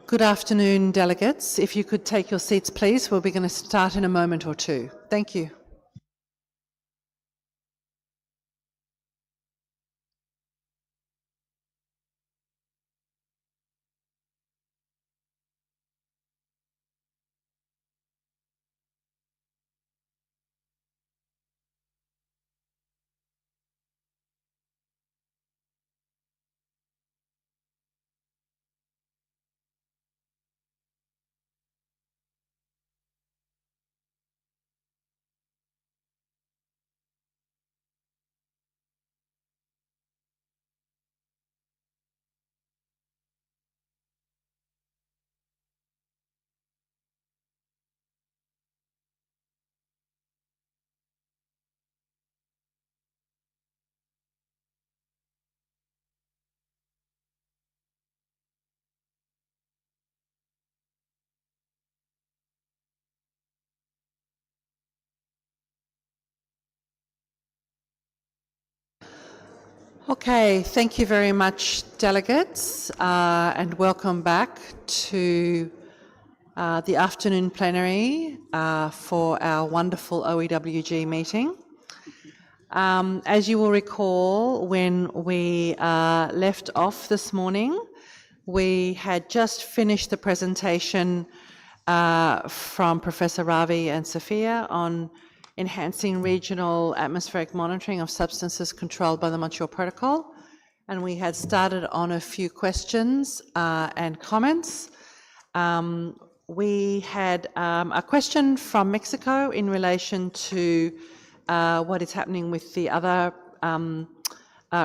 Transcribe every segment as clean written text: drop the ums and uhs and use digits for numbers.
Good afternoon, delegates. If you could take your seats, please. We'll be going to start in a moment or two. Thank you. Okay, thank you very much, delegates, and welcome back to the afternoon plenary for our wonderful OEWG meeting. As you will recall, when we left off this morning, we had just finished the presentation from Professor Ravi and Sophia on enhancing regional atmospheric monitoring of substances controlled by the Montreal Protocol. And we had started on a few questions and comments. We had a question from Mexico in relation to what is happening with the other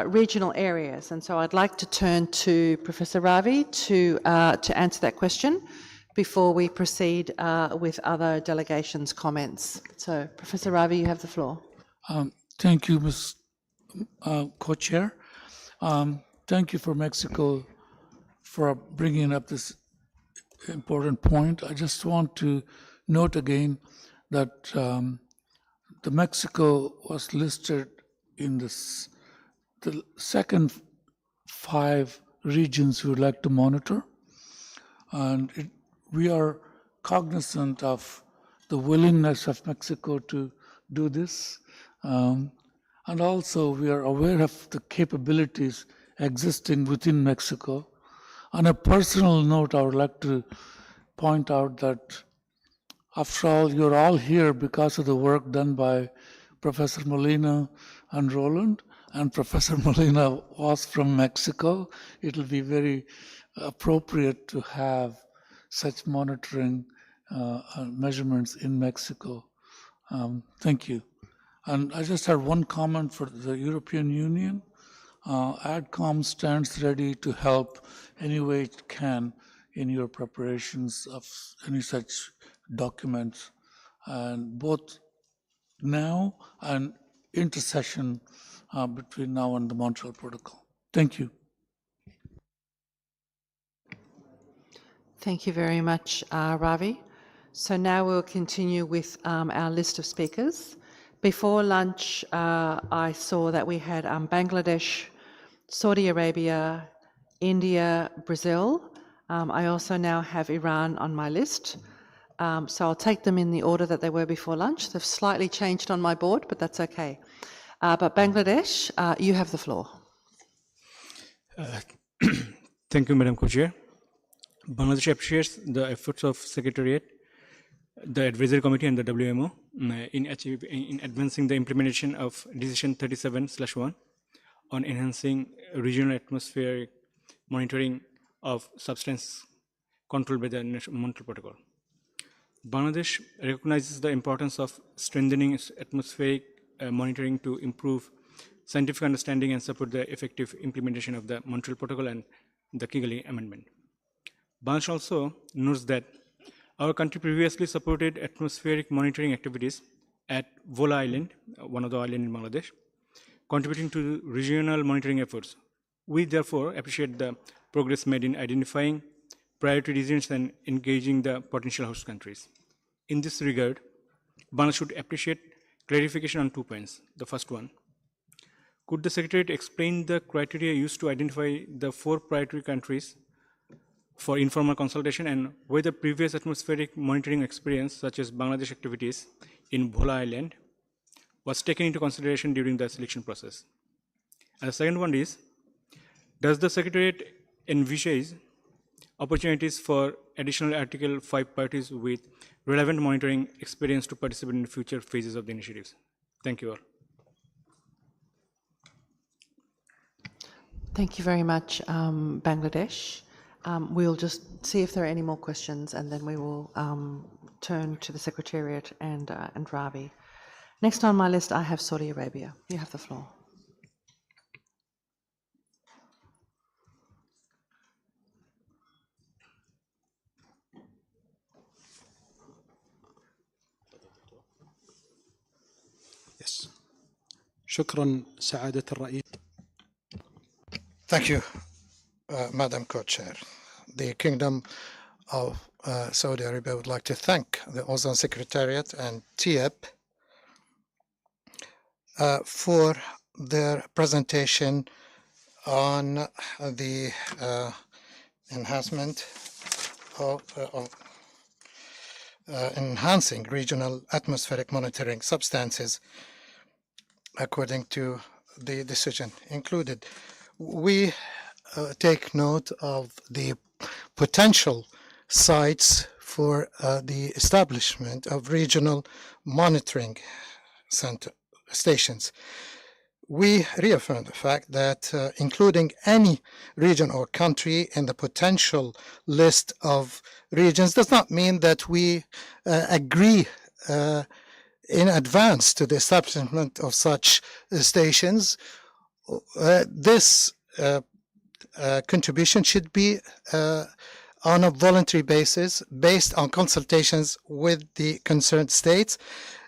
regional areas. And so I'd like to turn to Professor Ravi to answer that question before we proceed with other delegations' comments. So, Professor Ravi, you have the floor. Thank you, Ms. Co-Chair. Thank you for Mexico for bringing up this important point. I just want to note again that the Mexico was listed in the second 5 regions we would like to monitor, and we are cognizant of the willingness of Mexico to do this, and also we are aware of the capabilities existing within Mexico. On a personal note, I would like to point out that after all, you're all here because of the work done by Professor Molina and Roland, and Professor Molina was from Mexico. It will be very appropriate to have such monitoring measurements in Mexico. Thank you. And I just had one comment for the European Union. ADCOM stands ready to help any way it can in your preparations of any such documents, and both now and intersession between now and the Montreal Protocol. Thank you. Thank you very much, Ravi. So now we'll continue with our list of speakers. Before lunch, I saw that we had Bangladesh, Saudi Arabia, India, Brazil. I also now have Iran on my list. So I'll take them in the order that they were before lunch. They've slightly changed on my board, but that's okay. But Bangladesh, you have the floor. Thank you, Madam Co-Chair. Bangladesh appreciates the efforts of Secretariat, the Advisory Committee and the WMO in advancing the implementation of Decision 37/1 on enhancing regional atmospheric monitoring of substance controlled by the Montreal Protocol. Bangladesh recognizes the importance of strengthening atmospheric monitoring to improve scientific understanding and support the effective implementation of the Montreal Protocol and the Kigali Amendment. Bangladesh also notes that our country previously supported atmospheric monitoring activities at Vola Island, one of the islands in Bangladesh, contributing to regional monitoring efforts. We therefore appreciate the progress made in identifying priority regions and engaging the potential host countries. In this regard, Bangladesh should appreciate clarification on 2 points. The first one, could the Secretariat explain the criteria used to identify the 4 priority countries for informal consultation and whether previous atmospheric monitoring experience, such as Bangladesh activities in Bhola Island, was taken into consideration during the selection process. And the second one is, does the Secretariat envisage opportunities for additional Article 5 parties with relevant monitoring experience to participate in future phases of the initiatives? Thank you all. Thank you very much, Bangladesh. We'll just see if there are any more questions, and then we will turn to the Secretariat and Ravi. Next on my list, I have Saudi Arabia. You have the floor. Yes. شكرا سعادة الرئيس. Thank you, Madam Co-Chair. The Kingdom of Saudi Arabia would like to thank the Ozone Secretariat and TIEP for their presentation on the enhancement of enhancing regional atmospheric monitoring substances according to the decision included. We take note of the potential sites for the establishment of regional monitoring stations. We reaffirm the fact that including any region or country in the potential list of regions does not mean that we agree in advance to the establishment of such stations. This contribution should be on a voluntary basis based on consultations with the concerned states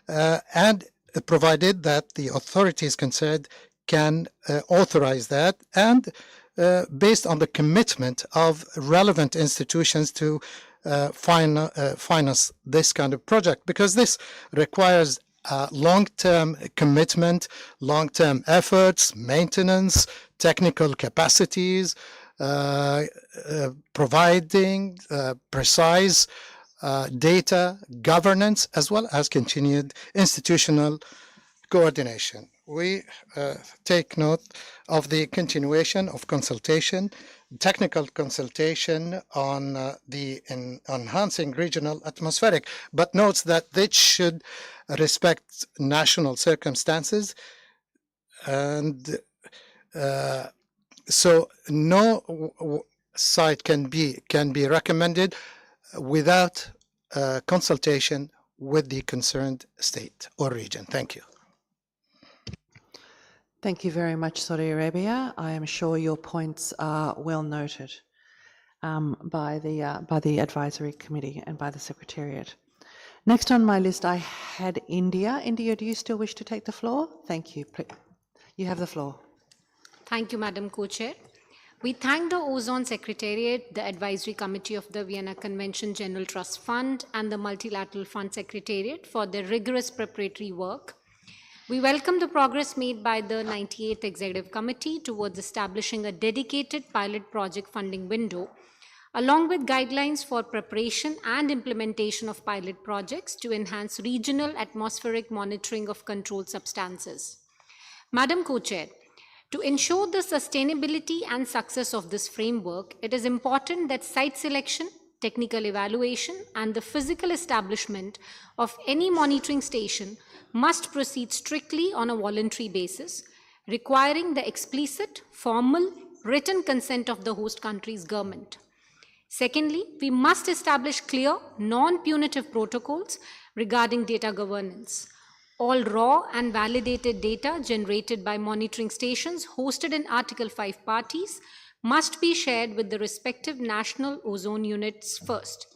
and provided that the authorities concerned can authorize that, and based on the commitment of relevant institutions to finance this kind of project, because this requires long-term commitment, long-term efforts, maintenance, technical capacities, providing precise data, governance, as well as continued institutional coordination. We take note of the continuation of consultation, technical consultation on the enhancing regional atmospheric, but notes that this should respect national circumstances, and so no site can be recommended without consultation with the concerned state or region. Thank you. Thank you very much, Saudi Arabia. I am sure your points are well noted by the Advisory Committee and by the Secretariat. Next on my list, I had India. India, do you still wish to take the floor? Thank you. You have the floor. Thank you, Madam Co-Chair. We thank the Ozone Secretariat, the Advisory Committee of the Vienna Convention General Trust Fund, and the Multilateral Fund Secretariat for their rigorous preparatory work. We welcome the progress made by the 98th Executive Committee towards establishing a dedicated pilot project funding window, along with guidelines for preparation and implementation of pilot projects to enhance regional atmospheric monitoring of controlled substances. Madam Co-Chair, to ensure the sustainability and success of this framework, it is important that site selection, technical evaluation, and the physical establishment of any monitoring station must proceed strictly on a voluntary basis, requiring the explicit, formal, written consent of the host country's government. Secondly, we must establish clear, non-punitive protocols regarding data governance. All raw and validated data generated by monitoring stations hosted in Article 5 parties must be shared with the respective national ozone units first.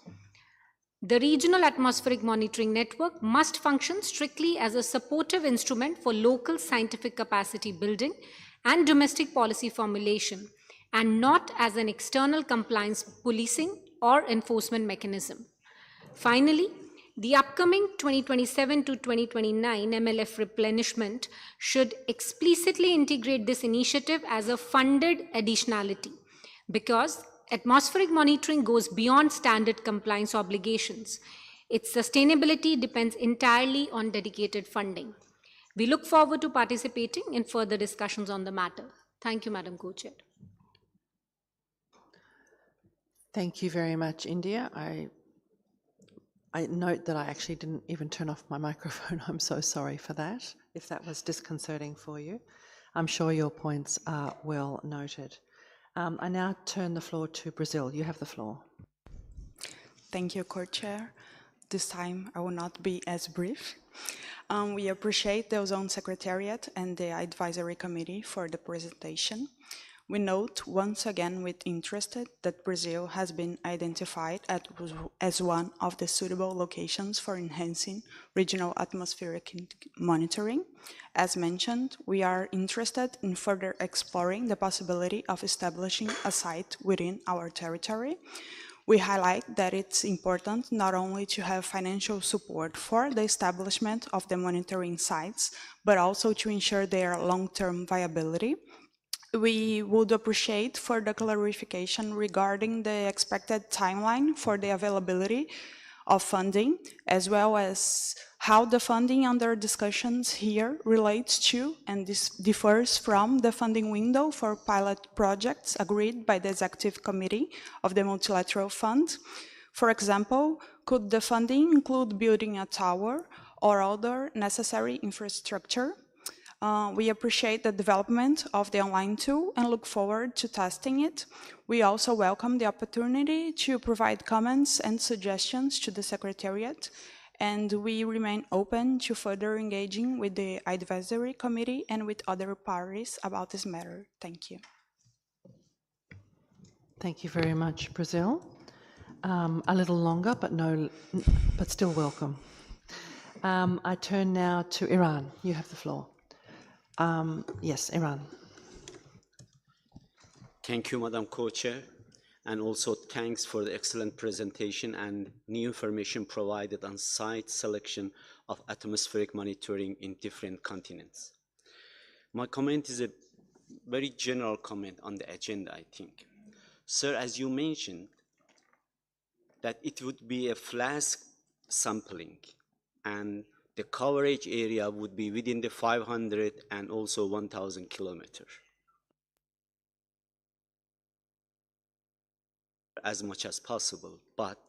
The Regional Atmospheric Monitoring Network must function strictly as a supportive instrument for local scientific capacity building and domestic policy formulation, and not as an external compliance policing or enforcement mechanism. Finally, the upcoming 2027 to 2029 MLF replenishment should explicitly integrate this initiative as a funded additionality, because Atmospheric monitoring goes beyond standard compliance obligations. Its sustainability depends entirely on dedicated funding. We look forward to participating in further discussions on the matter. Thank you, Madam Co-Chair. Thank you very much, India. I note that I actually didn't even turn off my microphone. I'm so sorry for that, if that was disconcerting for you. I'm sure your points are well noted. I now turn the floor to Brazil. You have the floor. Thank you, Co-Chair. This time I will not be as brief. We appreciate the Ozone Secretariat and the Advisory Committee for the presentation. We note once again with interest that Brazil has been identified as one of the suitable locations for enhancing regional atmospheric monitoring. As mentioned, we are interested in further exploring the possibility of establishing a site within our territory. We highlight that it's important not only to have financial support for the establishment of the monitoring sites, but also to ensure their long-term viability. We would appreciate further clarification regarding the expected timeline for the availability of funding, as well as how the funding under discussions here relates to and this differs from the funding window for pilot projects agreed by the Executive Committee of the Multilateral Fund. For example, could the funding include building a tower or other necessary infrastructure? We appreciate the development of the online tool and look forward to testing it. We also welcome the opportunity to provide comments and suggestions to the Secretariat, and we remain open to further engaging with the Advisory Committee and with other parties about this matter. Thank you. Thank you very much, Brazil. A little longer, but still welcome. I turn now to Iran. You have the floor. Yes, Iran. Thank you, Madam Co-Chair, and also thanks for the excellent presentation and new information provided on site selection of atmospheric monitoring in different continents. My comment is a very general comment on the agenda, I think. Sir, as you mentioned, that it would be a flask sampling and the coverage area would be within the 500 and also 1,000 kilometers. As much as possible, but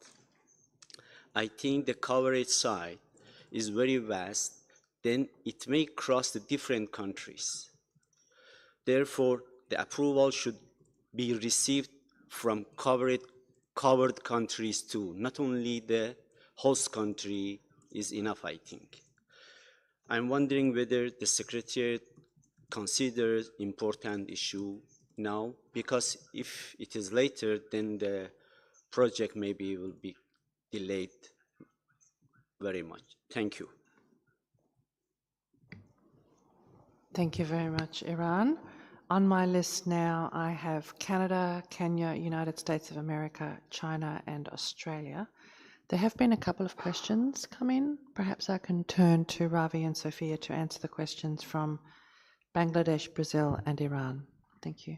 I think the coverage side is very vast, then it may cross the different countries. Therefore, the approval should be received from covered countries too, not only the host country is enough, I think. I'm wondering whether the Secretariat considers important issue now, because if it is later, then the project maybe will be delayed very much. Thank you. Thank you very much, Iran. On my list now, I have Canada, Kenya, United States of America, China, and Australia. There have been a couple of questions come in. Perhaps I can turn to Ravi and Sophia to answer the questions from Bangladesh, Brazil, and Iran. Thank you.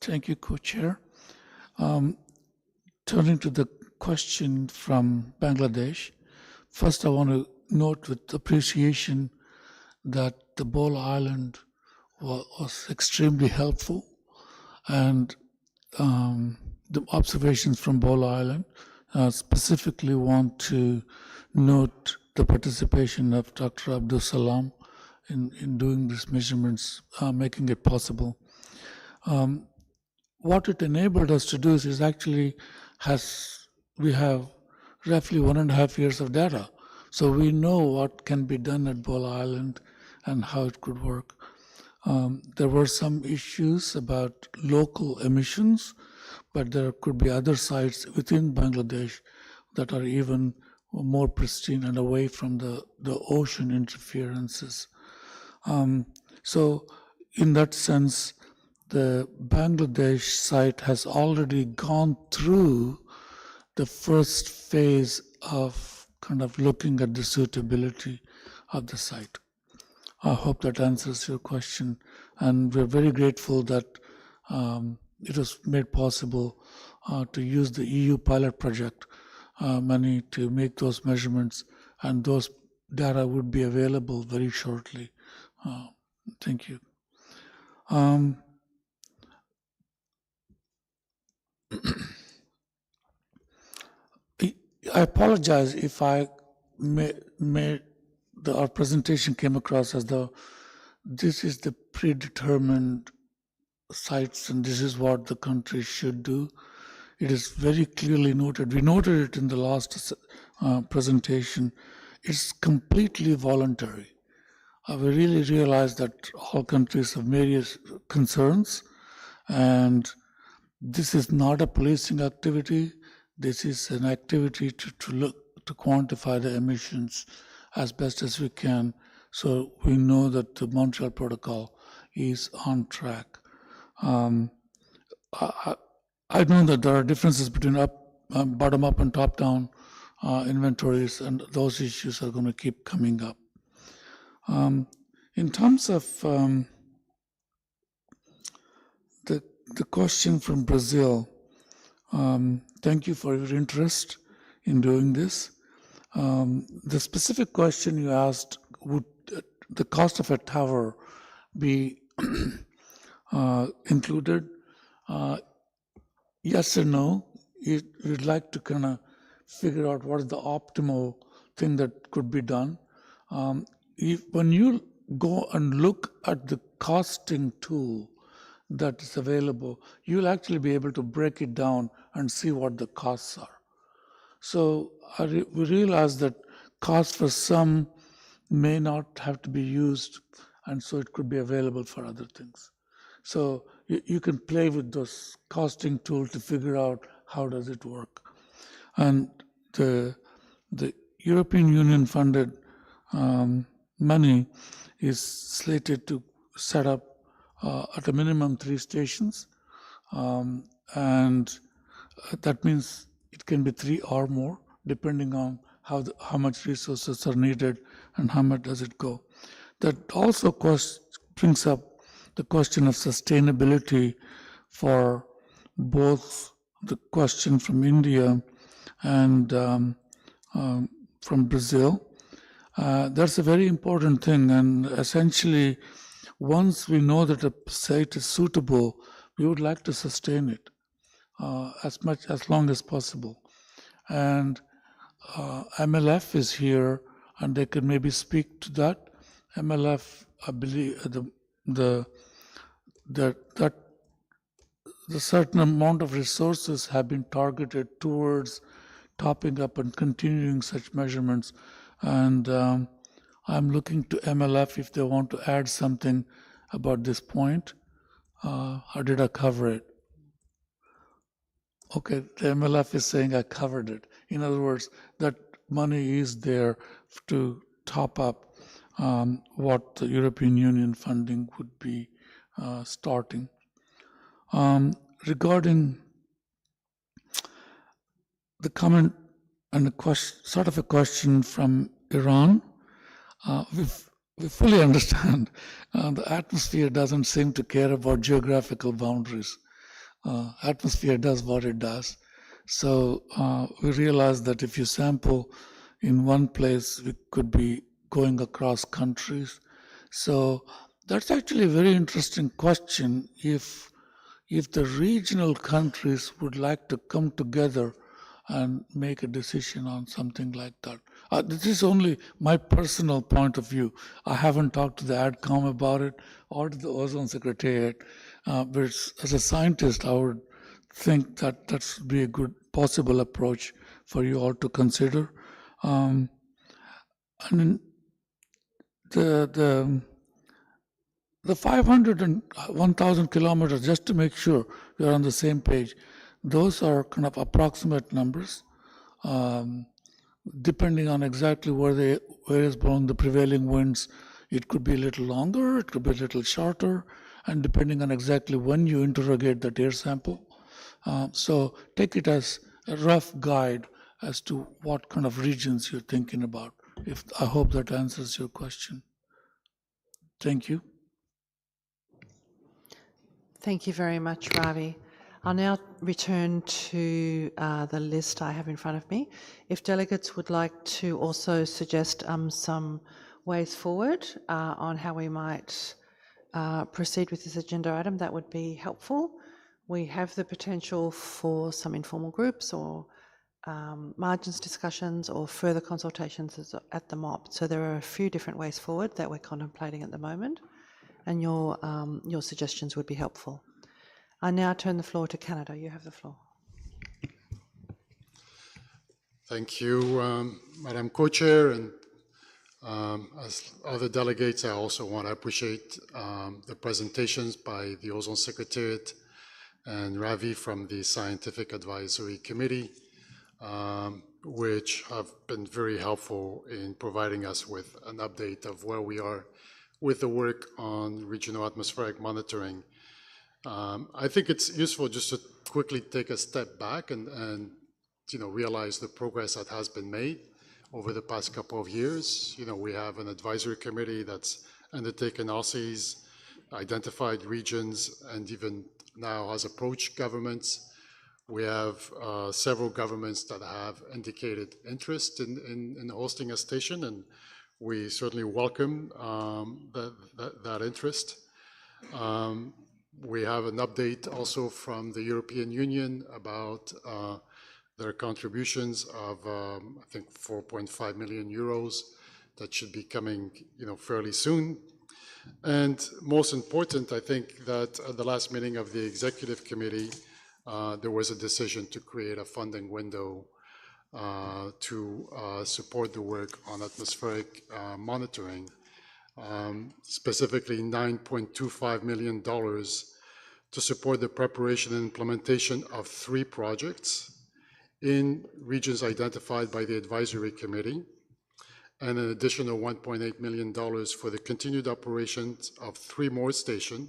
Thank you, Co-Chair. Turning to the question from Bangladesh, first I want to note with appreciation that the Bole Island was extremely helpful, and the observations from Bole Island specifically want to note the participation of Dr. Abdul Salam in doing these measurements, making it possible. What it enabled us to do is actually we have roughly 1.5 years of data. So we know what can be done at Bole Island and how it could work. There were some issues about local emissions, but there could be other sites within Bangladesh that are even more pristine and away from the ocean interferences. So in that sense, the Bangladesh site has already gone through the first phase of kind of looking at the suitability of the site. I hope that answers your question. And we're very grateful that it was made possible to use the EU pilot project money to make those measurements, and those data would be available very shortly. Thank you. I apologize if our presentation came across as though this is the predetermined sites and this is what the country should do. It is very clearly noted. We noted it in the last presentation. It's completely voluntary. We really realize that all countries have various concerns, and this is not a policing activity. This is an activity to quantify the emissions as best as we can, so we know that the Montreal Protocol is on track. I know that there are differences between bottom-up and top-down inventories, and those issues are going to keep coming up. In terms of the question from Brazil, thank you for your interest in doing this. The specific question you asked, would the cost of a tower be included? Yes or no? We'd like to kind of figure out what is the optimal thing that could be done. When you go and look at the costing tool that is available, you'll actually be able to break it down and see what the costs are. So we realize that costs for some may not have to be used, and so it could be available for other things. So you can play with those costing tools to figure out how does it work. And the European Union funded money is slated to set up at a minimum 3 stations, and that means it can be 3 or more depending on how much resources are needed and how much does it go. That also brings up the question of sustainability for both the question from India and from Brazil. That's a very important thing, and essentially once we know that a site is suitable, we would like to sustain it as long as possible. And MLF is here, and they could maybe speak to that. MLF, I believe, the certain amount of resources have been targeted towards topping up and continuing such measurements. And I'm looking to MLF if they want to add something about this point. Or did I cover it? Okay, the MLF is saying I covered it. In other words, that money is there to top up what the European Union funding would be starting. Regarding the comment and a question, sort of a question from Iran, we fully understand the atmosphere doesn't seem to care about geographical boundaries. Atmosphere does what it does. So we realize that if you sample in one place, we could be going across countries. So that's actually a very interesting question. If the regional countries would like to come together and make a decision on something like that. This is only my personal point of view. I haven't talked to the ADCOM about it or to the Ozone Secretariat, but as a scientist, I would think that that should be a good possible approach for you all to consider. And the 500 and 1,000 kilometers, just to make sure we're on the same page, those are kind of approximate numbers. Depending on exactly where is blowing the prevailing winds, it could be a little longer, it could be a little shorter, and depending on exactly when you interrogate that air sample. So take it as a rough guide as to what kind of regions you're thinking about. I hope that answers your question. Thank you. Thank you very much, Ravi. I'll now return to the list I have in front of me. If delegates would like to also suggest some ways forward on how we might proceed with this agenda item, that would be helpful. We have the potential for some informal groups or margins discussions or further consultations at the MOP. So there are a few different ways forward that we're contemplating at the moment, and your suggestions would be helpful. I now turn the floor to Canada. You have the floor. Thank you, Madam Co-Chair, and as other delegates, I also want to appreciate the presentations by the Ozone Secretariat and Ravi from the Scientific Advisory Committee, which have been very helpful in providing us with an update of where we are with the work on regional atmospheric monitoring. I think it's useful just to quickly take a step back and realize the progress that has been made over the past couple of years. We have an advisory committee that's undertaken analyses, identified regions, and even now has approached governments. We have several governments that have indicated interest in hosting a station, and we certainly welcome that interest. We have an update also from the European Union about their contributions of, I think, 4.5 million euros that should be coming, fairly soon. And most important, I think that at the last meeting of the executive committee, there was a decision to create a funding window to support the work on atmospheric monitoring, specifically $9.25 million to support the preparation and implementation of 3 projects in regions identified by the advisory committee, and an additional $1.8 million for the continued operations of 3 more stations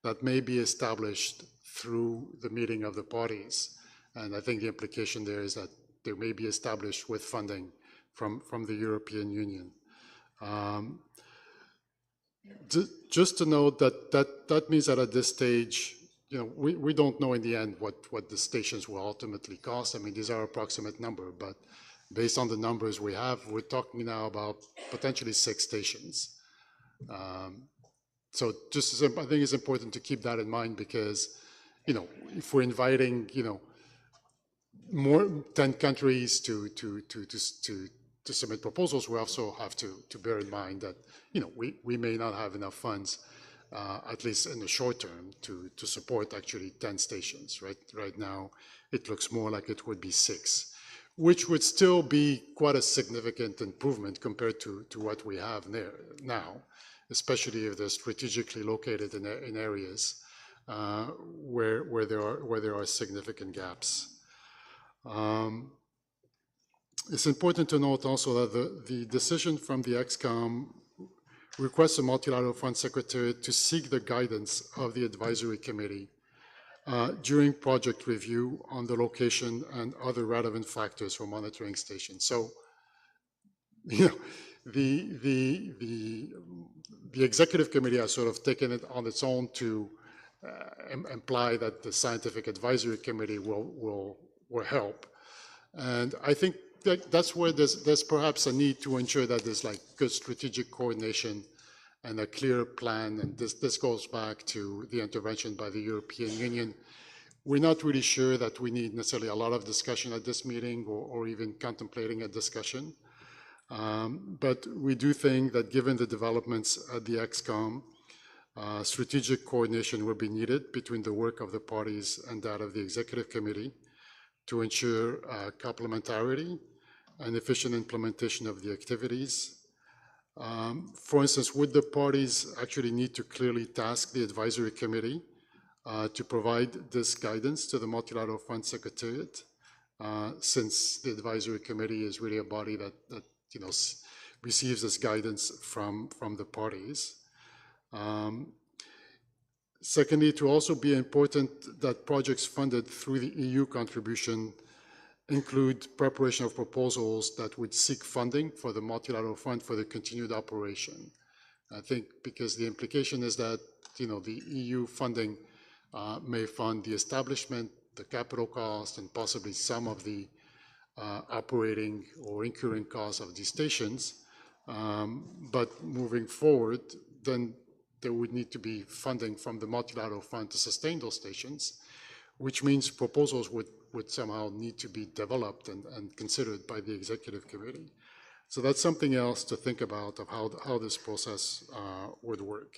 that may be established through the meeting of the parties. And I think the implication there is that they may be established with funding from the European Union. Just to note that means that at this stage, we don't know in the end what the stations will ultimately cost. I mean, these are approximate number, but based on the numbers we have, we're talking now about potentially 6 stations. So just I think it's important to keep that in mind because, if we're inviting, more 10 countries to submit proposals, we also have to bear in mind that, we may not have enough funds, at least in the short term, to support actually 10 stations. Right now, it looks more like it would be 6, which would still be quite a significant improvement compared to what we have now, especially if they're strategically located in areas where there are significant gaps. It's important to note also that the decision from the ExCom requests the Multilateral Fund Secretariat to seek the guidance of the advisory committee during project review on the location and other relevant factors for monitoring stations. So, the executive committee has sort of taken it on its own to imply that the scientific advisory committee will help. And I think that's where there's perhaps a need to ensure that there's like good strategic coordination and a clear plan. And this goes back to the intervention by the European Union. We're not really sure that we need necessarily a lot of discussion at this meeting or even contemplating a discussion. But we do think that given the developments at the ExCom, strategic coordination will be needed between the work of the parties and that of the executive committee to ensure complementarity and efficient implementation of the activities. For instance, would the parties actually need to clearly task the advisory committee to provide this guidance to the Multilateral Fund Secretariat, since the advisory committee is really a body that receives this guidance from the parties. Secondly, to also be important that projects funded through the EU contribution include preparation of proposals that would seek funding for the multilateral fund for the continued operation. I think because the implication is that, the EU funding may fund the establishment, the capital cost, and possibly some of the operating or incurring costs of these stations. But moving forward, then there would need to be funding from the multilateral fund to sustain those stations, which means proposals would somehow need to be developed and considered by the executive committee. So that's something else to think about of how this process would work.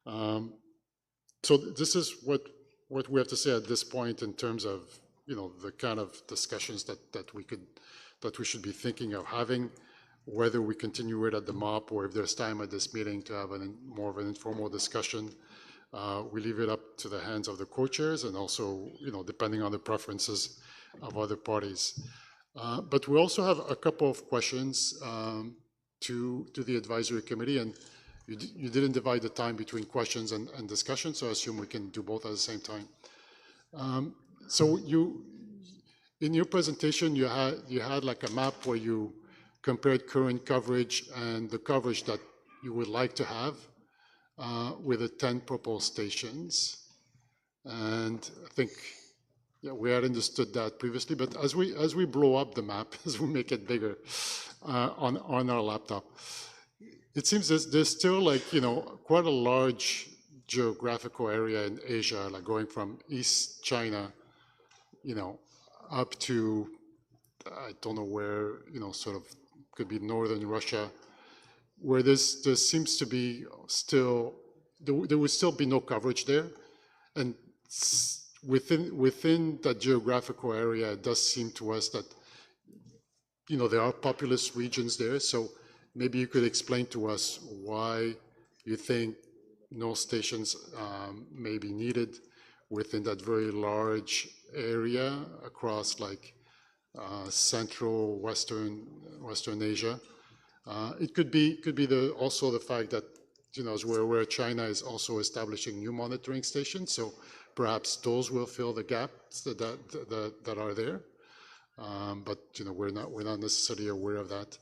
So this is what we have to say at this point in terms of the kind of discussions that we should be thinking of having, whether we continue it at the MOP or if there's time at this meeting to have more of an informal discussion. We leave it up to the hands of the co-chairs and also, depending on the preferences of other parties. But we also have a couple of questions to the advisory committee, and you didn't divide the time between questions and discussion, so I assume we can do both at the same time. So in your presentation, you had like a map where you compared current coverage and the coverage that you would like to have with the 10 proposed stations. And I think we had understood that previously, but as we blow up the map, as we make it bigger on our laptop, it seems there's still like, quite a large geographical area in Asia, like going from East China, up to, I don't know where, sort of could be northern Russia, where there seems to be still, there would still be no coverage there. And within that geographical area, it does seem to us that, there are populous regions there. So maybe you could explain to us why you think no stations may be needed within that very large area across like Central, Western Asia. It could be also the fact that, as we're aware, China is also establishing new monitoring stations. So perhaps those will fill the gaps that are there. But we're not necessarily aware of that.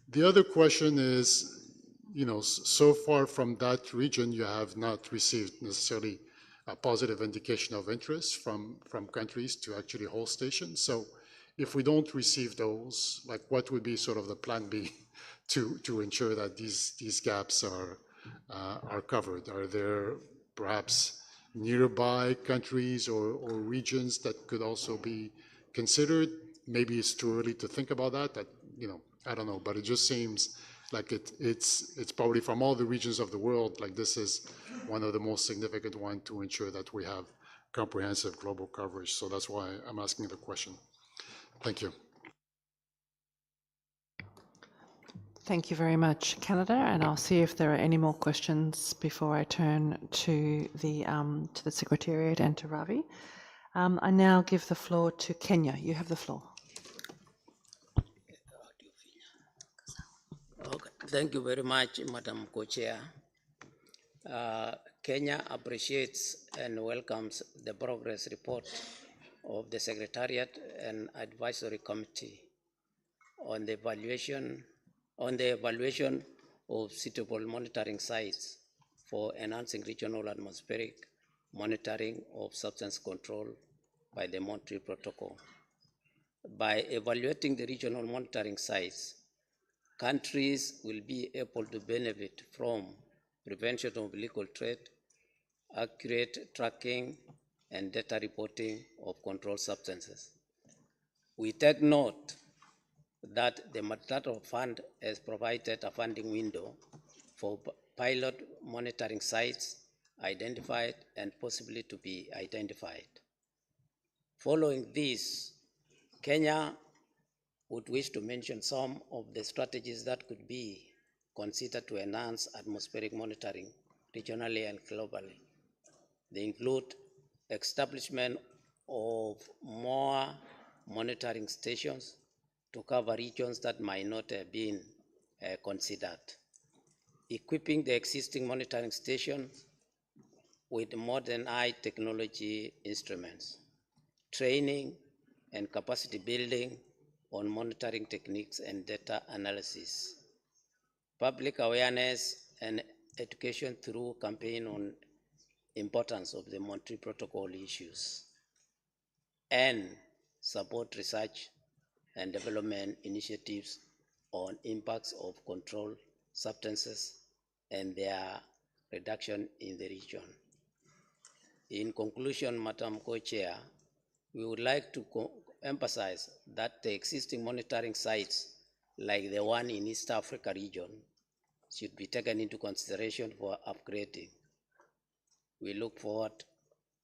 The other question is, so far from that region, you have not received necessarily a positive indication of interest from countries to actually hold stations. So if we don't receive those, like what would be sort of the plan B to ensure that these gaps are covered? Are there perhaps nearby countries or regions that could also be considered? Maybe it's too early to think about that, I don't know, but it just seems like it's probably from all the regions of the world, like this is one of the most significant ones to ensure that we have comprehensive global coverage. So that's why I'm asking the question. Thank you. Thank you very much, Canada, and I'll see if there are any more questions before I turn to the Secretariat and to Ravi. I now give the floor to Kenya. You have the floor. Okay. Thank you very much, Madam Co-Chair. Kenya appreciates and welcomes the progress report of the Secretariat and Advisory Committee on the evaluation of suitable monitoring sites for enhancing regional atmospheric monitoring of substance control by the Montreal Protocol. By evaluating the regional monitoring sites, countries will be able to benefit from prevention of illegal trade, accurate tracking, and data reporting of controlled substances. We take note that the multilateral fund has provided a funding window for pilot monitoring sites identified and possibly to be identified. Following this, Kenya would wish to mention some of the strategies that could be considered to enhance atmospheric monitoring regionally and globally. They include establishment of more monitoring stations to cover regions that might not have been considered, equipping the existing monitoring stations with modern high technology instruments, training and capacity building on monitoring techniques and data analysis, public awareness and education through campaign on importance of the Montreal Protocol issues, and support research and development initiatives on impacts of controlled substances and their reduction in the region. In conclusion, Madam Co-Chair, we would like to emphasize that the existing monitoring sites, like the one in East Africa region, should be taken into consideration for upgrading. We look forward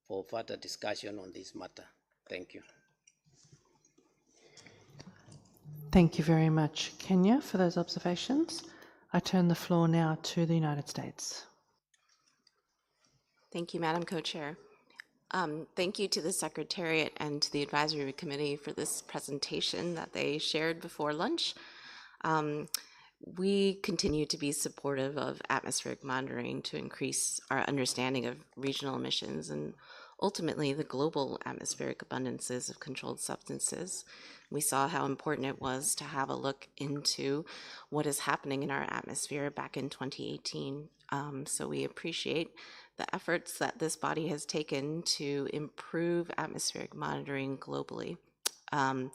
for further discussion on this matter. Thank you. Thank you very much, Kenya, for those observations. I turn the floor now to the United States. Thank you, Madam Co-Chair. Thank you to the Secretariat and to the Advisory Committee for this presentation that they shared before lunch. We continue to be supportive of atmospheric monitoring to increase our understanding of regional emissions and ultimately the global atmospheric abundances of controlled substances. We saw how important it was to have a look into what is happening in our atmosphere back in 2018. So we appreciate the efforts that this body has taken to improve atmospheric monitoring globally. And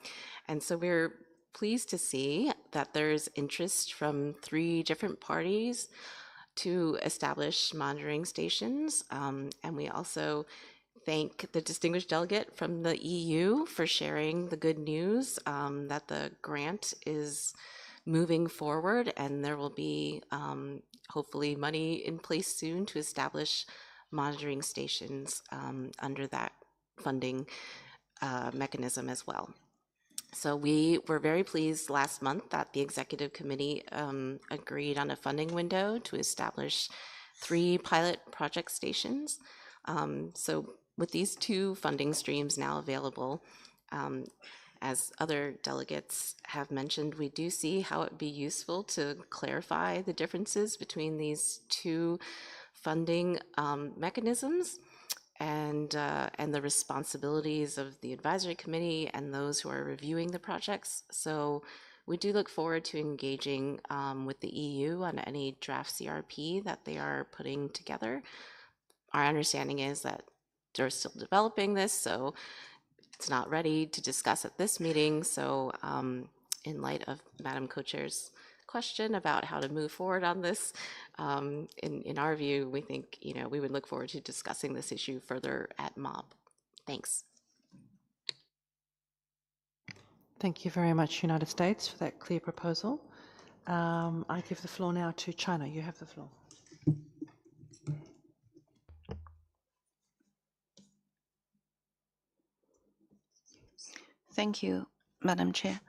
so we're pleased to see that there's interest from 3 different parties to establish monitoring stations. And we also thank the distinguished delegate from the EU for sharing the good news that the grant is moving forward, and there will be hopefully money in place soon to establish monitoring stations under that funding mechanism as well. So we were very pleased last month that the Executive Committee agreed on a funding window to establish 3 pilot project stations. So with these 2 funding streams now available, as other delegates have mentioned, we do see how it would be useful to clarify the differences between these 2 funding mechanisms and the responsibilities of the advisory committee and those who are reviewing the projects. So we do look forward to engaging with the EU on any draft CRP that they are putting together. Our understanding is that they're still developing this, so it's not ready to discuss at this meeting. So in light of Madam Co-Chair's question about how to move forward on this, in our view, we think, we would look forward to discussing this issue further at MOB. Thanks. Thank you very much, United States, for that clear proposal. I give the floor now to China. You have the floor. Thank you, Madam Chair.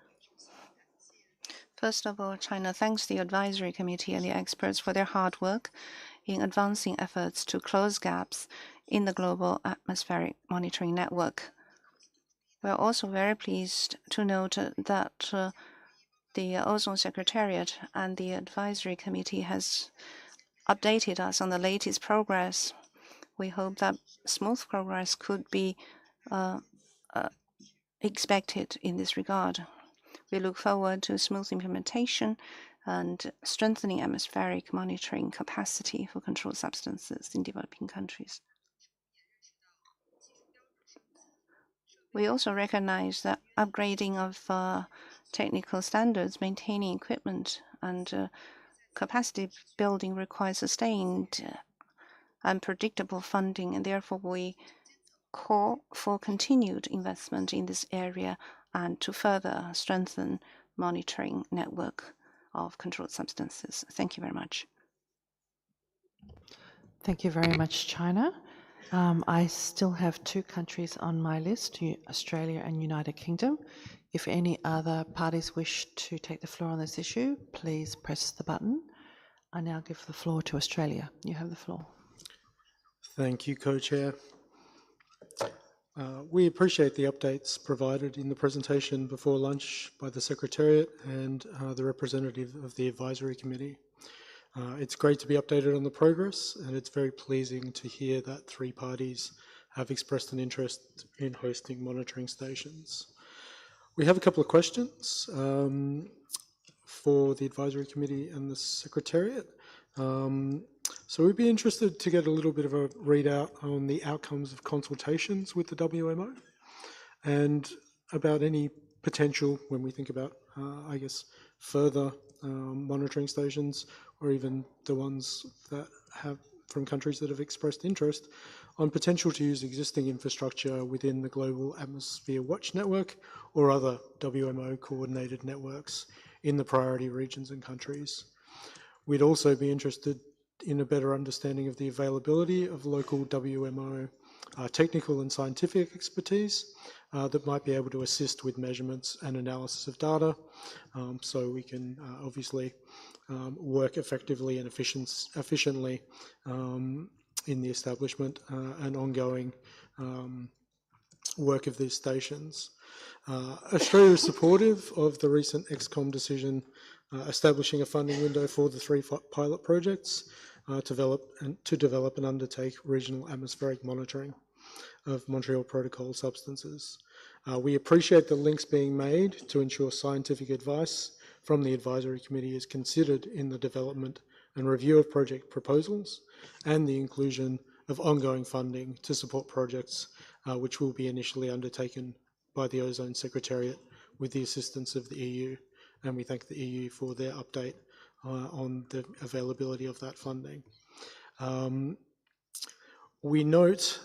First of all, China thanks the Advisory Committee and the experts for their hard work in advancing efforts to close gaps in the global atmospheric monitoring network. We are also very pleased to note that the Ozone Secretariat and the Advisory Committee has updated us on the latest progress. We hope that smooth progress could be expected in this regard. We look forward to smooth implementation and strengthening atmospheric monitoring capacity for controlled substances in developing countries. We also recognize that upgrading of technical standards, maintaining equipment, and capacity building requires sustained and predictable funding, and therefore we call for continued investment in this area and to further strengthen monitoring network of controlled substances. Thank you very much. Thank you very much, China. I still have 2 countries on my list, Australia and United Kingdom. If any other parties wish to take the floor on this issue, please press the button. I now give the floor to Australia. You have the floor. Thank you, Co-Chair. We appreciate the updates provided in the presentation before lunch by the Secretariat and the representative of the Advisory Committee. It's great to be updated on the progress, and it's very pleasing to hear that 3 parties have expressed an interest in hosting monitoring stations. We have a couple of questions for the Advisory Committee and the Secretariat. So we'd be interested to get a little bit of a readout on the outcomes of consultations with the WMO and about any potential, when we think about, I guess, further monitoring stations or even the ones that have from countries that have expressed interest on potential to use existing infrastructure within the Global Atmosphere Watch Network or other WMO coordinated networks in the priority regions and countries. We'd also be interested in a better understanding of the availability of local WMO technical and scientific expertise that might be able to assist with measurements and analysis of data, so we can obviously work effectively and efficiently in the establishment and ongoing work of these stations. Australia is supportive of the recent XCOM decision establishing a funding window for the 3 pilot projects to develop and undertake regional atmospheric monitoring of Montreal Protocol substances. We appreciate the links being made to ensure scientific advice from the Advisory Committee is considered in the development and review of project proposals and the inclusion of ongoing funding to support projects which will be initially undertaken by the Ozone Secretariat with the assistance of the EU. And we thank the EU for their update on the availability of that funding. We note,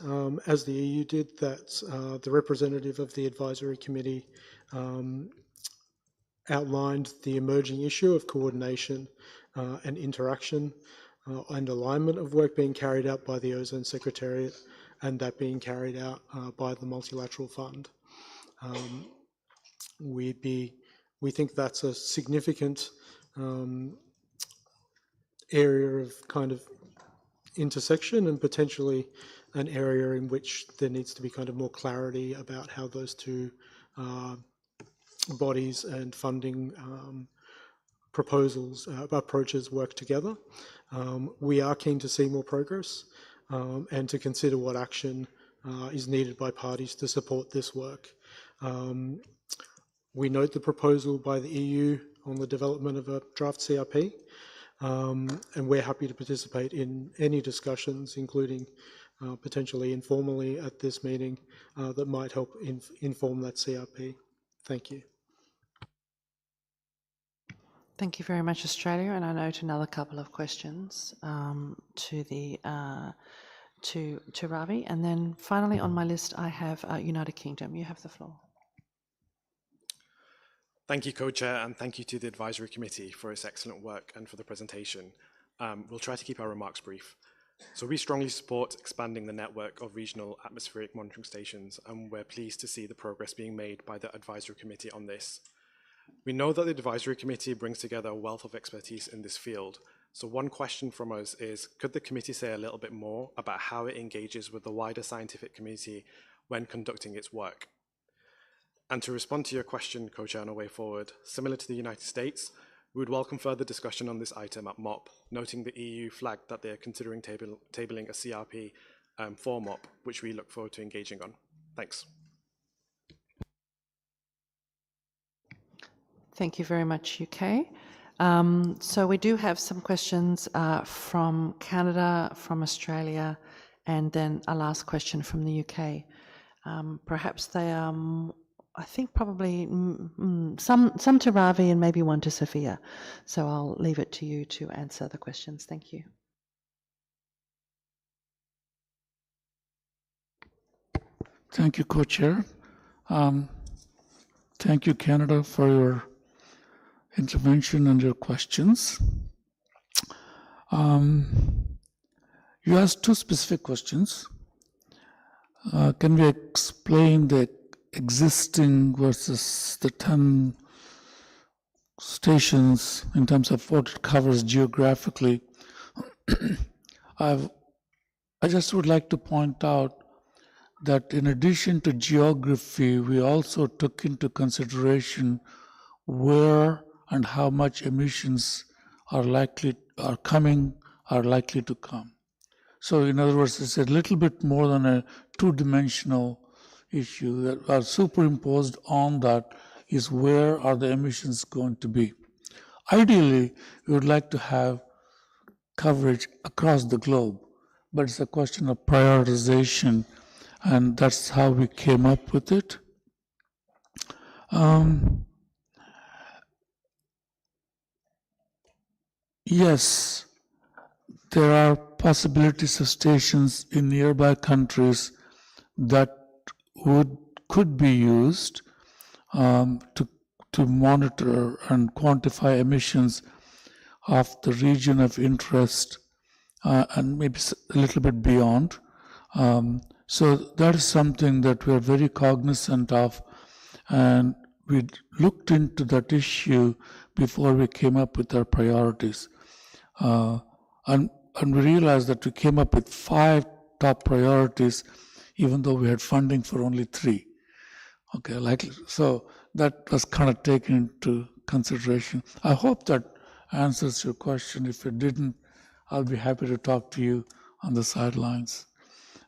as the EU did, that the representative of the Advisory Committee outlined the emerging issue of coordination and interaction and alignment of work being carried out by the Ozone Secretariat and that being carried out by the Multilateral Fund. We think that's a significant area of kind of intersection and potentially an area in which there needs to be kind of more clarity about how those two bodies and funding proposals, approaches work together. We are keen to see more progress and to consider what action is needed by parties to support this work. We note the proposal by the EU on the development of a draft CRP, and we're happy to participate in any discussions, including potentially informally at this meeting, that might help inform that CRP. Thank you. Thank you very much, Australia. And I note another couple of questions to Ravi. And then finally on my list, I have United Kingdom. You have the floor. Thank you, Co-Chair, and thank you to the Advisory Committee for its excellent work and for the presentation. We'll try to keep our remarks brief. So we strongly support expanding the network of regional atmospheric monitoring stations, and we're pleased to see the progress being made by the Advisory Committee on this. We know that the Advisory Committee brings together a wealth of expertise in this field. So one question from us is, could the committee say a little bit more about how it engages with the wider scientific community when conducting its work? And to respond to your question, Co-Chair, on a way forward, similar to the United States, we would welcome further discussion on this item at MOP, noting the EU flagged that they are considering tabling a CRP for MOP, which we look forward to engaging on. Thanks. Thank you very much, UK. So we do have some questions from Canada, from Australia, and then a last question from the UK. Perhaps they are, I think probably some to Ravi and maybe one to Sophia. So I'll leave it to you to answer the questions. Thank you. Thank you, Co-Chair. Thank you, Canada, for your intervention and your questions. You asked two specific questions. Can we explain the existing versus the 10 stations in terms of what it covers geographically? I just would like to point out that in addition to geography, we also took into consideration where and how much emissions are likely to come. So in other words, it's a little bit more than a two-dimensional issue. That are superimposed on that is where are the emissions going to be. Ideally, we would like to have coverage across the globe, but it's a question of prioritization, and that's how we came up with it. Yes, there are possibilities of stations in nearby countries that could be used to monitor and quantify emissions of the region of interest and maybe a little bit beyond. So that is something that we are very cognizant of, and we looked into that issue before we came up with our priorities. And we realized that we came up with 5 top priorities, even though we had funding for only 3. Okay, so that was kind of taken into consideration. I hope that answers your question. If it didn't, I'll be happy to talk to you on the sidelines.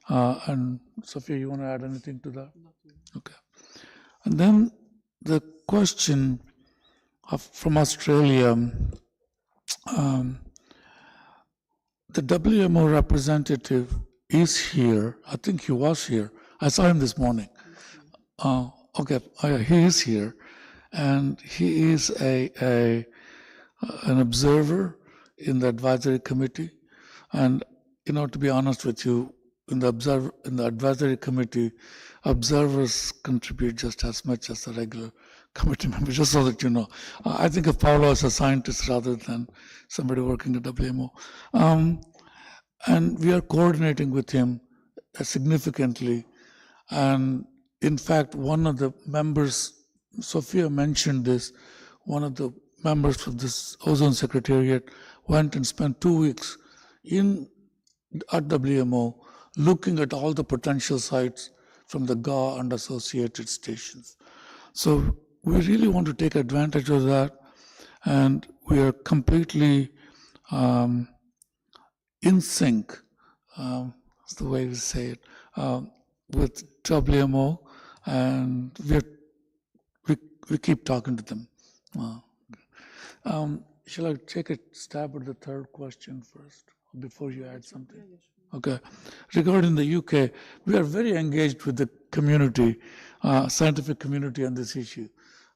And Sophia, you want to add anything to that? Okay. And then the question from Australia, the WMO representative is here. I think he was here. I saw him this morning. Okay, he is here, and he is an observer in the advisory committee. And to be honest with you, in the advisory committee, observers contribute just as much as the regular committee members. Just so that you know, I think of Paulo as a scientist rather than somebody working at WMO. And we are coordinating with him significantly. And in fact, one of the members, Sophia mentioned this, one of the members of this Ozone Secretariat went and spent 2 weeks at WMO looking at all the potential sites from the GA and associated stations. So we really want to take advantage of that, and we are completely in sync, that's the way we say it, with WMO, and we keep talking to them. Shall I take a stab at the third question first, before you add something? Okay. Regarding the UK, we are very engaged with the community, scientific community on this issue,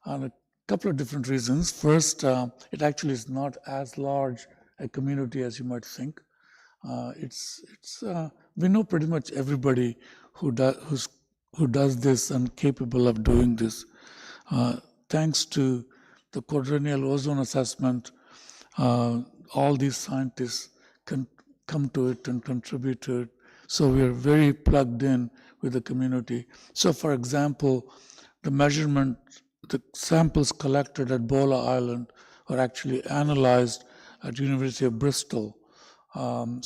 on a couple of different reasons. First, it actually is not as large a community as you might think. We know pretty much everybody who does this and capable of doing this. Thanks to the quadrennial ozone assessment, all these scientists can come to it and contribute to it. So we are very plugged in with the community. So for example, the samples collected at Bola Island are actually analyzed at University of Bristol. And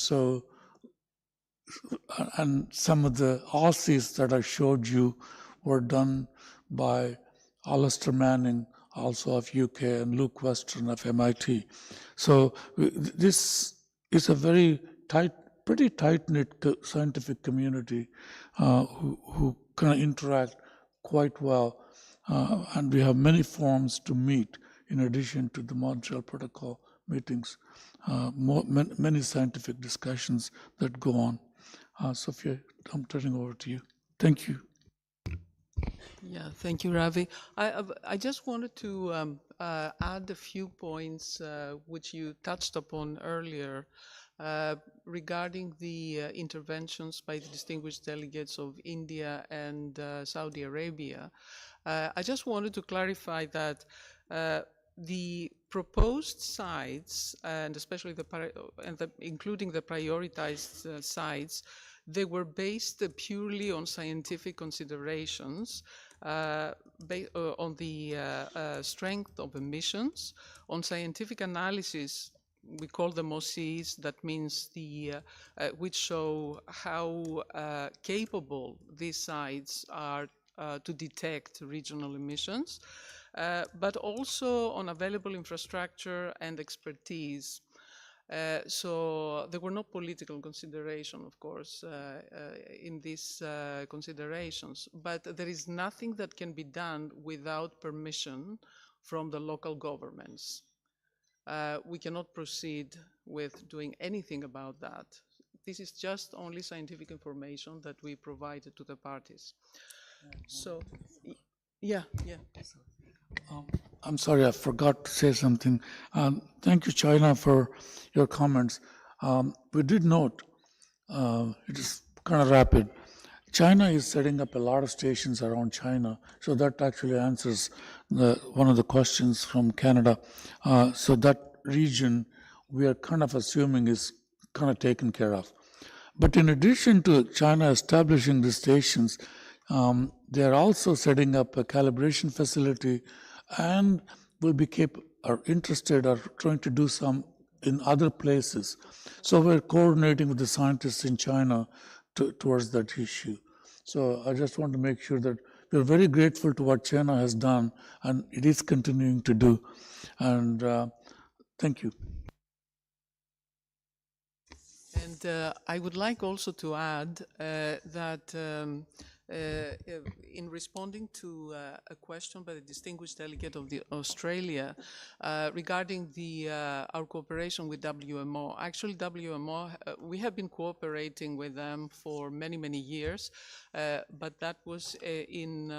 some of the Aussies that I showed you were done by Alistair Manning, also of UK, and Luke Western of MIT. So this is a pretty tight-knit scientific community who kind of interact quite well. And we have many forums to meet in addition to the Montreal Protocol meetings, many scientific discussions that go on. Sophia, I'm turning over to you. Thank you. Yeah, thank you, Ravi. I just wanted to add a few points which you touched upon earlier regarding the interventions by the distinguished delegates of India and Saudi Arabia. I just wanted to clarify that the proposed sites, and especially including the prioritized sites, they were based purely on scientific considerations, on the strength of emissions, on scientific analysis. We call them OCs. That means which show how capable these sites are to detect regional emissions, but also on available infrastructure and expertise. So there were no political consideration, of course, in these considerations, but there is nothing that can be done without permission from the local governments. We cannot proceed with doing anything about that. This is just only scientific information that we provided to the parties. So, yeah. I'm sorry, I forgot to say something. Thank you, China, for your comments. We did note, it is kind of rapid. China is setting up a lot of stations around China, so that actually answers one of the questions from Canada. So that region, we are kind of assuming is kind of taken care of. But in addition to China establishing the stations, they are also setting up a calibration facility and will be interested or trying to do some in other places. So we're coordinating with the scientists in China towards that issue. So I just want to make sure that we're very grateful to what China has done and it is continuing to do. And thank you. And I would like also to add that in responding to a question by the distinguished delegate of Australia regarding our cooperation with WMO. Actually, WMO, we have been cooperating with them for many, many years, but that was in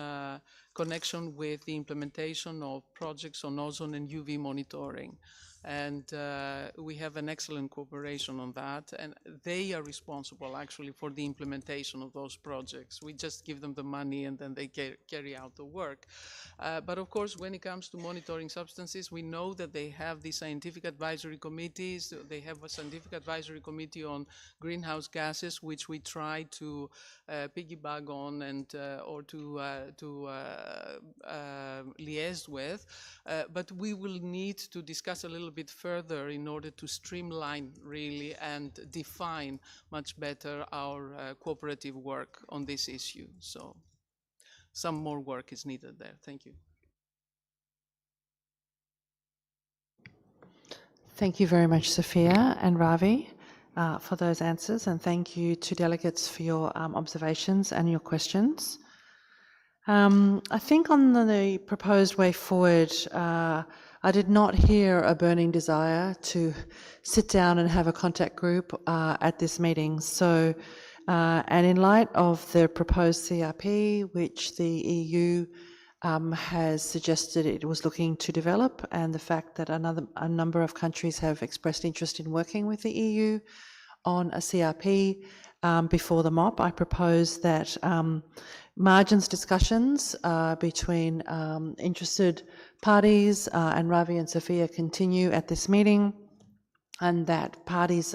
connection with the implementation of projects on ozone and UV monitoring. And we have an excellent cooperation on that, and they are responsible actually for the implementation of those projects. We just give them the money and then they carry out the work. But of course, when it comes to monitoring substances, we know that they have the scientific advisory committees. They have a scientific advisory committee on greenhouse gases, which we try to piggyback on and or to liaise with. But we will need to discuss a little bit further in order to streamline really and define much better our cooperative work on this issue. So some more work is needed there. Thank you. Thank you very much, Sophia and Ravi, for those answers, and thank you to delegates for your observations and your questions. I think on the proposed way forward, I did not hear a burning desire to sit down and have a contact group at this meeting. So, and in light of the proposed CRP, which the EU has suggested it was looking to develop, and the fact that a number of countries have expressed interest in working with the EU on a CRP before the MOP, I propose that margins discussions between interested parties and Ravi and Sophia continue at this meeting, and that parties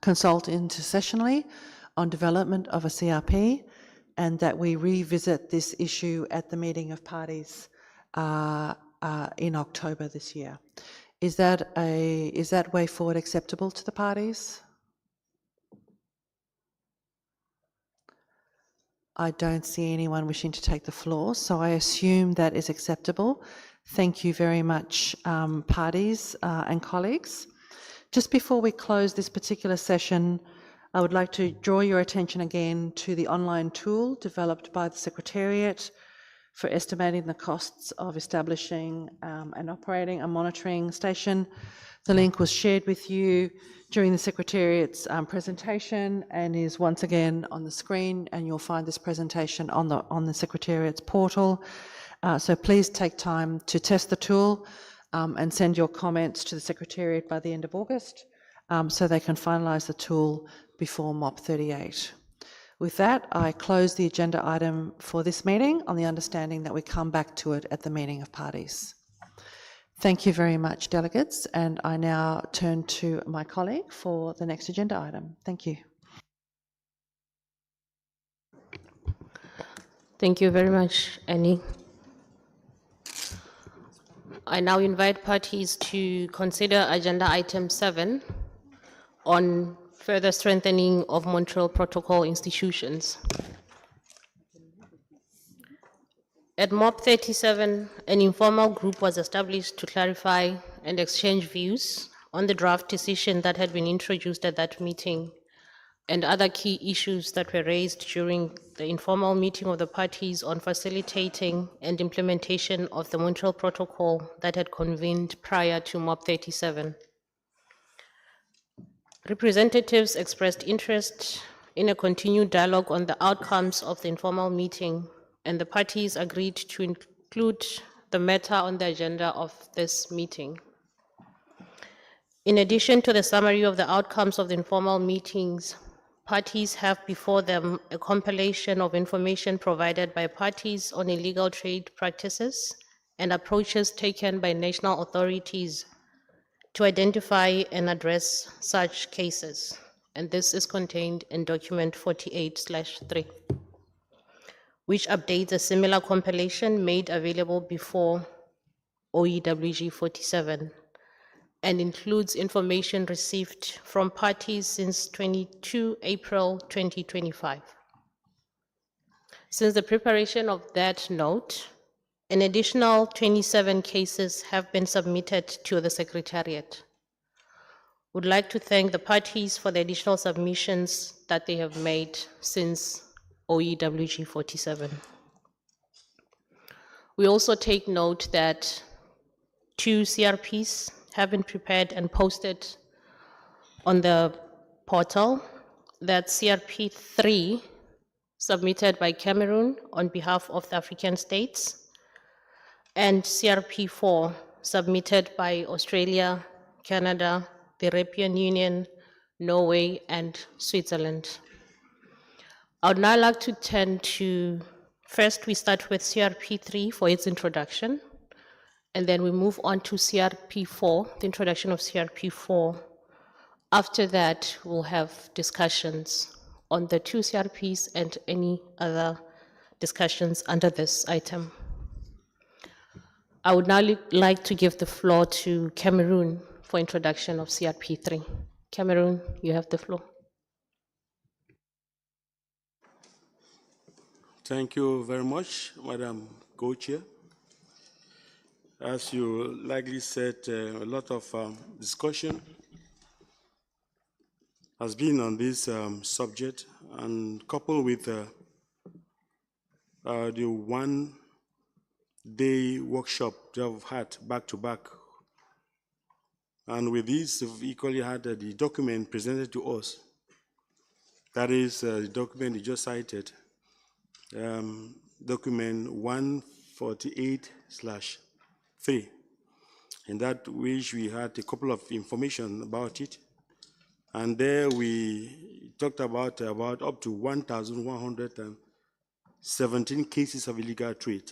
consult intercessionally on development of a CRP, and that we revisit this issue at the meeting of parties in October this year. Is that way forward acceptable to the parties? I don't see anyone wishing to take the floor, so I assume that is acceptable. Thank you very much, parties and colleagues. Just before we close this particular session, I would like to draw your attention again to the online tool developed by the Secretariat for estimating the costs of establishing and operating a monitoring station. The link was shared with you during the Secretariat's presentation and is once again on the screen, and you'll find this presentation on the Secretariat's portal. So please take time to test the tool and send your comments to the Secretariat by the end of August so they can finalise the tool before MOP 38. With that, I close the agenda item for this meeting on the understanding that we come back to it at the meeting of parties. Thank you very much, delegates, and I now turn to my colleague for the next agenda item. Thank you. Thank you very much, Annie. I now invite parties to consider agenda item 7 on further strengthening of Montreal Protocol institutions. At MOP 37, an informal group was established to clarify and exchange views on the draft decision that had been introduced at that meeting and other key issues that were raised during the informal meeting of the parties on facilitating and implementation of the Montreal Protocol that had convened prior to MOP 37. Representatives expressed interest in a continued dialogue on the outcomes of the informal meeting, and the parties agreed to include the matter on the agenda of this meeting. In addition to the summary of the outcomes of the informal meetings, parties have before them a compilation of information provided by parties on illegal trade practices and approaches taken by national authorities to identify and address such cases. And this is contained in document 48/3, which updates a similar compilation made available before OEWG 47 and includes information received from parties since 22 April 2025. Since the preparation of that note, an additional 27 cases have been submitted to the Secretariat. Would like to thank the parties for the additional submissions that they have made since OEWG 47. We also take note that 2 CRPs have been prepared and posted on the portal. That's CRP 3, submitted by Cameroon on behalf of the African states, and CRP 4, submitted by Australia, Canada, the European Union, Norway, and Switzerland. I would now like to turn to, first we start with CRP 3 for its introduction, and then we move on to CRP 4, the introduction of CRP 4. After that, we'll have discussions on the 2 CRPs and any other discussions under this item. I would now like to give the floor to Cameroon for introduction of CRP 3. Cameroon, you have the floor. Thank you very much, Madam Co-Chair. As you likely said, a lot of discussion has been on this subject, and coupled with the one-day workshop that we've had back-to-back. And with this, we've equally had the document presented to us. That is the document you just cited, document 148/3. In that which we had a couple of information about it. And there we talked about up to 1,117 cases of illegal trade.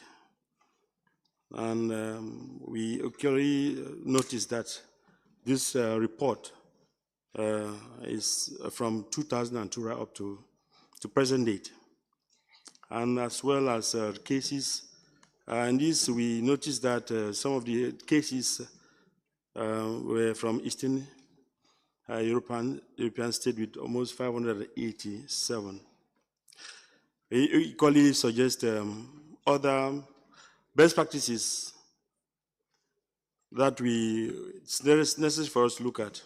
And we actually noticed that this report is from 2002 right up to present date. And as well as cases, and this we noticed that some of the cases were from Eastern European state with almost 587. It equally suggests other best practices that it's necessary for us to look at.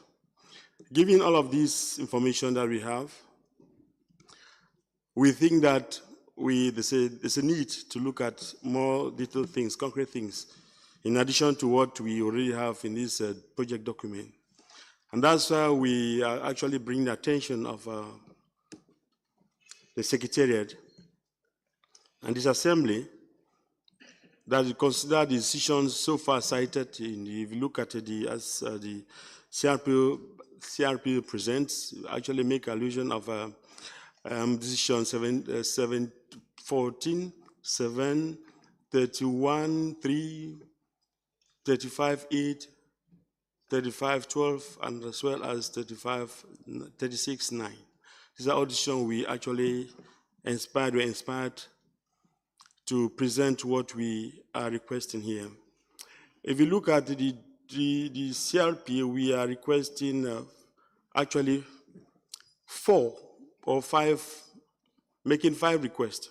Given all of this information that we have, we think that there's a need to look at more detailed things, concrete things, in addition to what we already have in this project document. And that's why we are actually bringing the attention of the Secretariat and this Assembly that you consider the decisions so far cited, if you look at as the CRP presents, actually make allusion of decision 714, 7, 31, 3, 35, 8, 35, 12, and as well as 35, 36, 9. These are all decisions we actually were inspired to present what we are requesting here. If you look at the CRP, we are requesting actually 4 or 5, making 5 requests.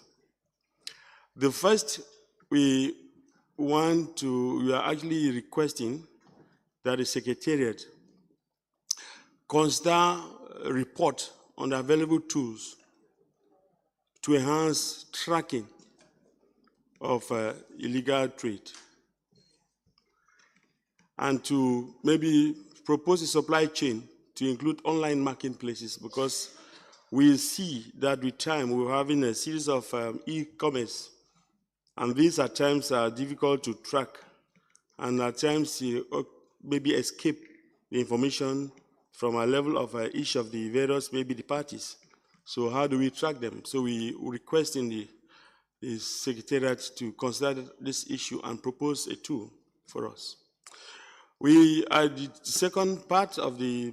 The first, we are actually requesting that the Secretariat consider a report on the available tools to enhance tracking of illegal trade, and to maybe propose a supply chain to include online marketplaces, because we see that with time we're having a series of e-commerce, and these at times are difficult to track, and at times maybe escape the information from a level of each of the various, maybe the parties. So how do we track them? So we request in the Secretariat to consider this issue and propose a tool for us. We are the second part of the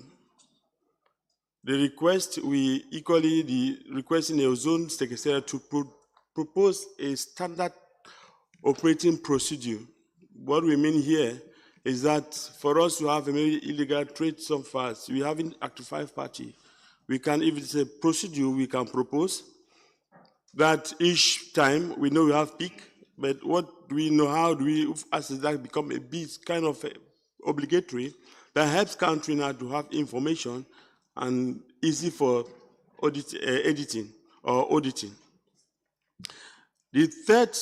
request. We equally requesting the Ozone Secretariat to propose a standard operating procedure. What we mean here is that for us to have a maybe illegal trade so far, we haven't active 5 party. We can, if it's a procedure, we can propose that each time we know we have peak, but what do we know, how do we, as that become a bit kind of obligatory, that helps country now to have information and easy for editing or auditing. The third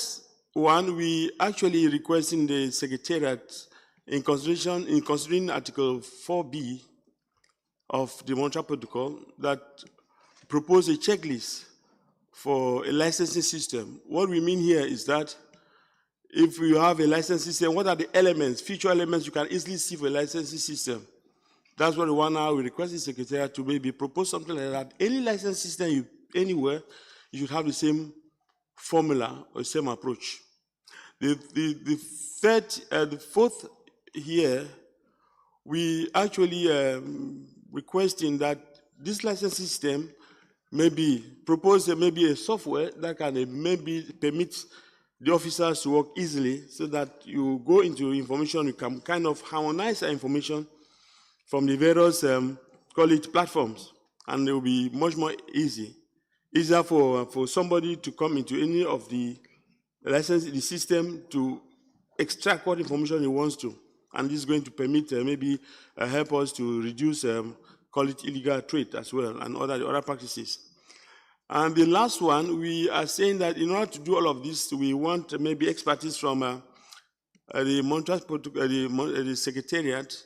one, we actually requesting the Secretariat in considering Article 4B of the Montreal Protocol that propose a checklist for a licensing system. What we mean here is that if you have a licensing system, what are the elements, feature elements you can easily see for a licensing system? That's what we want now. We request the Secretariat to maybe propose something like that. Any license system anywhere, you should have the same formula or same approach. The fourth here, we actually requesting that this license system maybe propose maybe a software that can maybe permit the officers to work easily, so that you go into information, you can kind of harmonize the information from the various call it platforms, and it will be much more easier for somebody to come into any of the the system to extract what information he wants to, and this is going to permit maybe help us to reduce call it illegal trade as well and other practices. And the last one, we are saying that in order to do all of this, we want maybe expertise from the Montreal the Secretariat,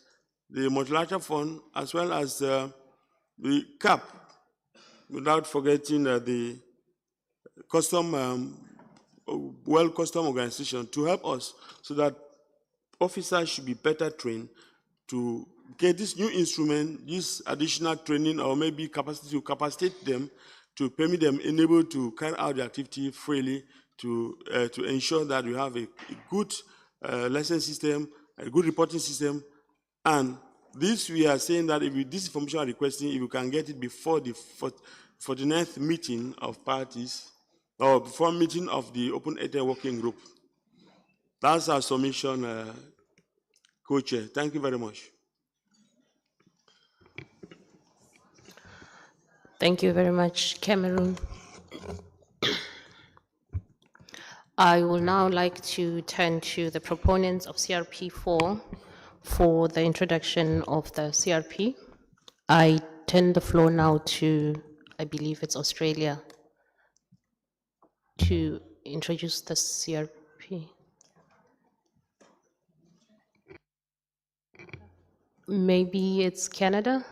the Multilateral Fund, as well as the CAP, without forgetting the World Custom Organization, to help us so that officers should be better trained to get this new instrument, this additional training, or maybe capacity to capacitate them to permit them enabled to carry out the activity freely, to ensure that we have a good license system, a good reporting system. And this, we are saying that if this information are requesting, if you can get it before the 49th meeting of parties, or before meeting of the Open Ether Working Group. That's our submission, Co-Chair. Thank you very much. Thank you very much, Cameroon. I will now like to turn to the proponents of CRP4 for the introduction of the CRP. I turn the floor now to, I believe it's Australia, to introduce the CRP. Maybe it's Canada?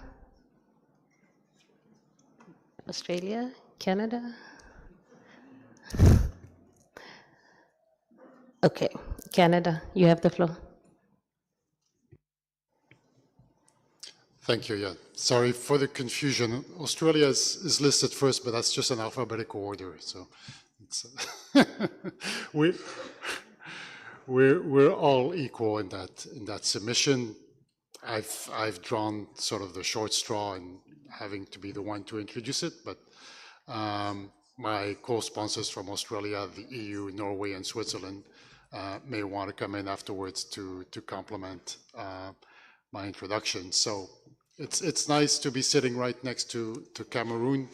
Australia? Canada? Okay, Canada, you have the floor. Thank you, yeah. Sorry for the confusion. Australia is listed first, but that's just an alphabetical order. So it's, we're all equal in that submission. I've drawn sort of the short straw in having to be the one to introduce it, but my co-sponsors from Australia, the EU, Norway, and Switzerland may want to come in afterwards to complement my introduction. So it's nice to be sitting right next to Cameroon,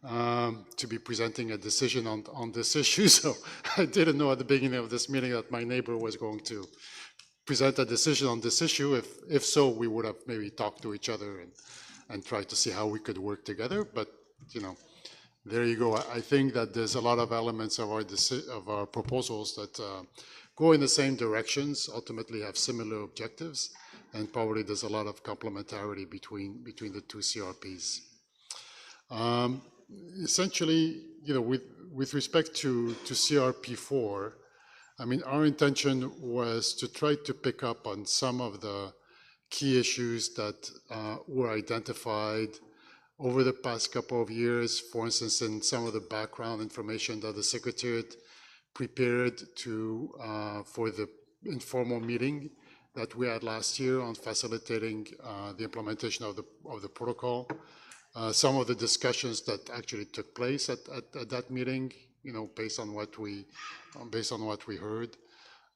to be presenting a decision on this issue. So I didn't know at the beginning of this meeting that my neighbor was going to present a decision on this issue. If so, we would have maybe talked to each other and tried to see how we could work together. But you know, there you go. I think that there's a lot of elements of our proposals that go in the same directions, ultimately have similar objectives, and probably there's a lot of complementarity between the two CRPs. Essentially, with respect to CRP4, I mean, our intention was to try to pick up on some of the key issues that were identified over the past couple of years. For instance, in some of the background information that the Secretariat prepared for the informal meeting that we had last year on facilitating the implementation of the protocol. Some of the discussions that actually took place at that meeting, based on what we heard,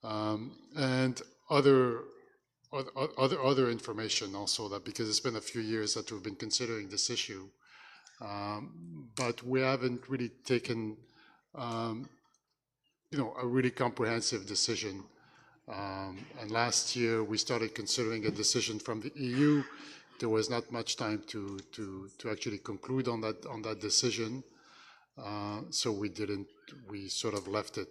and other information also, that because it's been a few years that we've been considering this issue, but we haven't really taken a really comprehensive decision. And last year we started considering a decision from the EU. There was not much time to actually conclude on that decision, so we sort of left it,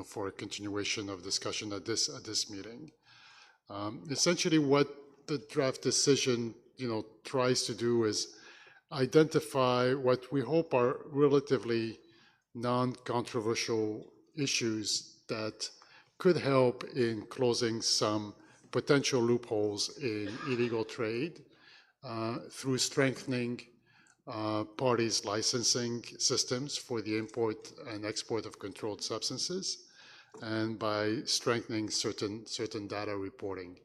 for a continuation of discussion at this meeting. Essentially, what the draft decision, tries to do is identify what we hope are relatively non-controversial issues that could help in closing some potential loopholes in illegal trade through strengthening parties' licensing systems for the import and export of controlled substances, and by strengthening certain data reporting.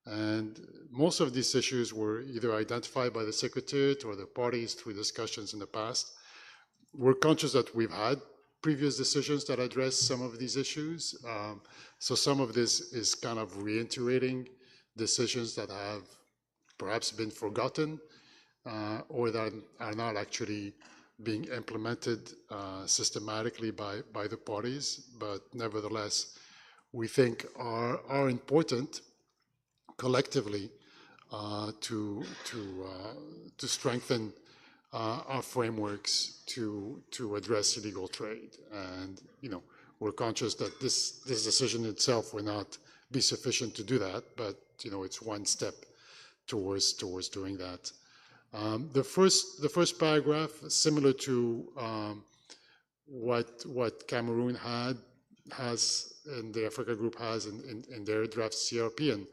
And most of these issues were either identified by the Secretariat or the parties through discussions in the past. We're conscious that we've had previous decisions that address some of these issues. So some of this is kind of reiterating decisions that have perhaps been forgotten or that are not actually being implemented systematically by the parties, but nevertheless, we think are important collectively to strengthen our frameworks to address illegal trade. And we're conscious that this decision itself will not be sufficient to do that, but it's one step towards doing that. The first paragraph, similar to what Cameroon has and the Africa Group has in their draft CRP, and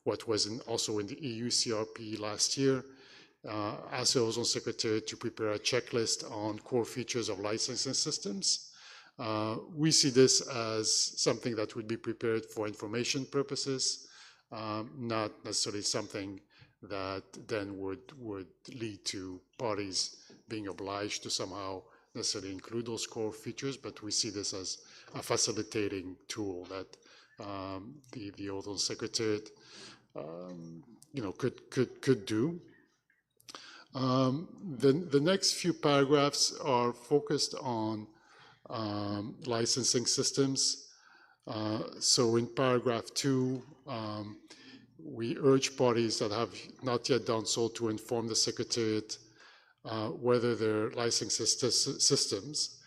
what was also in the EU CRP last year, asked the Ozone Secretariat to prepare a checklist on core features of licensing systems. We see this as something that would be prepared for information purposes, not necessarily something that then would lead to parties being obliged to somehow necessarily include those core features, but we see this as a facilitating tool that the Ozone Secretariat could do. The next few paragraphs are focused on licensing systems. So in paragraph 2, we urge parties that have not yet done so to inform the Secretariat whether their licensing systems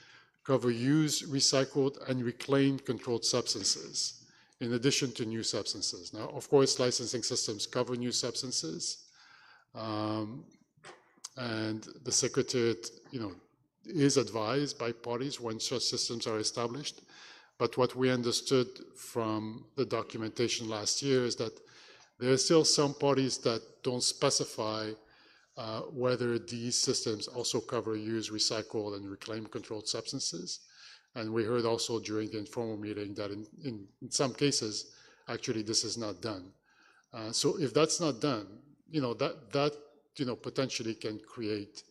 cover used, recycled, and reclaimed controlled substances, in addition to new substances. Now, of course, licensing systems cover new substances, and the Secretariat, is advised by parties when such systems are established. But what we understood from the documentation last year is that there are still some parties that don't specify whether these systems also cover used, recycled, and reclaimed controlled substances. And we heard also during the informal meeting that in some cases, actually, this is not done. So if that's not done, that potentially can create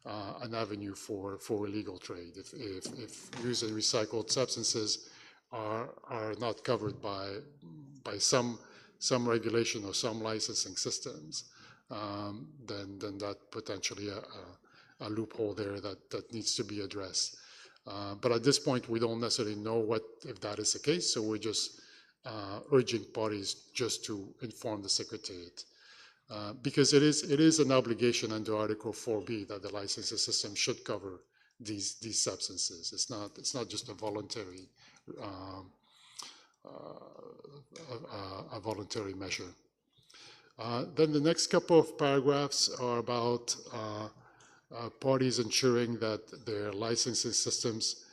an avenue for illegal trade. If used and recycled substances are not covered by some regulation or some licensing systems, then that potentially a loophole there that needs to be addressed. But at this point, we don't necessarily know if that is the case, so we're just urging parties just to inform the Secretariat. Because it is an obligation under Article 4B that the licensing system should cover these substances. It's not just a voluntary measure. Then the next couple of paragraphs are about parties ensuring that their licensing systems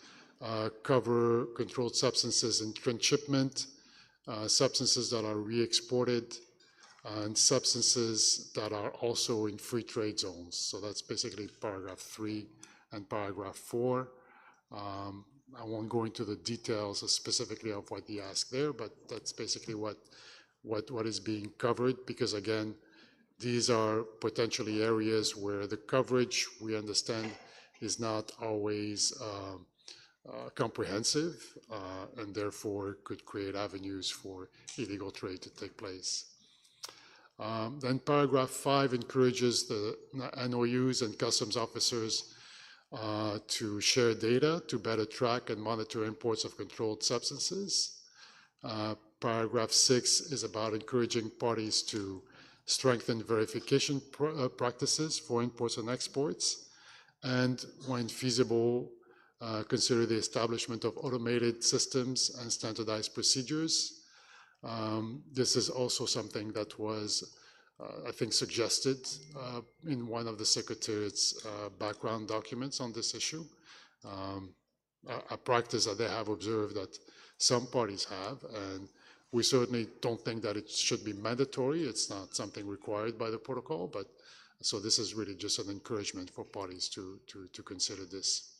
cover controlled substances in transshipment, substances that are re-exported, and substances that are also in free trade zones. So that's basically paragraph 3 and paragraph 4. I won't go into the details specifically of what he asked there, but that's basically what is being covered, because again, these are potentially areas where the coverage, we understand, is not always comprehensive, and therefore could create avenues for illegal trade to take place. Then paragraph 5 encourages the NOUs and customs officers to share data to better track and monitor imports of controlled substances. Paragraph 6 is about encouraging parties to strengthen verification practices for imports and exports, and when feasible, consider the establishment of automated systems and standardized procedures. This is also something that was, I think, suggested in one of the Secretariat's background documents on this issue. A practice that they have observed that some parties have, and we certainly don't think that it should be mandatory. It's not something required by the protocol, but so this is really just an encouragement for parties to consider this.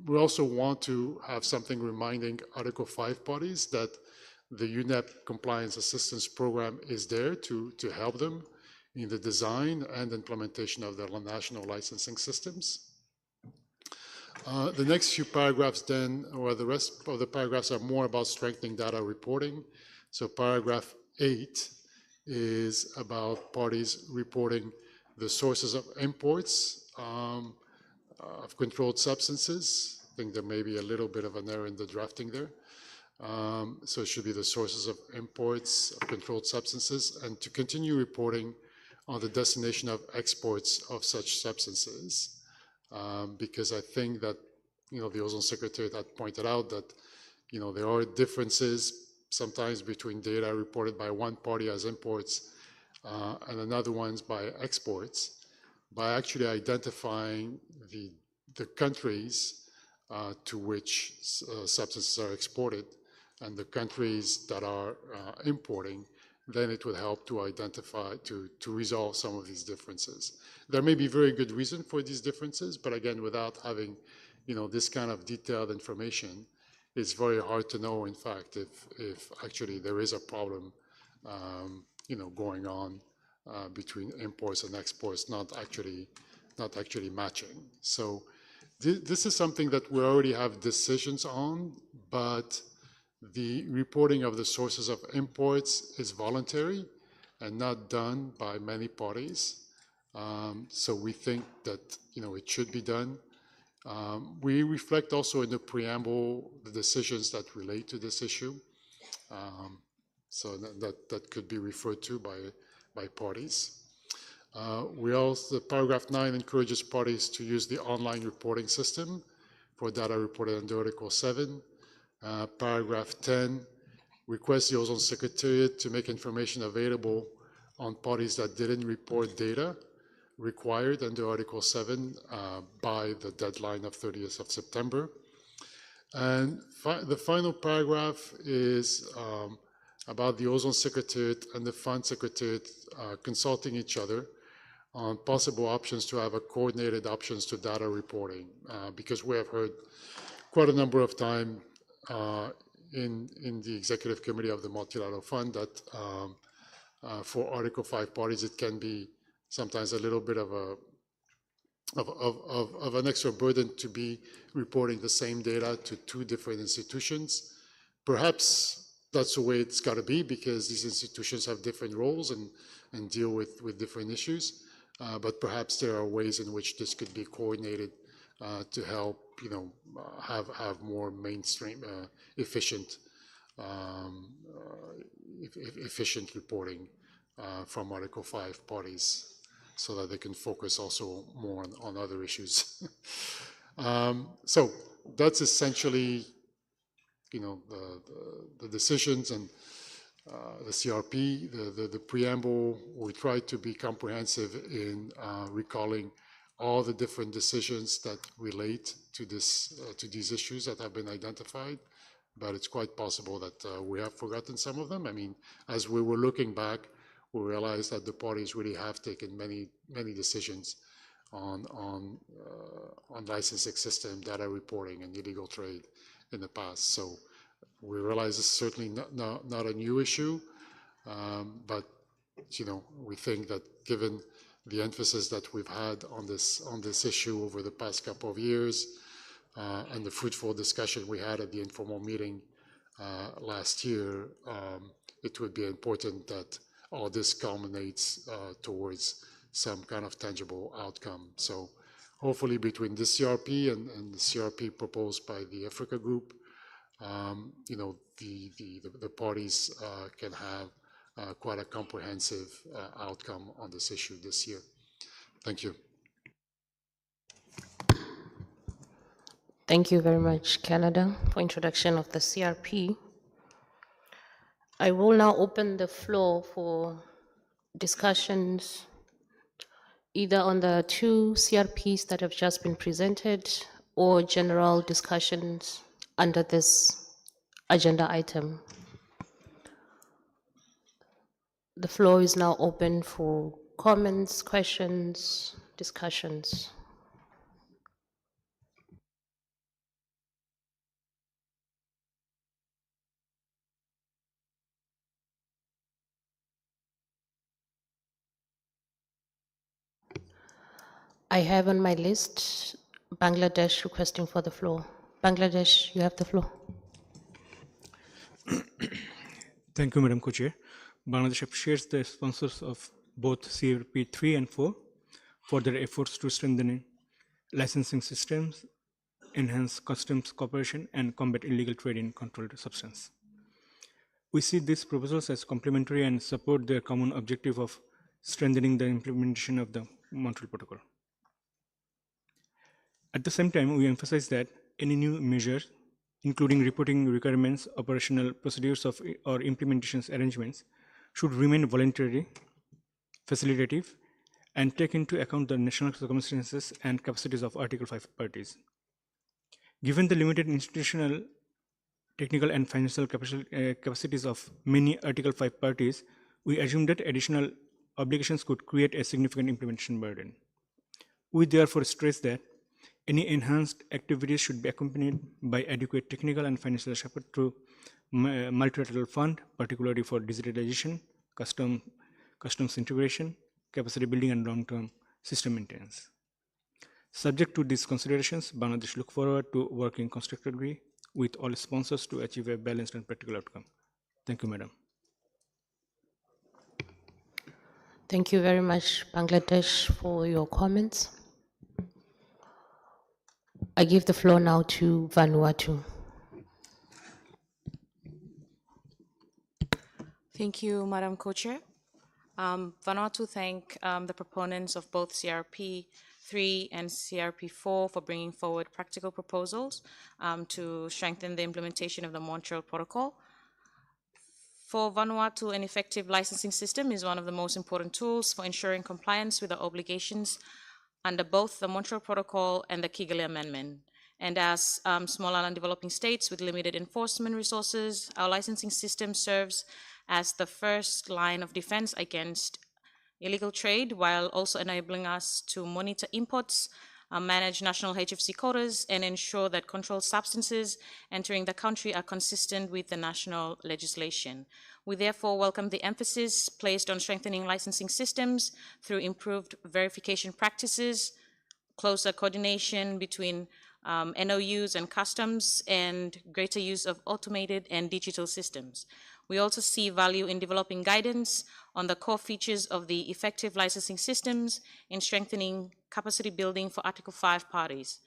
We also want to have something reminding Article 5 parties that the UNEP Compliance Assistance Program is there to help them in the design and implementation of their national licensing systems. The next few paragraphs then, or the rest of the paragraphs, are more about strengthening data reporting. So paragraph 8 is about parties reporting the sources of imports of controlled substances. I think there may be a little bit of an error in the drafting there. So it should be the sources of imports of controlled substances, and to continue reporting on the destination of exports of such substances. Because I think that, the Ozone Secretariat had pointed out that, there are differences sometimes between data reported by one party as imports and another ones by exports. By actually identifying the countries to which substances are exported and the countries that are importing, then it would help to identify, to resolve some of these differences. There may be very good reason for these differences, but again, without having, this kind of detailed information, it's very hard to know, in fact, if actually there is a problem, going on between imports and exports not actually matching. So this is something that we already have decisions on, but the reporting of the sources of imports is voluntary and not done by many parties. So we think that, it should be done. We reflect also in the preamble the decisions that relate to this issue. So that could be referred to by parties. Paragraph 9 encourages parties to use the online reporting system for data reported under Article 7. Paragraph 10 requests the Ozone Secretariat to make information available on parties that didn't report data required under Article 7 by the deadline of 30th of September. And the final paragraph is about the Ozone Secretariat and the Fund Secretariat consulting each other on possible options to have a coordinated options to data reporting, because we have heard quite a number of times in the Executive Committee of the Multilateral Fund that for Article 5 parties, it can be sometimes a little bit of an extra burden to be reporting the same data to two different institutions. Perhaps that's the way it's got to be, because these institutions have different roles and deal with different issues. But perhaps there are ways in which this could be coordinated to help, have more mainstream, efficient reporting from Article 5 parties, so that they can focus also more on other issues. So that's essentially, the decisions, and the CRP, the preamble. We tried to be comprehensive in recalling all the different decisions that relate to these issues that have been identified. But it's quite possible that we have forgotten some of them. I mean, as we were looking back, we realized that the parties really have taken many decisions on licensing system, data reporting, and illegal trade in the past. So we realize it's certainly not a new issue, but we think that given the emphasis that we've had on this issue over the past couple of years, and the fruitful discussion we had at the informal meeting last year, it would be important that all this culminates towards some kind of tangible outcome. So hopefully between this CRP and the CRP proposed by the Africa Group, the parties can have quite a comprehensive outcome on this issue this year. Thank you. Thank you very much, Canada, for introduction of the CRP. I will now open the floor for discussions either on the two CRPs that have just been presented or general discussions under this agenda item. The floor is now open for comments, questions, discussions. I have on my list Bangladesh requesting for the floor. Bangladesh, you have the floor. Thank you, Madam Co-Chair. Bangladesh appreciates the sponsors of both CRP 3 and 4 for their efforts to strengthen licensing systems, enhance customs cooperation, and combat illegal trade in controlled substance. We see these proposals as complementary and support their common objective of strengthening the implementation of the Montreal Protocol. At the same time, we emphasize that any new measures, including reporting requirements, operational procedures or implementation arrangements, should remain voluntary, facilitative, and take into account the national circumstances and capacities of Article 5 parties. Given the limited institutional, technical, and financial capacities of many Article 5 parties, we assume that additional obligations could create a significant implementation burden. We therefore stress that any enhanced activities should be accompanied by adequate technical and financial support through multilateral fund, particularly for digitalization, customs integration, capacity building, and long-term system maintenance. Subject to these considerations, Bangladesh look forward to working constructively with all sponsors to achieve a balanced and practical outcome. Thank you, Madam. Thank you very much, Bangladesh, for your comments. I give the floor now to Vanuatu. Thank you, Madam Co-Chair. Vanuatu thank the proponents of both CRP 3 and CRP 4 for bringing forward practical proposals to strengthen the implementation of the Montreal Protocol. For Vanuatu, an effective licensing system is one of the most important tools for ensuring compliance with the obligations under both the Montreal Protocol and the Kigali Amendment. And as small island developing states with limited enforcement resources, our licensing system serves as the first line of defense against illegal trade, while also enabling us to monitor imports, manage national HFC quotas, and ensure that controlled substances entering the country are consistent with the national legislation. We therefore welcome the emphasis placed on strengthening licensing systems through improved verification practices, closer coordination between NOUs and customs, and greater use of automated and digital systems. We also see value in developing guidance on the core features of the effective licensing systems in strengthening capacity building for Article 5 parties.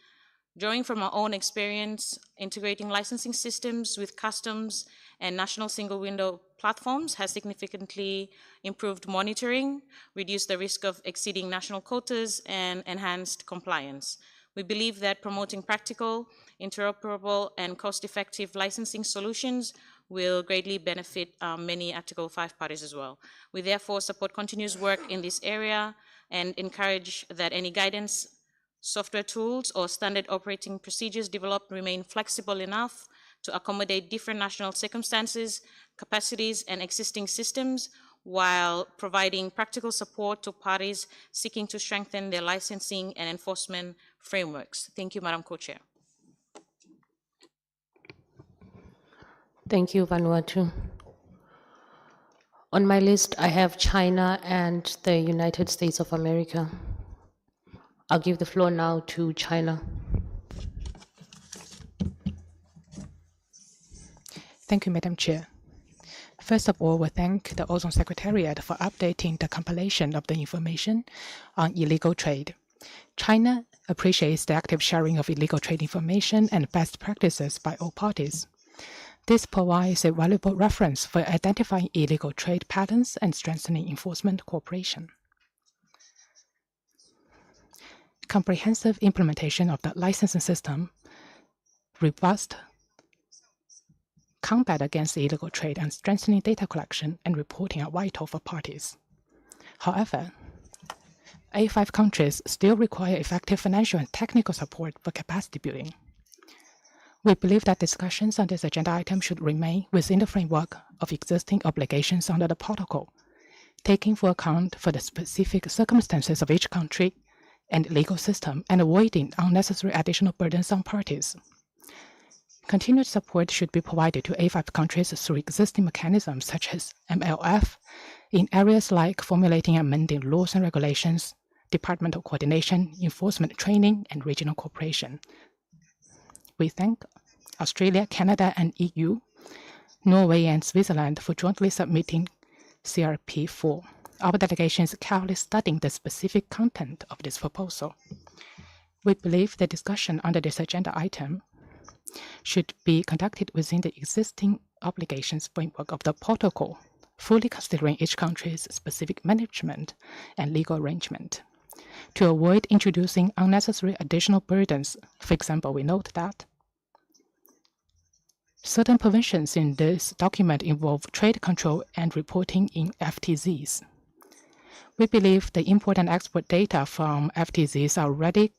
Drawing from our own experience, integrating licensing systems with customs and national single window platforms has significantly improved monitoring, reduced the risk of exceeding national quotas, and enhanced compliance. We believe that promoting practical, interoperable, and cost-effective licensing solutions will greatly benefit many Article 5 parties as well. We therefore support continuous work in this area and encourage that any guidance, software tools, or standard operating procedures developed remain flexible enough to accommodate different national circumstances, capacities, and existing systems, while providing practical support to parties seeking to strengthen their licensing and enforcement frameworks. Thank you, Madam Co-Chair. Thank you, Vanuatu. On my list, I have China and the United States of America. I'll give the floor now to China. Thank you, Madam Chair. First of all, we thank the Ozone Secretariat for updating the compilation of the information on illegal trade. China appreciates the active sharing of illegal trade information and best practices by all parties. This provides a valuable reference for identifying illegal trade patterns and strengthening enforcement cooperation. Comprehensive implementation of the licensing system, robust combat against illegal trade, and strengthening data collection and reporting are vital for parties. However, A5 countries still require effective financial and technical support for capacity building. We believe that discussions on this agenda item should remain within the framework of existing obligations under the protocol, taking into account for the specific circumstances of each country and legal system and avoiding unnecessary additional burdens on parties. Continued support should be provided to A5 countries through existing mechanisms such as MLF in areas like formulating and amending laws and regulations, departmental coordination, enforcement training, and regional cooperation. We thank Australia, Canada, and EU, Norway, and Switzerland for jointly submitting CRP4. Our delegation is carefully studying the specific content of this proposal. We believe the discussion under this agenda item should be conducted within the existing obligations framework of the protocol, fully considering each country's specific management and legal arrangement. To avoid introducing unnecessary additional burdens, for example, we note that certain provisions in this document involve trade control and reporting in FTZs. We believe the import and export data from FTZs are already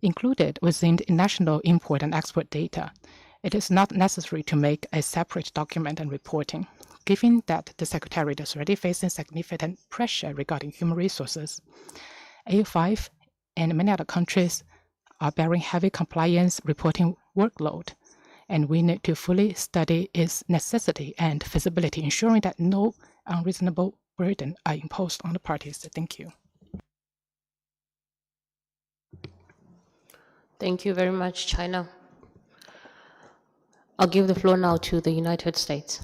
included within the national import and export data. It is not necessary to make a separate document and reporting, given that the Secretariat is already facing significant pressure regarding human resources. A5 and many other countries are bearing heavy compliance reporting workload, and we need to fully study its necessity and feasibility, ensuring that no unreasonable burden are imposed on the parties. Thank you. Thank you very much, China. I'll give the floor now to the United States.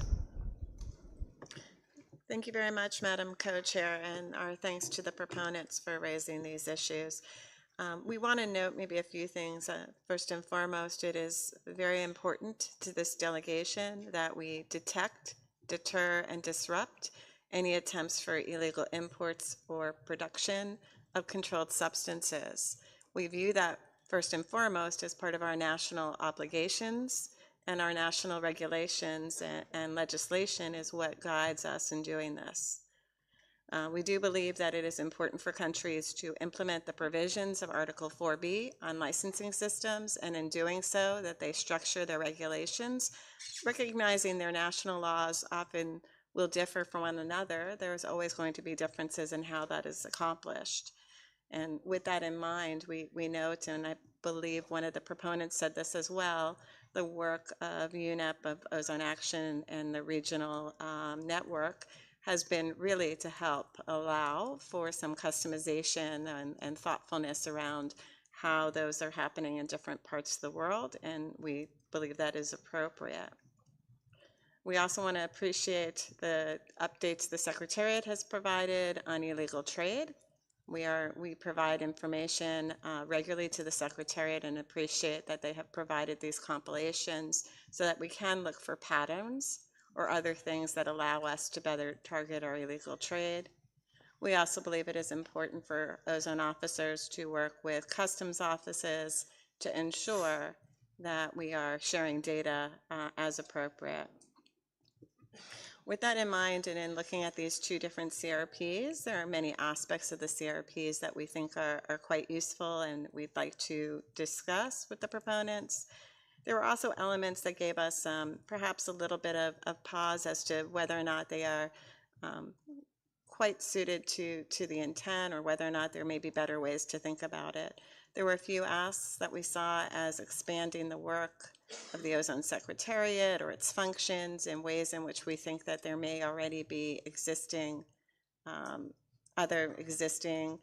Thank you very much, Madam Co-Chair, and our thanks to the proponents for raising these issues. We want to note maybe a few things. First and foremost, it is very important to this delegation that we detect, deter, and disrupt any attempts for illegal imports or production of controlled substances. We view that first and foremost as part of our national obligations, and our national regulations and legislation is what guides us in doing this. We do believe that it is important for countries to implement the provisions of Article 4B on licensing systems, and in doing so, that they structure their regulations, recognizing their national laws often will differ from one another. There's always going to be differences in how that is accomplished. And with that in mind, we note, and I believe one of the proponents said this as well, the work of UNEP, of Ozone Action, and the regional network has been really to help allow for some customization and thoughtfulness around how those are happening in different parts of the world, and we believe that is appropriate. We also want to appreciate the updates the Secretariat has provided on illegal trade. We provide information regularly to the Secretariat and appreciate that they have provided these compilations so that we can look for patterns or other things that allow us to better target our illegal trade. We also believe it is important for ozone officers to work with customs offices to ensure that we are sharing data as appropriate. With that in mind, and in looking at these two different CRPs, there are many aspects of the CRPs that we think are quite useful and we'd like to discuss with the proponents. There were also elements that gave us perhaps a little bit of pause as to whether or not they are quite suited to the intent or whether or not there may be better ways to think about it. There were a few asks that we saw as expanding the work of the Ozone Secretariat or its functions in ways in which we think that there may already be existing, other existing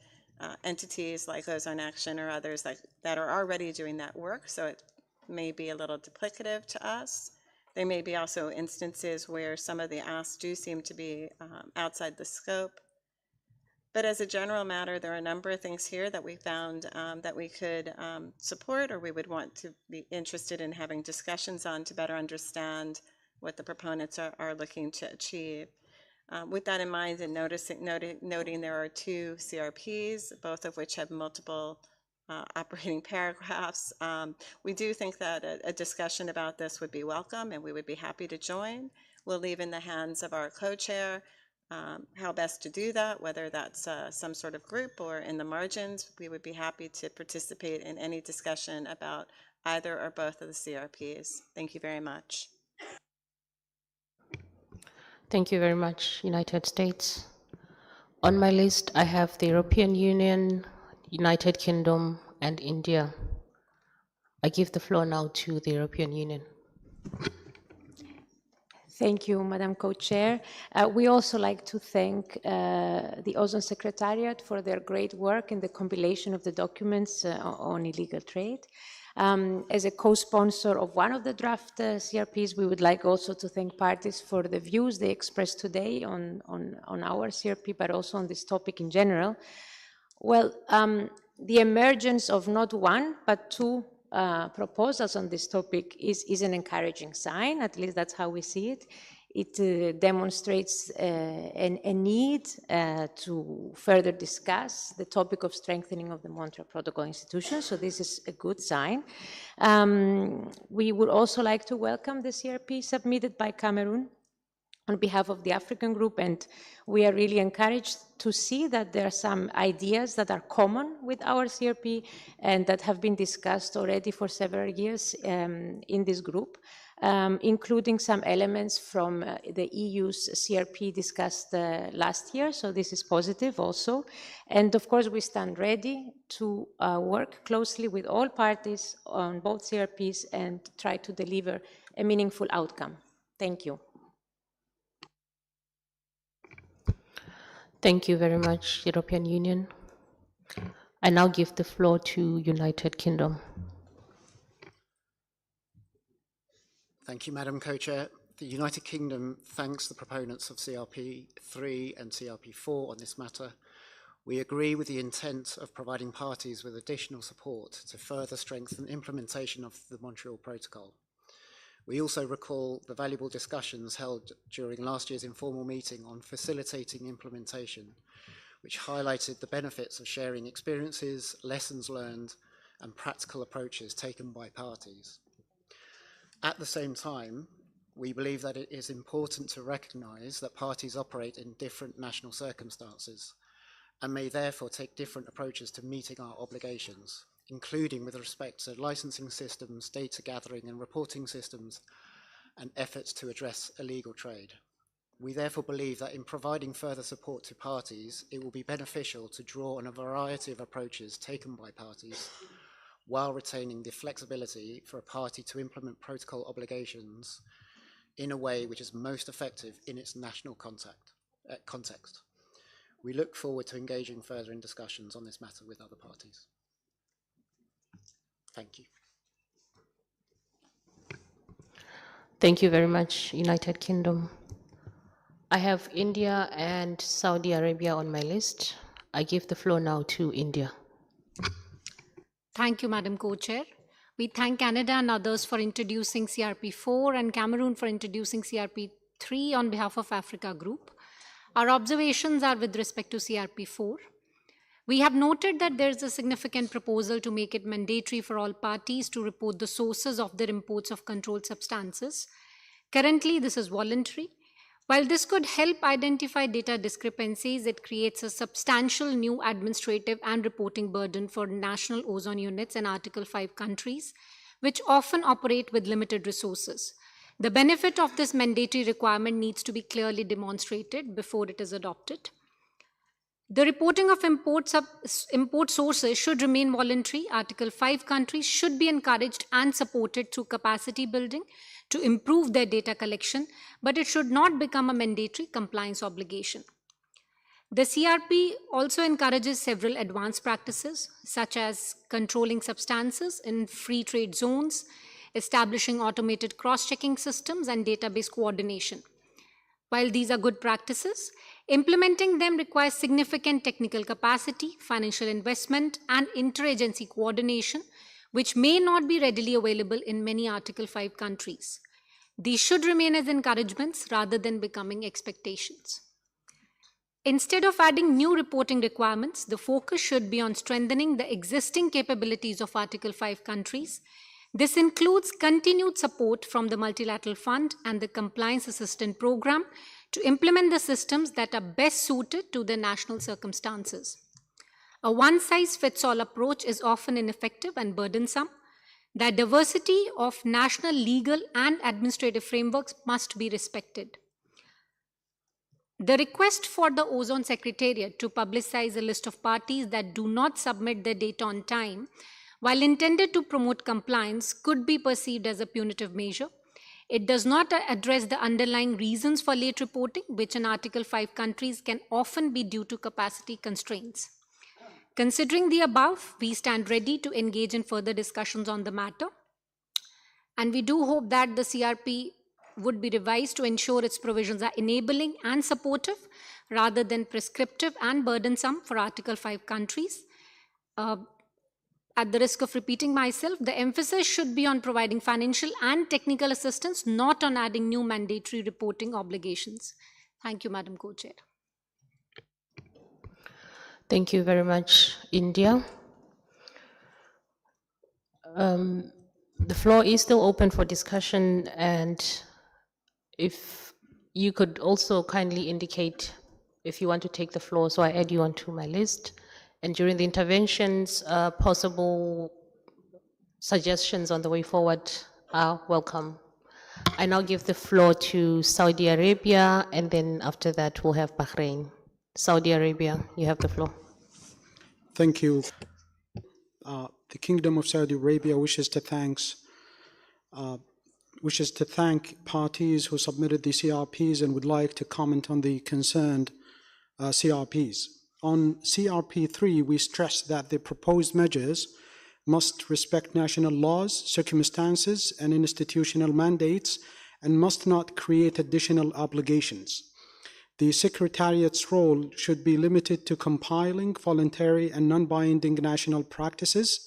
entities like Ozone Action or others that are already doing that work. So it may be a little duplicative to us. There may be also instances where some of the asks do seem to be outside the scope. But as a general matter, there are a number of things here that we found that we could support or we would want to be interested in having discussions on to better understand what the proponents are looking to achieve. With that in mind and noting there are two CRPs, both of which have multiple operating paragraphs, we do think that a discussion about this would be welcome and we would be happy to join. We'll leave in the hands of our co-chair how best to do that, whether that's some sort of group or in the margins. We would be happy to participate in any discussion about either or both of the CRPs. Thank you very much. Thank you very much, United States. On my list, I have the European Union, United Kingdom, and India. I give the floor now to the European Union. Thank you, Madam Co-Chair. We also like to thank the Ozone Secretariat for their great work in the compilation of the documents on illegal trade. As a co-sponsor of one of the draft CRPs, we would like also to thank parties for the views they expressed today on our CRP, but also on this topic in general. Well, the emergence of not one, but two proposals on this topic is an encouraging sign. At least that's how we see it. It demonstrates a need to further discuss the topic of strengthening of the Montreal Protocol institution. So this is a good sign. We would also like to welcome the CRP submitted by Cameroon on behalf of the African group, and we are really encouraged to see that there are some ideas that are common with our CRP and that have been discussed already for several years in this group, including some elements from the EU's CRP discussed last year, so this is positive also. And of course, we stand ready to work closely with all parties on both CRPs and try to deliver a meaningful outcome. Thank you. Thank you very much, European Union. I now give the floor to United Kingdom. Thank you, Madam Co-Chair. The United Kingdom thanks the proponents of CRP3 and CRP4 on this matter. We agree with the intent of providing parties with additional support to further strengthen implementation of the Montreal Protocol. We also recall the valuable discussions held during last year's informal meeting on facilitating implementation, which highlighted the benefits of sharing experiences, lessons learned, and practical approaches taken by parties. At the same time, we believe that it is important to recognise that parties operate in different national circumstances and may therefore take different approaches to meeting our obligations, including with respect to licensing systems, data gathering and reporting systems, and efforts to address illegal trade. We therefore believe that in providing further support to parties, it will be beneficial to draw on a variety of approaches taken by parties, while retaining the flexibility for a party to implement protocol obligations in a way which is most effective in its national context. We look forward to engaging further in discussions on this matter with other parties. Thank you. Thank you very much, United Kingdom. I have India and Saudi Arabia on my list. I give the floor now to India. Thank you, Madam Co-Chair. We thank Canada and others for introducing CRP4 and Cameroon for introducing CRP3 on behalf of Africa Group. Our observations are with respect to CRP4. We have noted that there is a significant proposal to make it mandatory for all parties to report the sources of their imports of controlled substances. Currently, this is voluntary. While this could help identify data discrepancies, it creates a substantial new administrative and reporting burden for national ozone units in Article 5 countries, which often operate with limited resources. The benefit of this mandatory requirement needs to be clearly demonstrated before it is adopted. The reporting of import sources should remain voluntary. Article 5 countries should be encouraged and supported through capacity building to improve their data collection, but it should not become a mandatory compliance obligation. The CRP also encourages several advanced practices, such as controlling substances in free trade zones, establishing automated cross-checking systems, and database coordination. While these are good practices, implementing them requires significant technical capacity, financial investment, and interagency coordination, which may not be readily available in many Article 5 countries. These should remain as encouragements rather than becoming expectations. Instead of adding new reporting requirements, the focus should be on strengthening the existing capabilities of Article 5 countries. This includes continued support from the Multilateral Fund and the Compliance Assistance Program to implement the systems that are best suited to their national circumstances. A one-size-fits-all approach is often ineffective and burdensome. The diversity of national legal and administrative frameworks must be respected. The request for the Ozone Secretariat to publicize a list of parties that do not submit their data on time, while intended to promote compliance, could be perceived as a punitive measure. It does not address the underlying reasons for late reporting, which in Article 5 countries can often be due to capacity constraints. Considering the above, we stand ready to engage in further discussions on the matter. And we do hope that the CRP would be revised to ensure its provisions are enabling and supportive rather than prescriptive and burdensome for Article 5 countries. At the risk of repeating myself, the emphasis should be on providing financial and technical assistance, not on adding new mandatory reporting obligations. Thank you, Madam Co-Chair. Thank you very much, India. The floor is still open for discussion, and if you could also kindly indicate if you want to take the floor, so I add you onto my list. And during the interventions, possible suggestions on the way forward are welcome. I now give the floor to Saudi Arabia, and then after that we'll have Bahrain. Saudi Arabia, you have the floor. Thank you. The Kingdom of Saudi Arabia wishes to thank parties who submitted the CRPs and would like to comment on the concerned CRPs. On CRP3, we stress that the proposed measures must respect national laws, circumstances, and institutional mandates, and must not create additional obligations. The Secretariat's role should be limited to compiling voluntary and non-binding national practices,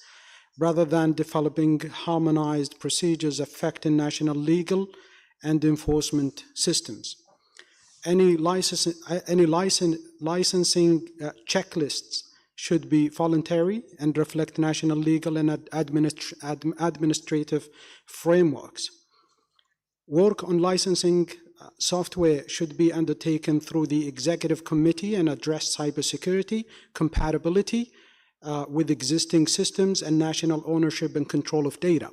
rather than developing harmonized procedures affecting national legal and enforcement systems. Any licensing checklists should be voluntary and reflect national legal and administrative frameworks. Work on licensing software should be undertaken through the Executive Committee and address cybersecurity, compatibility with existing systems, and national ownership and control of data.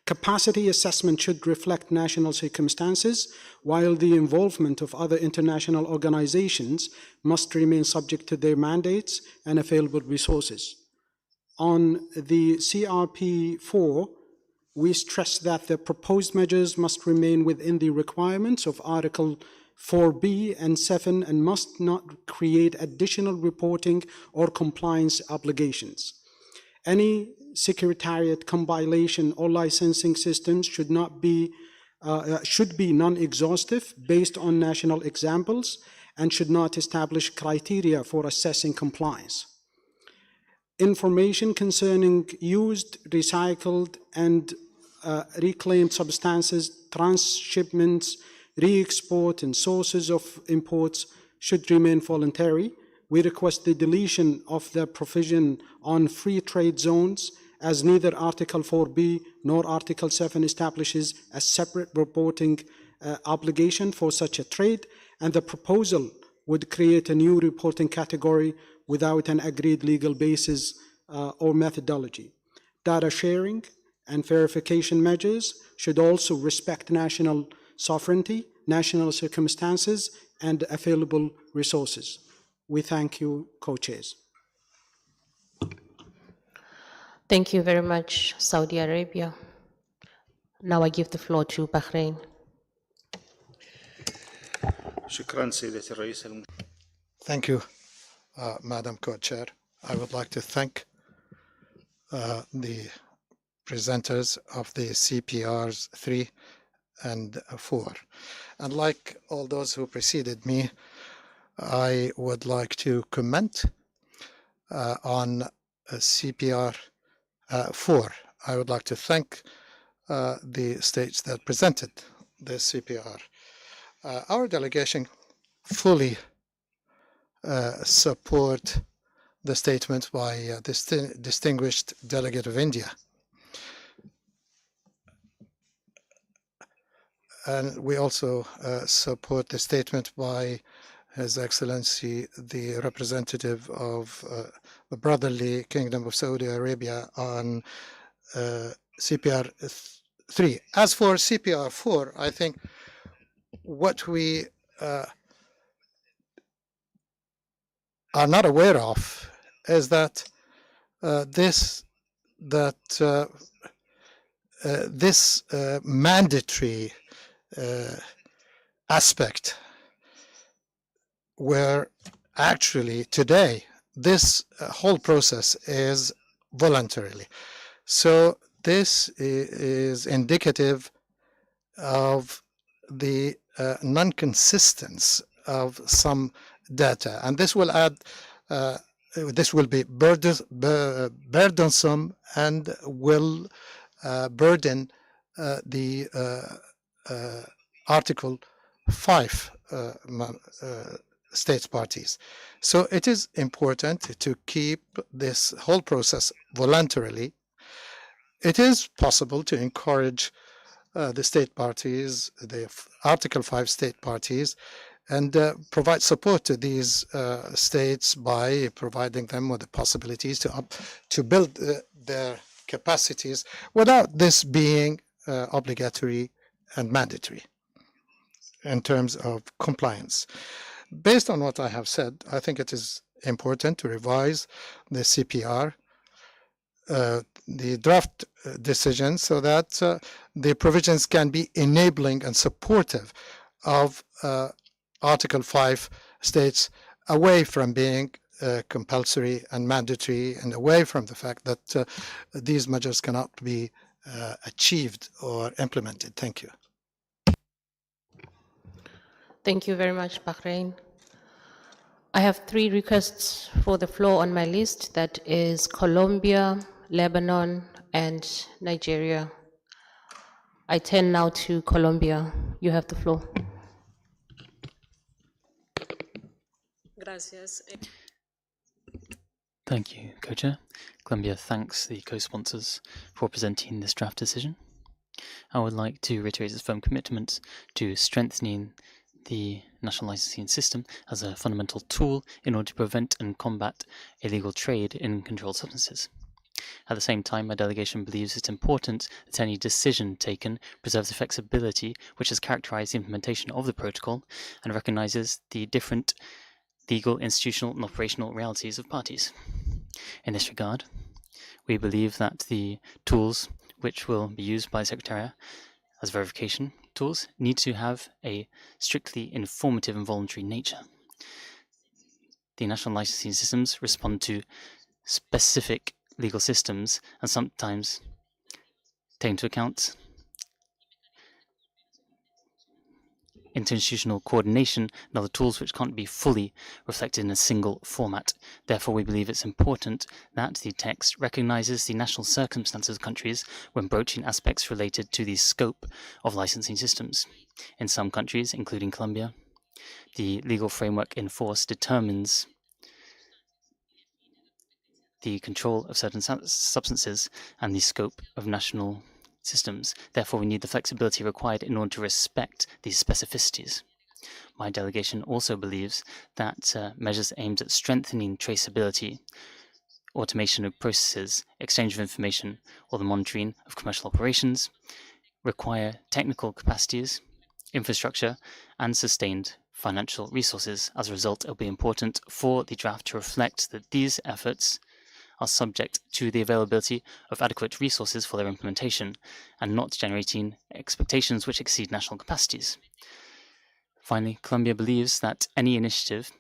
Capacity assessment should reflect national circumstances, while the involvement of other international organizations must remain subject to their mandates and available resources. On the CRP4, we stress that the proposed measures must remain within the requirements of Article 4B and 7 and must not create additional reporting or compliance obligations. Any Secretariat compilation or licensing systems should be non-exhaustive, based on national examples, and should not establish criteria for assessing compliance. Information concerning used, recycled, and reclaimed substances, transshipments, re-export, and sources of imports should remain voluntary. We request the deletion of the provision on free trade zones, as neither Article 4B nor Article 7 establishes a separate reporting obligation for such a trade, and the proposal would create a new reporting category without an agreed legal basis or methodology. Data sharing and verification measures should also respect national sovereignty, national circumstances, and available resources. We thank you, co-chairs. Thank you very much, Saudi Arabia. Now I give the floor to Bahrain. Thank you, Madam Co-Chair. I would like to thank the presenters of the CPRs 3 and 4. And like all those who preceded me, I would like to comment on CPR 4. I would like to thank the states that presented the CPR. Our delegation fully support the statement by the distinguished delegate of India. And we also support the statement by His Excellency, the representative of the Brotherly Kingdom of Saudi Arabia on CPR 3. As for CPR 4, I think what we are not aware of is that this mandatory aspect, where actually today this whole process is voluntarily. So this is indicative of the non-consistence of some data, and this will add this will be burdensome and will burden the Article 5 states parties. So it is important to keep this whole process voluntarily. It is possible to encourage the state parties, the Article 5 state parties, and provide support to these states by providing them with the possibilities to build their capacities without this being obligatory and mandatory in terms of compliance. Based on what I have said, I think it is important to revise the CPR, the draft decision, so that the provisions can be enabling and supportive of Article 5 states, away from being compulsory and mandatory, and away from the fact that these measures cannot be achieved or implemented. Thank you. Thank you very much, Bahrain. I have 3 requests for the floor on my list. That is Colombia, Lebanon, and Nigeria. I turn now to Colombia. You have the floor. Gracias. Thank you, Co-Chair. Colombia thanks the co-sponsors for presenting this draft decision. I would like to reiterate its firm commitment to strengthening the national licensing system as a fundamental tool in order to prevent and combat illegal trade in controlled substances. At the same time, my delegation believes it's important that any decision taken preserves the flexibility which has characterized the implementation of the protocol and recognizes the different legal, institutional, and operational realities of parties. In this regard, we believe that the tools which will be used by the Secretariat as verification tools need to have a strictly informative and voluntary nature. The national licensing systems respond to specific legal systems and sometimes take into account interinstitutional coordination and other tools which can't be fully reflected in a single format. Therefore, we believe it's important that the text recognizes the national circumstances of countries when broaching aspects related to the scope of licensing systems. In some countries, including Colombia, the legal framework in force determines the control of certain substances and the scope of national systems. Therefore, we need the flexibility required in order to respect these specificities. My delegation also believes that measures aimed at strengthening traceability, automation of processes, exchange of information, or the monitoring of commercial operations require technical capacities, infrastructure, and sustained financial resources. As a result, it will be important for the draft to reflect that these efforts are subject to the availability of adequate resources for their implementation and not generating expectations which exceed national capacities. Finally, Colombia believes that any initiative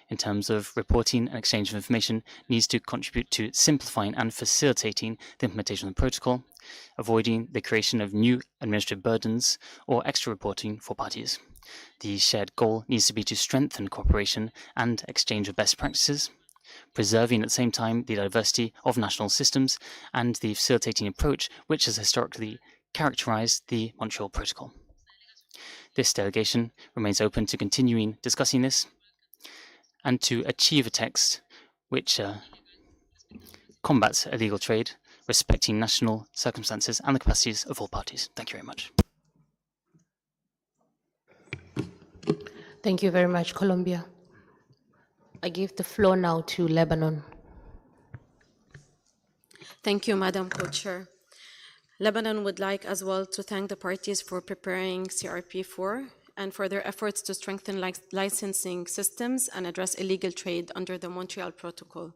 in terms of reporting and exchange of information needs to contribute to simplifying and facilitating the implementation of the protocol, avoiding the creation of new administrative burdens or extra reporting for parties. The shared goal needs to be to strengthen cooperation and exchange of best practices, preserving at the same time the diversity of national systems and the facilitating approach which has historically characterized the Montreal Protocol. This delegation remains open to continuing discussing this and to achieve a text which combats illegal trade, respecting national circumstances and the capacities of all parties. Thank you very much. Thank you very much, Colombia. I give the floor now to Lebanon. Thank you, Madam Co-Chair. Lebanon would like as well to thank the parties for preparing CRP4 and for their efforts to strengthen licensing systems and address illegal trade under the Montreal Protocol.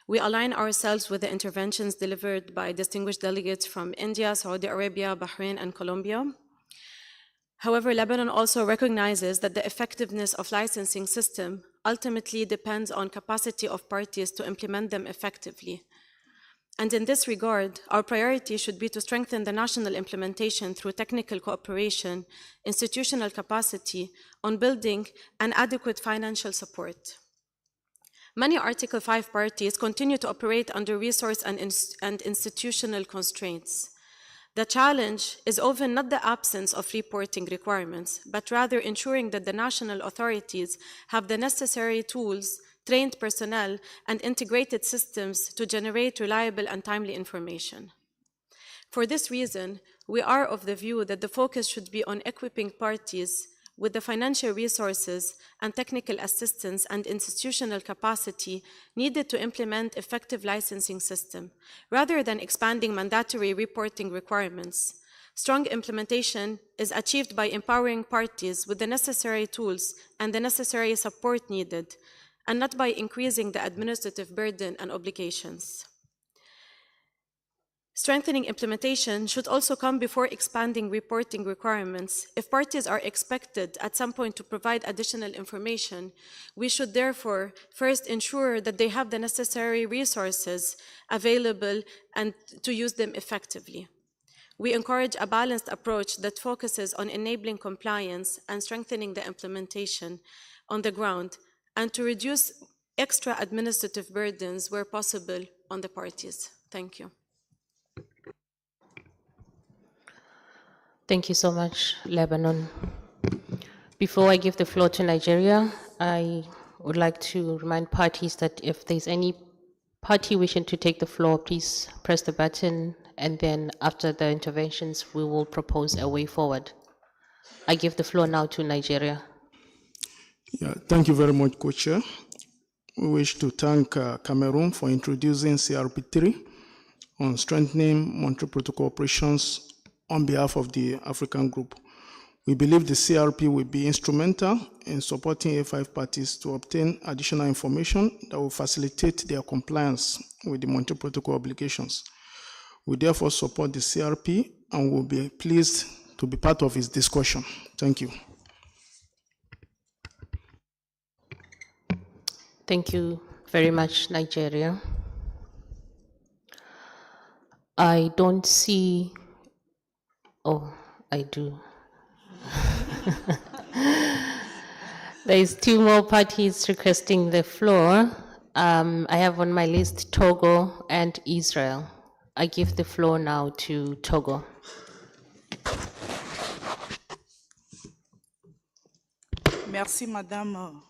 We align ourselves with the interventions delivered by distinguished delegates from India, Saudi Arabia, Bahrain, and Colombia. However, Lebanon also recognizes that the effectiveness of licensing system ultimately depends on capacity of parties to implement them effectively. And in this regard, our priority should be to strengthen the national implementation through technical cooperation, institutional capacity on building, and adequate financial support. Many Article 5 parties continue to operate under resource and institutional constraints. The challenge is often not the absence of reporting requirements, but rather ensuring that the national authorities have the necessary tools, trained personnel, and integrated systems to generate reliable and timely information. For this reason, we are of the view that the focus should be on equipping parties with the financial resources and technical assistance and institutional capacity needed to implement effective licensing system, rather than expanding mandatory reporting requirements. Strong implementation is achieved by empowering parties with the necessary tools and the necessary support needed, and not by increasing the administrative burden and obligations. Strengthening implementation should also come before expanding reporting requirements. If parties are expected at some point to provide additional information, we should therefore first ensure that they have the necessary resources available and to use them effectively. We encourage a balanced approach that focuses on enabling compliance and strengthening the implementation on the ground, and to reduce extra administrative burdens where possible on the parties. Thank you. Thank you so much, Lebanon. Before I give the floor to Nigeria, I would like to remind parties that if there's any party wishing to take the floor, please press the button, and then after the interventions, we will propose a way forward. I give the floor now to Nigeria. Yeah, thank you very much, Co-Chair. We wish to thank Cameroon for introducing CRP3 on strengthening Montreal Protocol operations on behalf of the African Group. We believe the CRP will be instrumental in supporting A5 parties to obtain additional information that will facilitate their compliance with the Montreal Protocol obligations. We therefore support the CRP and will be pleased to be part of its discussion. Thank you. Thank you very much, Nigeria. I don't see, oh, I do. There's two more parties requesting the floor. I have on my list Togo and Israel. I give the floor now to Togo. Merci, Madame.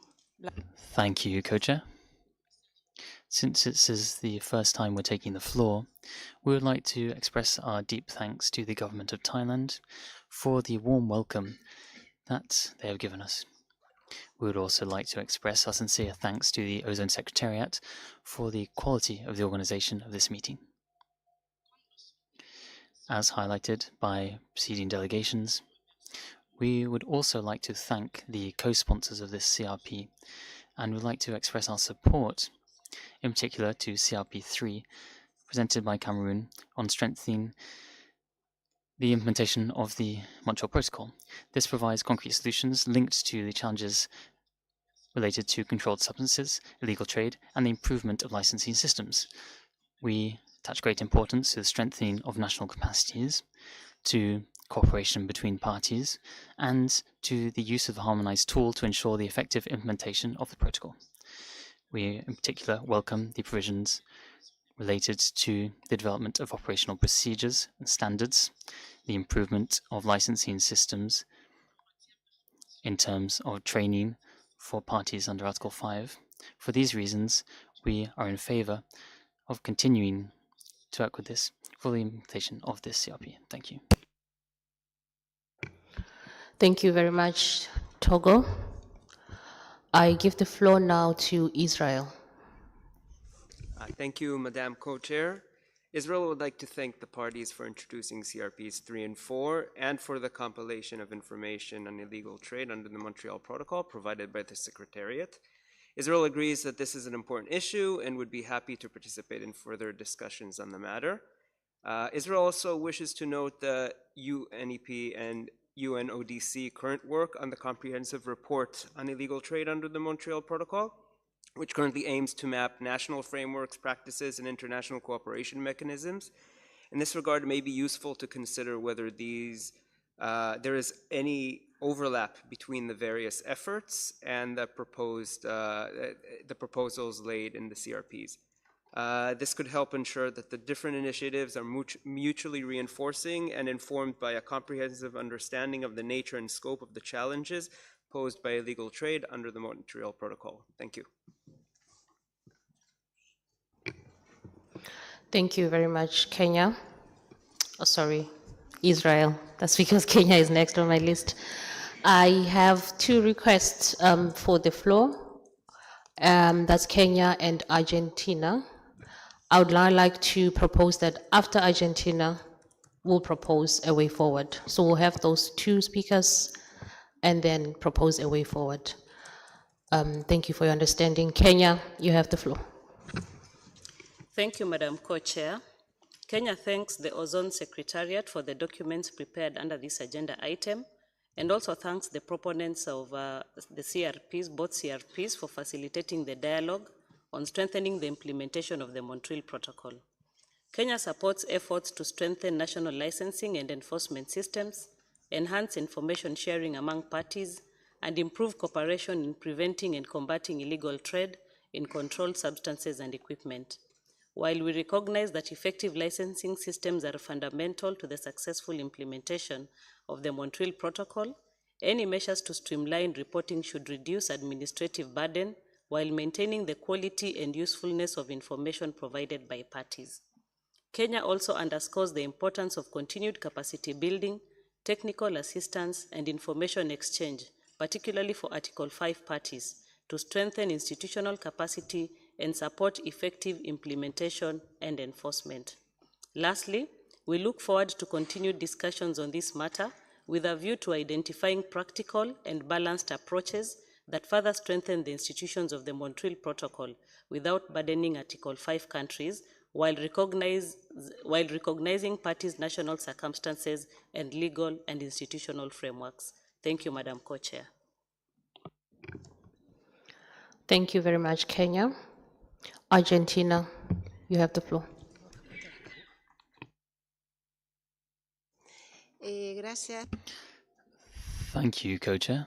Thank you, Co-Chair. Since this is the first time we're taking the floor, we would like to express our deep thanks to the government of Thailand for the warm welcome that they have given us. We would also like to express our sincere thanks to the Ozone Secretariat for the quality of the organization of this meeting. As highlighted by preceding delegations, we would also like to thank the co-sponsors of this CRP and would like to express our support, in particular to CRP3, presented by Cameroon, on strengthening the implementation of the Montreal Protocol. This provides concrete solutions linked to the challenges related to controlled substances, illegal trade, and the improvement of licensing systems. We attach great importance to the strengthening of national capacities, to cooperation between parties, and to the use of a harmonized tool to ensure the effective implementation of the protocol. We, in particular, welcome the provisions related to the development of operational procedures and standards, the improvement of licensing systems in terms of training for parties under Article 5. For these reasons, we are in favor of continuing to work with this for the implementation of this CRP. Thank you. Thank you very much, Togo. I give the floor now to Israel. Thank you, Madam Co-Chair. Israel would like to thank the parties for introducing CRPs 3 and 4 and for the compilation of information on illegal trade under the Montreal Protocol provided by the Secretariat. Israel agrees that this is an important issue and would be happy to participate in further discussions on the matter. Israel also wishes to note the UNEP and UNODC current work on the comprehensive report on illegal trade under the Montreal Protocol, which currently aims to map national frameworks, practices, and international cooperation mechanisms. In this regard, it may be useful to consider whether there is any overlap between the various efforts and the proposals laid in the CRPs. This could help ensure that the different initiatives are mutually reinforcing and informed by a comprehensive understanding of the nature and scope of the challenges posed by illegal trade under the Montreal Protocol. Thank you. Thank you very much, Kenya. Oh, sorry, Israel. That's because Kenya is next on my list. I have two requests for the floor. That's Kenya and Argentina. I would now like to propose that after Argentina, we'll propose a way forward. So we'll have those two speakers and then propose a way forward. Thank you for your understanding. Kenya, you have the floor. Thank you, Madam Co-Chair. Kenya thanks the Ozone Secretariat for the documents prepared under this agenda item, and also thanks the proponents of the CRPs, both CRPs, for facilitating the dialogue on strengthening the implementation of the Montreal Protocol. Kenya supports efforts to strengthen national licensing and enforcement systems, enhance information sharing among parties, and improve cooperation in preventing and combating illegal trade in controlled substances and equipment. While we recognize that effective licensing systems are fundamental to the successful implementation of the Montreal Protocol, any measures to streamline reporting should reduce administrative burden while maintaining the quality and usefulness of information provided by parties. Kenya also underscores the importance of continued capacity building, technical assistance, and information exchange, particularly for Article 5 parties, to strengthen institutional capacity and support effective implementation and enforcement. Lastly, we look forward to continued discussions on this matter with a view to identifying practical and balanced approaches that further strengthen the institutions of the Montreal Protocol without burdening Article 5 countries while recognizing parties' national circumstances and legal and institutional frameworks. Thank you, Madam Co-Chair. Thank you very much, Kenya. Argentina, you have the floor. Gracias. Thank you, Co-Chair.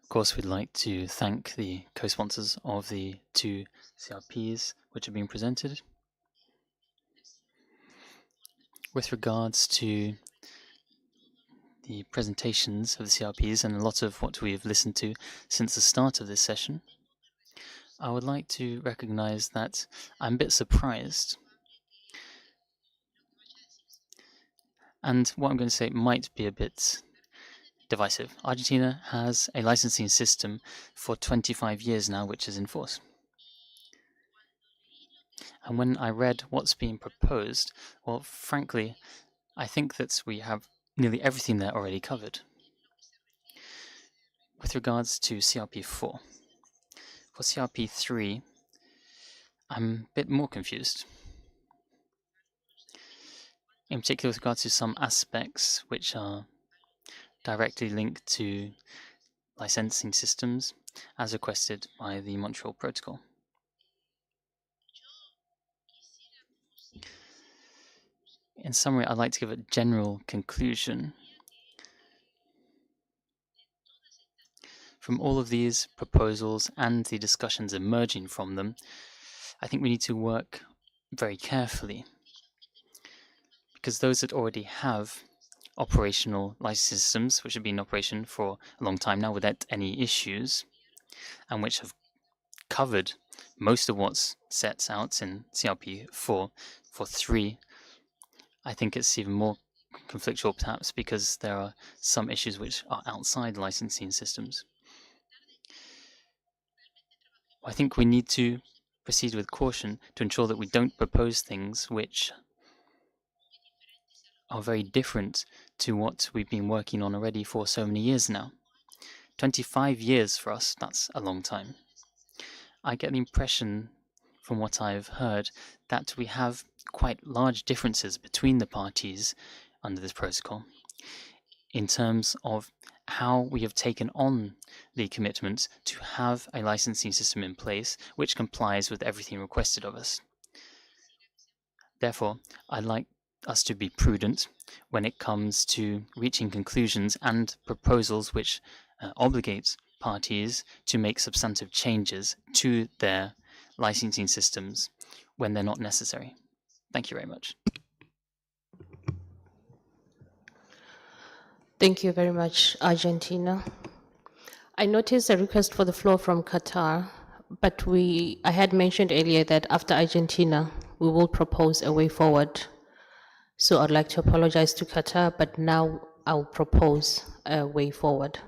Of course, we'd like to thank the co-sponsors of the two CRPs which have been presented. With regards to the presentations of the CRPs and a lot of what we've listened to since the start of this session, I would like to recognize that I'm a bit surprised. And what I'm going to say might be a bit divisive. Argentina has a licensing system for 25 years now, which is in force. And when I read what's being proposed, well, frankly, I think that we have nearly everything there already covered. With regards to CRP4, for CRP3, I'm a bit more confused. In particular, with regards to some aspects which are directly linked to licensing systems as requested by the Montreal Protocol. In summary, I'd like to give a general conclusion. From all of these proposals and the discussions emerging from them, I think we need to work very carefully, because those that already have operational license systems, which have been in operation for a long time now without any issues, and which have covered most of what's set out in CRP4, for 3, I think it's even more conflictual perhaps because there are some issues which are outside licensing systems. I think we need to proceed with caution to ensure that we don't propose things which are very different to what we've been working on already for so many years now. 25 years for us, that's a long time. I get the impression from what I've heard that we have quite large differences between the parties under this protocol in terms of how we have taken on the commitment to have a licensing system in place which complies with everything requested of us. Therefore, I'd like us to be prudent when it comes to reaching conclusions and proposals which obligate parties to make substantive changes to their licensing systems when they're not necessary. Thank you very much. Thank you very much, Argentina. I noticed a request for the floor from Qatar, but I had mentioned earlier that after Argentina, we will propose a way forward. So I'd like to apologize to Qatar, but now I'll propose a way forward.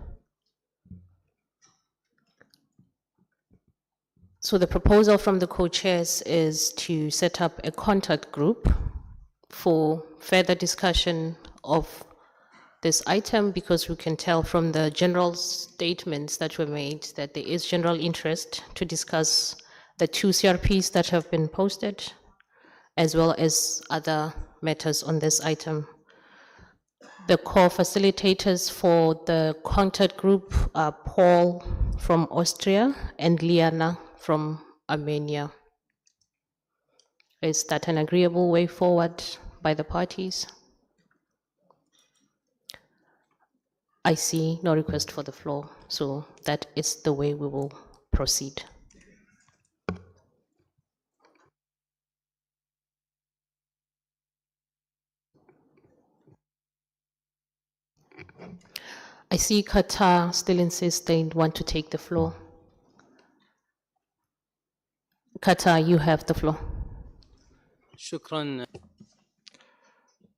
So the proposal from the co-chairs is to set up a contact group for further discussion of this item, because we can tell from the general statements that were made that there is general interest to discuss the 2 CRPs that have been posted, as well as other matters on this item. The co-facilitators for the contact group are Paul from Austria and Liana from Armenia. Is that an agreeable way forward by the parties? I see no request for the floor, so that is the way we will proceed. I see Qatar still insists they want to take the floor. Qatar, you have the floor. Shukran.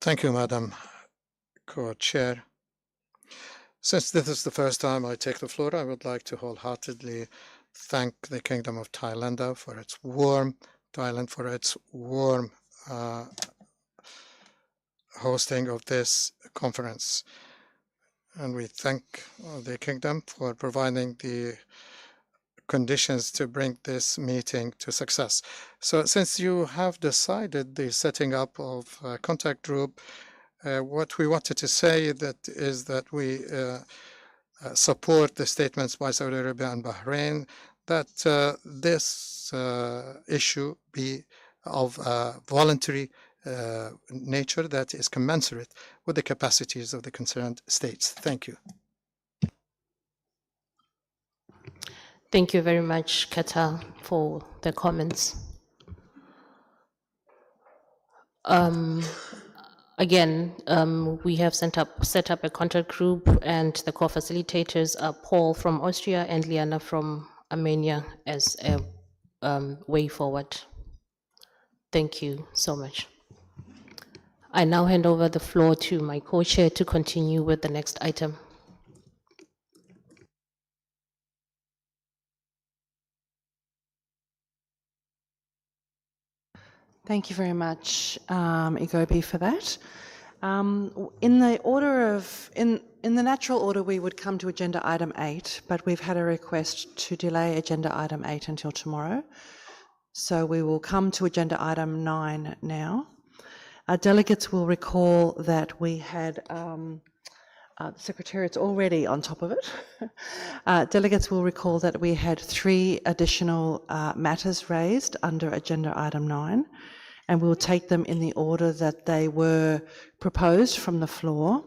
Thank you, Madam Co-Chair. Since this is the first time I take the floor, I would like to wholeheartedly thank the Kingdom of Thailand for its warm hosting of this conference. And we thank the Kingdom for providing the conditions to bring this meeting to success. So since you have decided the setting up of a contact group, what we wanted to say is that we support the statements by Saudi Arabia and Bahrain that this issue be of voluntary nature that is commensurate with the capacities of the concerned states. Thank you. Thank you very much, Qatar, for the comments. Again, we have set up a contact group, and the co-facilitators are Paul from Austria and Liana from Armenia as a way forward. Thank you so much. I now hand over the floor to my co-chair to continue with the next item. Thank you very much, Igobi, for that. In the natural order, we would come to agenda item 8, but we've had a request to delay agenda item 8 until tomorrow. So we will come to agenda item 9 now. Our delegates will recall that we had, the Secretariat's already on top of it. Delegates will recall that we had 3 additional matters raised under agenda item 9, and we'll take them in the order that they were proposed from the floor.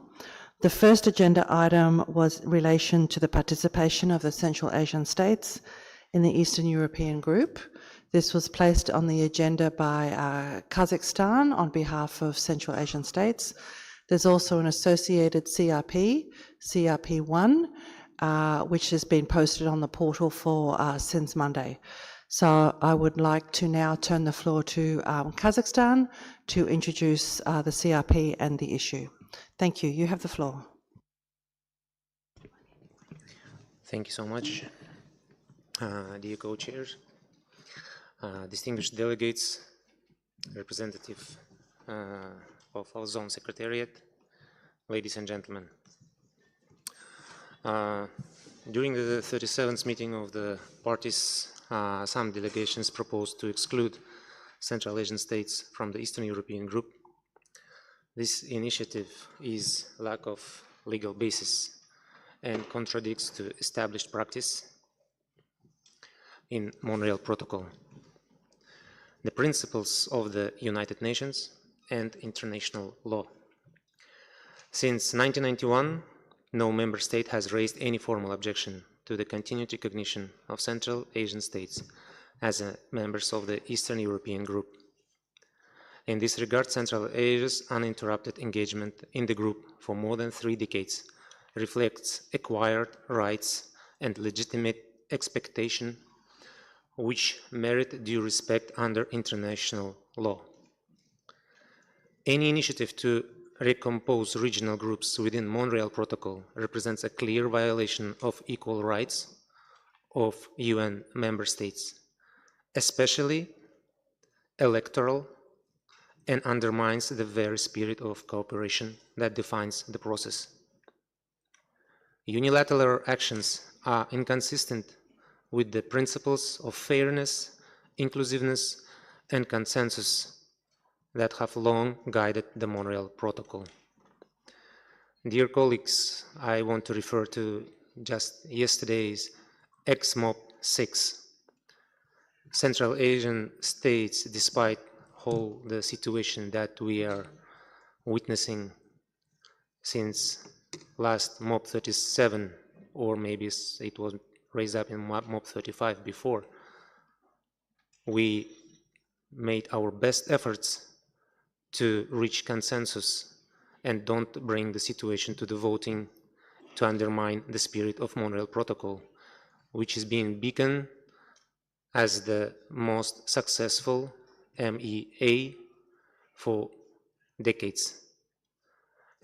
The first agenda item was in relation to the participation of the Central Asian states in the Eastern European Group. This was placed on the agenda by Kazakhstan on behalf of Central Asian states. There's also an associated CRP, CRP1, which has been posted on the portal for since Monday. So I would like to now turn the floor to Kazakhstan to introduce the CRP and the issue. Thank you. You have the floor. Thank you so much, dear co-chairs, distinguished delegates, representative of our zone secretariat, ladies and gentlemen. During the 37th meeting of the parties, some delegations proposed to exclude Central Asian states from the Eastern European Group. This initiative is lack of legal basis and contradicts to established practice in Montreal Protocol, the principles of the United Nations and international law. Since 1991, no member state has raised any formal objection to the continued recognition of Central Asian states as members of the Eastern European Group. In this regard, Central Asia's uninterrupted engagement in the group for more than 3 decades reflects acquired rights and legitimate expectation which merit due respect under international law. Any initiative to recompose regional groups within Montreal Protocol represents a clear violation of equal rights of UN member states, especially electoral, and undermines the very spirit of cooperation that defines the process. Unilateral actions are inconsistent with the principles of fairness, inclusiveness, and consensus that have long guided the Montreal Protocol. Dear colleagues, I want to refer to just yesterday's ex-MOP 6. Central Asian states, despite all the situation that we are witnessing since last MOP 37, or maybe it was raised up in MOP 35 before, we made our best efforts to reach consensus and don't bring the situation to the voting to undermine the spirit of Montreal Protocol, which is being beacon as the most successful MEA for decades.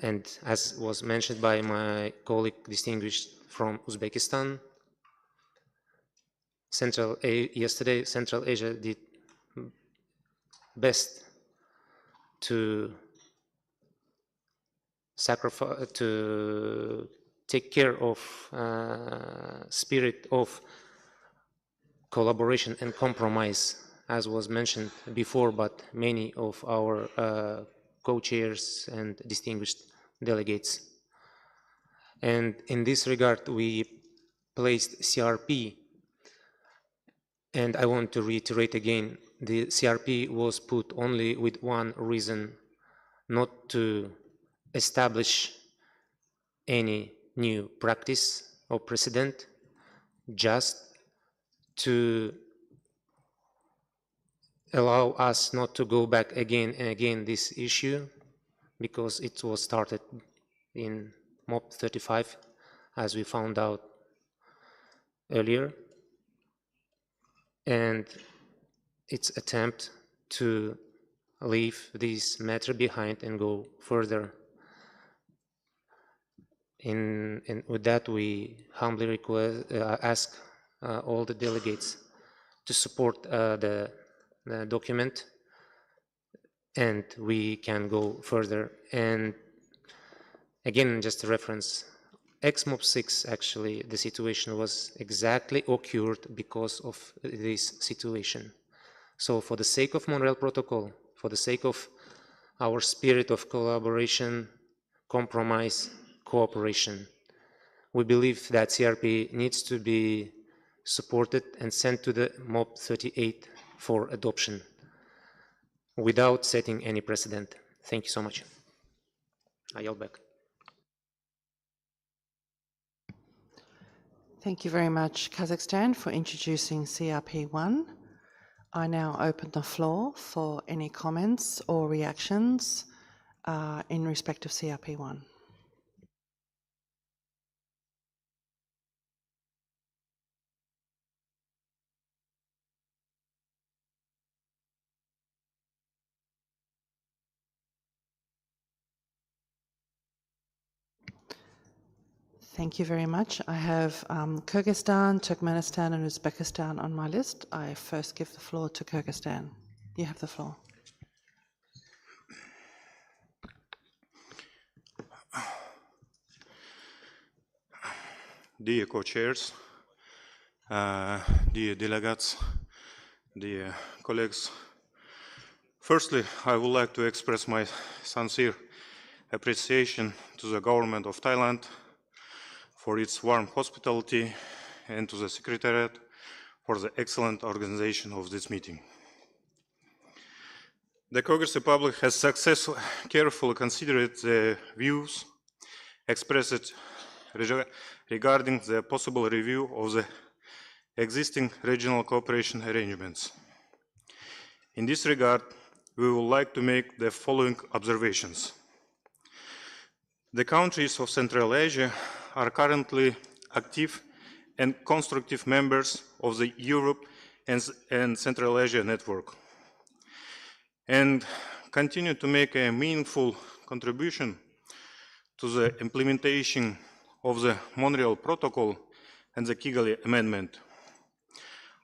And as was mentioned by my colleague distinguished from Uzbekistan, yesterday Central Asia did best to sacrifice, to take care of spirit of collaboration and compromise, as was mentioned before, but many of our co-chairs and distinguished delegates. And in this regard, we placed CRP, and I want to reiterate again, the CRP was put only with one reason, not to establish any new practice or precedent, just to allow us not to go back again and again this issue, because it was started in MOP 35, as we found out earlier. And its attempt to leave this matter behind and go further. And with that, we humbly ask all the delegates to support the document, and we can go further. And again, just a reference, XMOB 6, actually, the situation was exactly occurred because of this situation. So for the sake of Montreal Protocol, for the sake of our spirit of collaboration, compromise, cooperation, we believe that CRP needs to be supported and sent to the MOB 38 for adoption without setting any precedent. Thank you so much. I yield back. Thank you very much, Kazakhstan, for introducing CRP1. I now open the floor for any comments or reactions in respect of CRP1. Thank you very much. I have Kyrgyzstan, Turkmenistan and Uzbekistan on my list. I first give the floor to Kyrgyzstan. You have the floor. Dear co-chairs, dear delegates, dear colleagues, firstly, I would like to express my sincere appreciation to the government of Thailand for its warm hospitality and to the Secretariat for the excellent organization of this meeting. The Kyrgyz Republic has successfully, carefully considered the views expressed regarding the possible review of the existing regional cooperation arrangements. In this regard, we would like to make the following observations. The countries of Central Asia are currently active and constructive members of the Europe and Central Asia network, and continue to make a meaningful contribution to the implementation of the Montreal Protocol and the Kigali Amendment.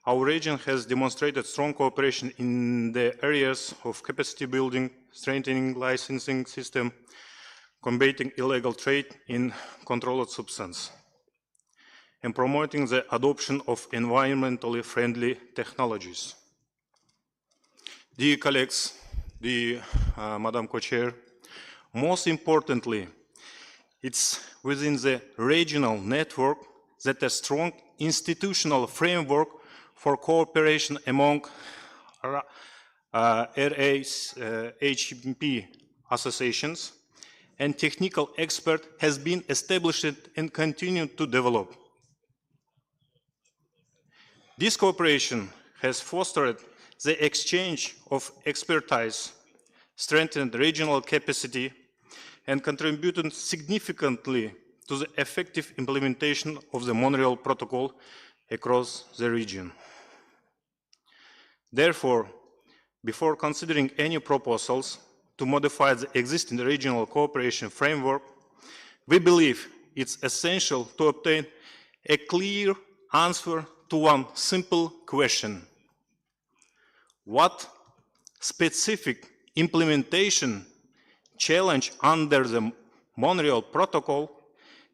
Our region has demonstrated strong cooperation in the areas of capacity building, strengthening licensing system, combating illegal trade in controlled substance, and promoting the adoption of environmentally friendly technologies. Dear colleagues, dear Madam Co-Chair, most importantly, it's within the regional network that a strong institutional framework for cooperation among RAHP associations and technical experts has been established and continued to develop. This cooperation has fostered the exchange of expertise, strengthened regional capacity, and contributed significantly to the effective implementation of the Montreal Protocol across the region. Therefore, before considering any proposals to modify the existing regional cooperation framework, we believe it's essential to obtain a clear answer to one simple question. What specific implementation challenge under the Montreal Protocol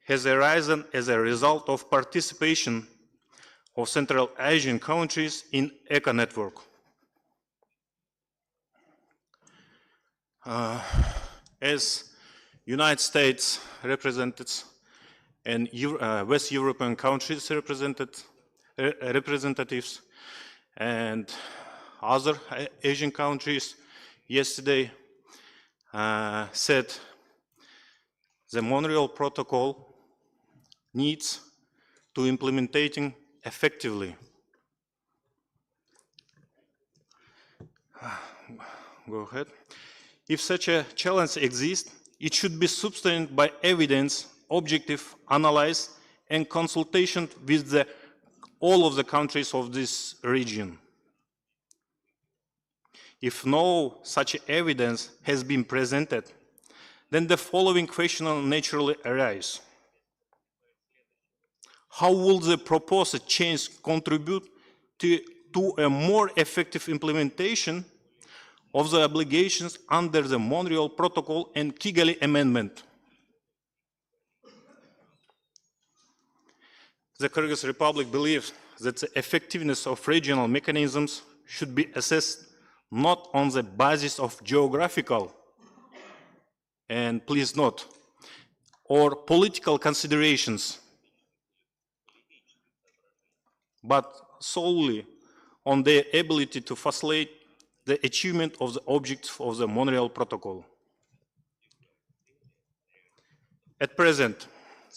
has arisen as a result of participation of Central Asian countries in ECA network? As United States representatives and West European countries representatives and other Asian countries yesterday said the Montreal Protocol needs to implementing effectively. Go ahead. If such a challenge exists, it should be substantiated by evidence, objective analysis, and consultation with all of the countries of this region. If no such evidence has been presented, then the following question naturally arises. How will the proposed change contribute to a more effective implementation of the obligations under the Montreal Protocol and Kigali Amendment? The Kyrgyz Republic believes that the effectiveness of regional mechanisms should be assessed not on the basis of geographical, and please note, or political considerations, but solely on their ability to facilitate the achievement of the objectives of the Montreal Protocol. At present,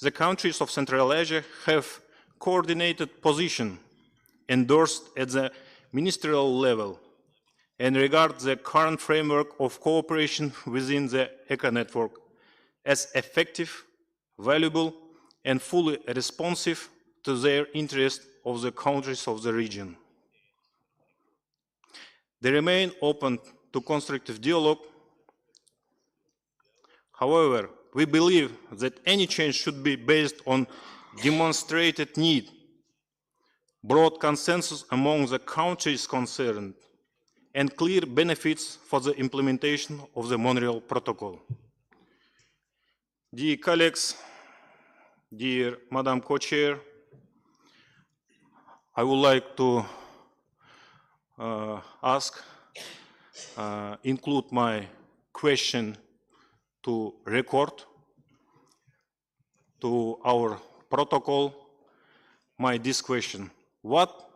the countries of Central Asia have coordinated position endorsed at the ministerial level and regard the current framework of cooperation within the ECA network as effective, valuable, and fully responsive to their interests of the countries of the region. They remain open to constructive dialogue. However, we believe that any change should be based on demonstrated need, broad consensus among the countries concerned, and clear benefits for the implementation of the Montreal Protocol. Dear colleagues, dear Madam Co-Chair, I would like to include my question to record to our protocol this question. What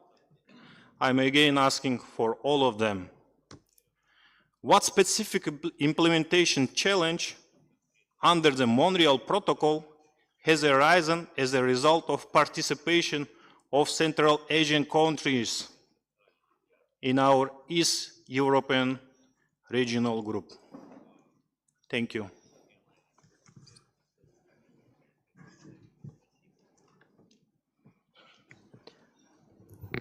I'm again asking for all of them. What specific implementation challenge under the Montreal Protocol has arisen as a result of participation of Central Asian countries in our East European regional group? Thank you.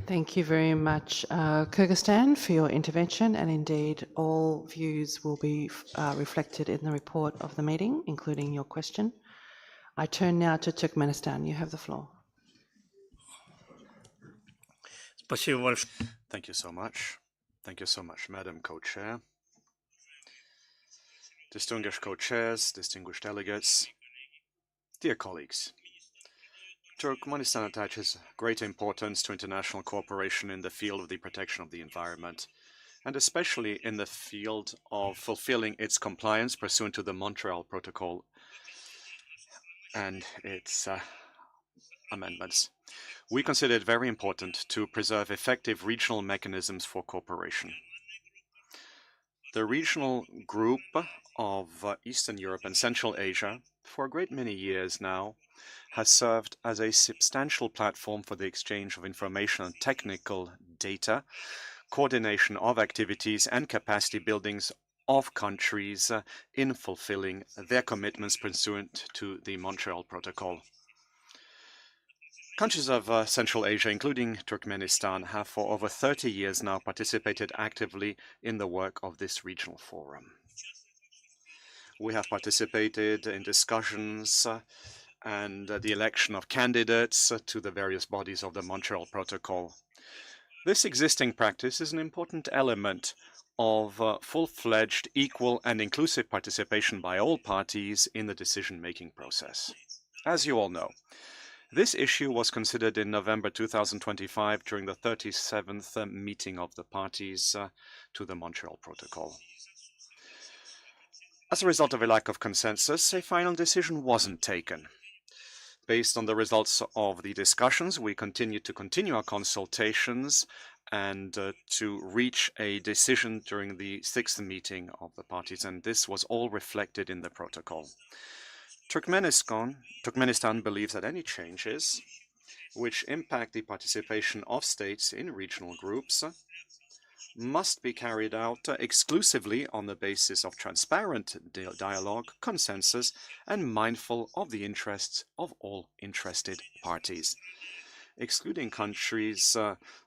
Thank you very much, Kyrgyzstan, for your intervention, and indeed all views will be reflected in the report of the meeting, including your question. I turn now to Turkmenistan. You have the floor. Thank you so much. Thank you so much, Madam Co-Chair. Distinguished co-chairs, distinguished delegates, dear colleagues. Turkmenistan attaches great importance to international cooperation in the field of the protection of the environment, and especially in the field of fulfilling its compliance pursuant to the Montreal Protocol and its amendments. We consider it very important to preserve effective regional mechanisms for cooperation. The regional group of Eastern Europe and Central Asia, for a great many years now, has served as a substantial platform for the exchange of information and technical data, coordination of activities, and capacity buildings of countries in fulfilling their commitments pursuant to the Montreal Protocol. Countries of Central Asia, including Turkmenistan, have for over 30 years now participated actively in the work of this regional forum. We have participated in discussions and the election of candidates to the various bodies of the Montreal Protocol. This existing practice is an important element of full-fledged, equal and inclusive participation by all parties in the decision-making process. As you all know, this issue was considered in November 2025 during the 37th meeting of the parties to the Montreal Protocol. As a result of a lack of consensus, a final decision wasn't taken. Based on the results of the discussions, we continue our consultations and to reach a decision during the 6th meeting of the parties, and this was all reflected in the protocol. Turkmenistan believes that any changes which impact the participation of states in regional groups must be carried out exclusively on the basis of transparent dialogue, consensus, and mindful of the interests of all interested parties. excluding countries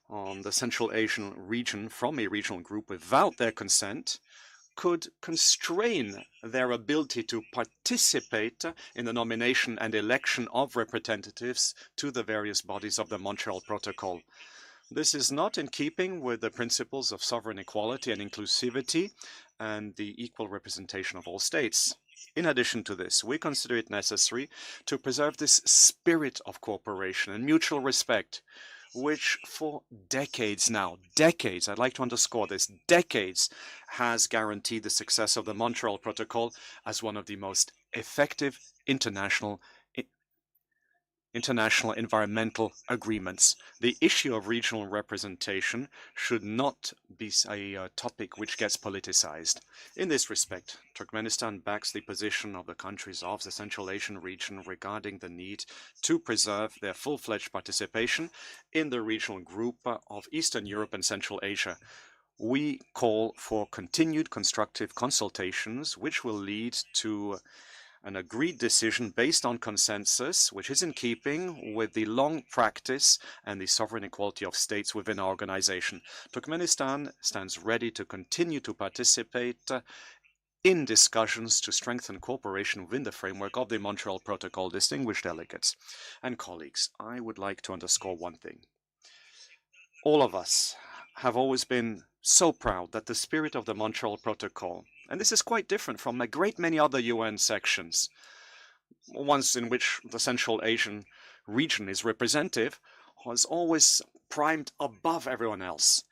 on the Central Asian region from a regional group without their consent could constrain their ability to participate in the nomination and election of representatives to the various bodies of the Montreal Protocol. This is not in keeping with the principles of sovereign equality and inclusivity and the equal representation of all states. In addition to this, we consider it necessary to preserve this spirit of cooperation and mutual respect, which for decades now, decades, I'd like to underscore this, decades, has guaranteed the success of the Montreal Protocol as one of the most effective international environmental agreements. The issue of regional representation should not be a topic which gets politicized. In this respect, Turkmenistan backs the position of the countries of the Central Asian region regarding the need to preserve their full-fledged participation in the regional group of Eastern Europe and Central Asia. We call for continued constructive consultations which will lead to an agreed decision based on consensus, which is in keeping with the long practice and the sovereign equality of states within our organization. Turkmenistan stands ready to continue to participate in discussions to strengthen cooperation within the framework of the Montreal Protocol. Distinguished delegates and colleagues, I would like to underscore one thing. All of us have always been so proud that the spirit of the Montreal Protocol, and this is quite different from a great many other UN sections, ones in which the Central Asian region is representative, was always primed above everyone else.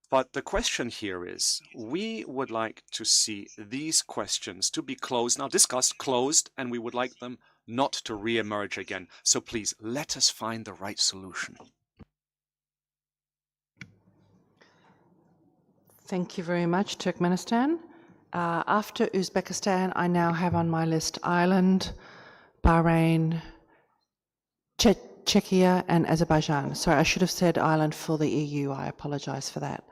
But the question here is, we would like to see these questions to be closed, now discussed, closed, and we would like them not to re-emerge again. So please, let us find the right solution. Thank you very much, Turkmenistan. After Uzbekistan, I now have on my list Ireland, Bahrain, Czechia, and Azerbaijan. Sorry, I should have said Ireland for the EU. I apologize for that.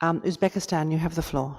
Uzbekistan, you have the floor.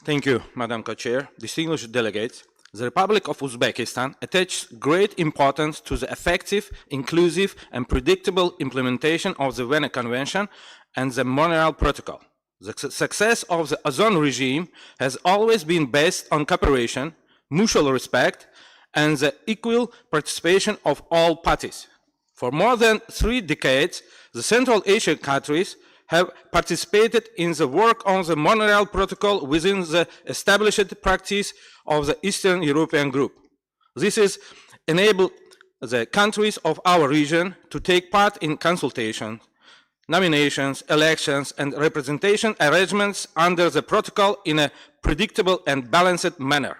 Thank you, Madam Co-Chair. Distinguished delegates, the Republic of Uzbekistan attaches great importance to the effective, inclusive, and predictable implementation of the Vienna Convention and the Montreal Protocol. The success of the ozone regime has always been based on cooperation, mutual respect, and the equal participation of all parties. For more than 3 decades, the Central Asian countries have participated in the work on the Montreal Protocol within the established practice of the Eastern European Group. This has enabled the countries of our region to take part in consultations, nominations, elections, and representation arrangements under the protocol in a predictable and balanced manner.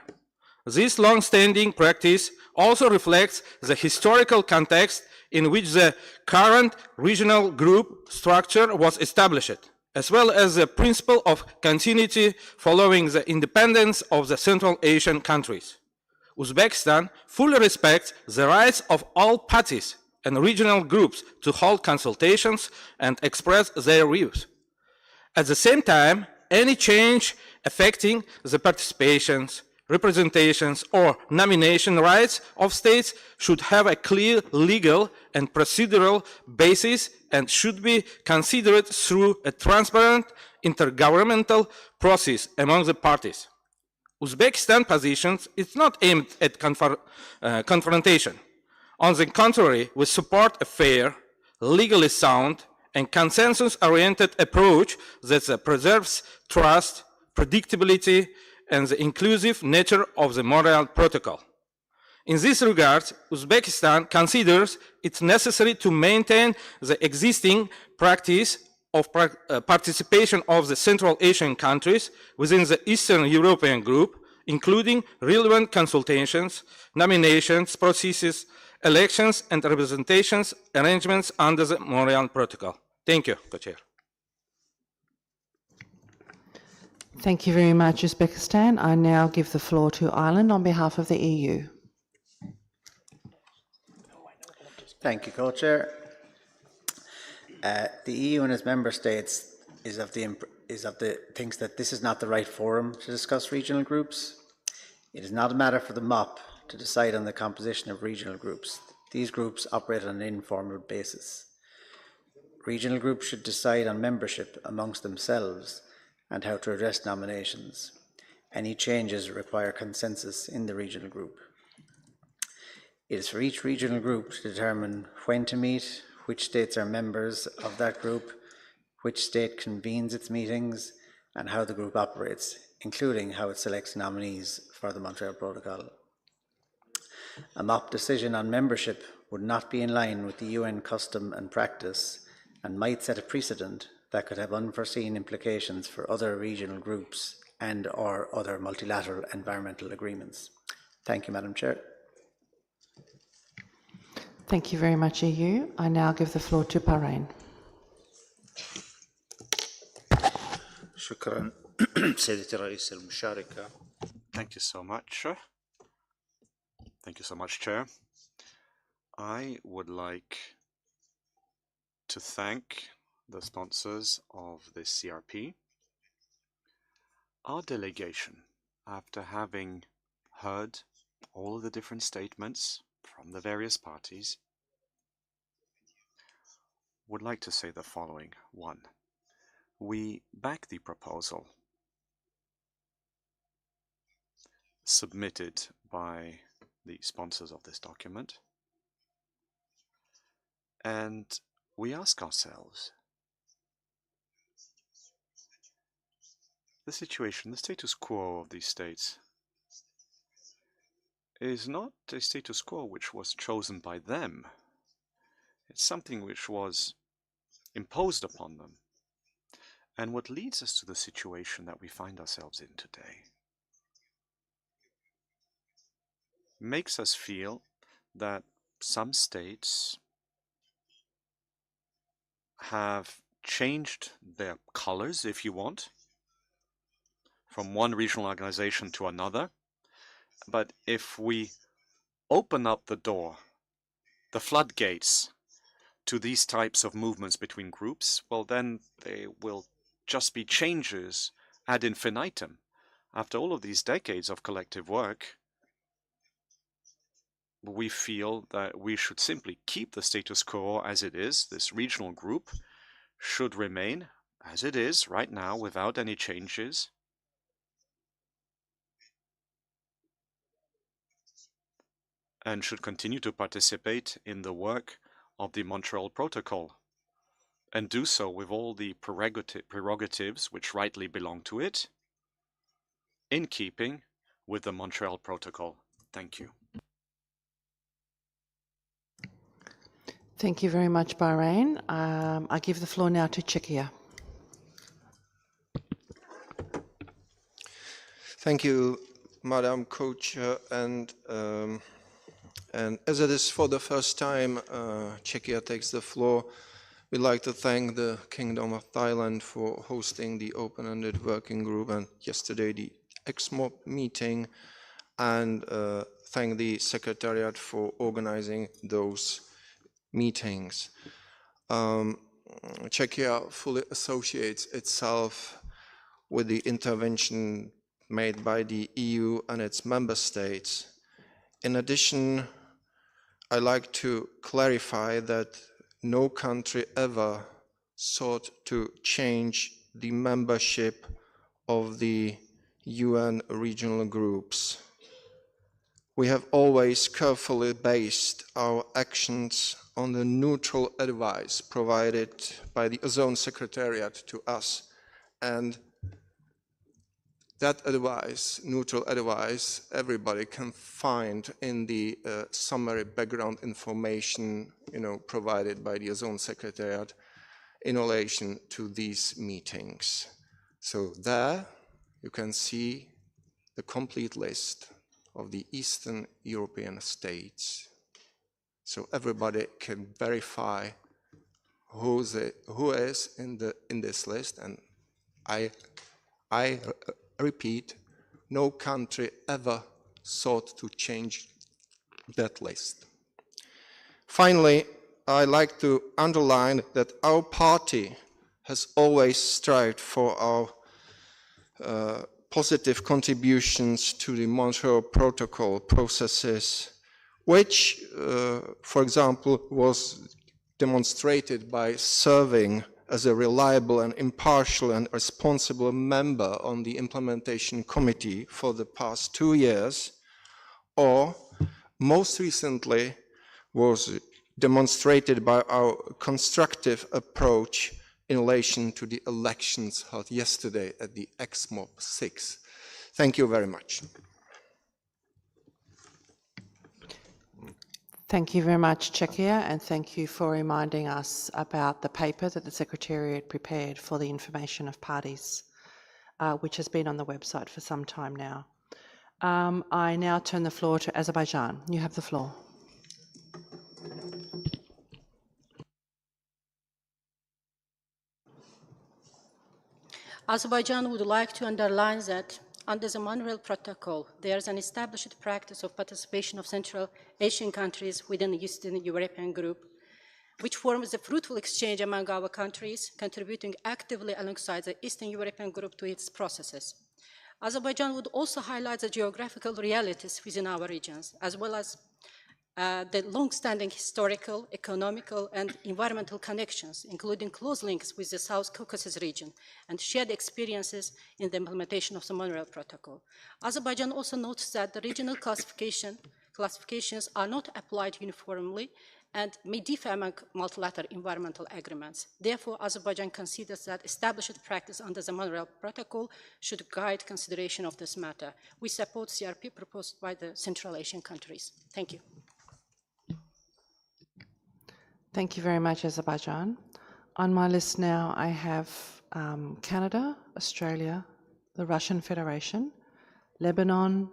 This long-standing practice also reflects the historical context in which the current regional group structure was established, as well as the principle of continuity following the independence of the Central Asian countries. Uzbekistan fully respects the rights of all parties and regional groups to hold consultations and express their views. At the same time, any change affecting the participations, representations, or nomination rights of states should have a clear legal and procedural basis and should be considered through a transparent intergovernmental process among the parties. Uzbekistan position is not aimed at confrontation. On the contrary, we support a fair, legally sound, and consensus-oriented approach that preserves trust, predictability, and the inclusive nature of the Montreal Protocol. In this regard, Uzbekistan considers it necessary to maintain the existing practice of participation of the Central Asian countries within the Eastern European Group, including relevant consultations, nominations, processes, elections, and representations arrangements under the Montreal Protocol. Thank you, Co-Chair. Thank you very much, Uzbekistan. I now give the floor to Ireland on behalf of the EU. Thank you, Co-Chair. The EU and its member states thinks that this is not the right forum to discuss regional groups. It is not a matter for the MOP to decide on the composition of regional groups. These groups operate on an informal basis. Regional groups should decide on membership amongst themselves and how to address nominations. Any changes require consensus in the regional group. It is for each regional group to determine when to meet, which states are members of that group, which state convenes its meetings, and how the group operates, including how it selects nominees for the Montreal Protocol. A MOP decision on membership would not be in line with the UN custom and practice and might set a precedent that could have unforeseen implications for other regional groups and or other multilateral environmental agreements. Thank you, Madam Chair. Thank you very much, EU. I now give the floor to Bahrain. شكرا سيدتي رئيس المشاركة. Thank you so much. Thank you so much, Chair. I would like to thank the sponsors of this CRP. Our delegation, after having heard all of the different statements from the various parties, would like to say the following. One, we back the proposal submitted by the sponsors of this document, and we ask ourselves, the situation, the status quo of these states is not a status quo which was chosen by them. It's something which was imposed upon them. And what leads us to the situation that we find ourselves in today makes us feel that some states have changed their colors, if you want, from one regional organization to another. But if we open up the door, the floodgates to these types of movements between groups, well, then they will just be changes ad infinitum. After all of these decades of collective work, we feel that we should simply keep the status quo as it is. This regional group should remain as it is right now without any changes. And should continue to participate in the work of the Montreal Protocol and do so with all the prerogatives which rightly belong to it, in keeping with the Montreal Protocol. Thank you. Thank you very much, Bahrain. I give the floor now to Czechia. Thank you, Madam Co-Chair, and as it is for the first time Czechia takes the floor, we'd like to thank the Kingdom of Thailand for hosting the open-ended working group and yesterday the ex-MOP meeting, and thank the Secretariat for organizing those meetings. Czechia fully associates itself with the intervention made by the EU and its member states. In addition, I like to clarify that no country ever sought to change the membership of the UN regional groups. We have always carefully based our actions on the neutral advice provided by the Ozone Secretariat to us, and that advice, neutral advice, everybody can find in the summary background information, provided by the Ozone Secretariat in relation to these meetings. So there you can see the complete list of the Eastern European states. So everybody can verify who is in this list, and I repeat, no country ever sought to change that list. Finally, I like to underline that our party has always strived for our positive contributions to the Montreal Protocol processes which, for example, was demonstrated by serving as a reliable and impartial and responsible member on the implementation committee for the past 2 years, or most recently was demonstrated by our constructive approach in relation to the elections held yesterday at the XMOB 6. Thank you very much. Thank you very much, Czechia, and thank you for reminding us about the paper that the Secretariat prepared for the information of parties, which has been on the website for some time now. I now turn the floor to Azerbaijan. You have the floor. Azerbaijan would like to underline that under the Montreal Protocol, there is an established practice of participation of Central Asian countries within the Eastern European Group, which forms a fruitful exchange among our countries, contributing actively alongside the Eastern European Group to its processes. Azerbaijan would also highlight the geographical realities within our regions, as well as the long-standing historical, economical, and environmental connections, including close links with the South Caucasus region and shared experiences in the implementation of the Montreal Protocol. Azerbaijan also notes that the regional classifications are not applied uniformly and may differ among multilateral environmental agreements. Therefore, Azerbaijan considers that established practice under the Montreal Protocol should guide consideration of this matter. We support CRP proposed by the Central Asian countries. Thank you. Thank you very much, Azerbaijan. On my list now, I have Canada, Australia, the Russian Federation, Lebanon,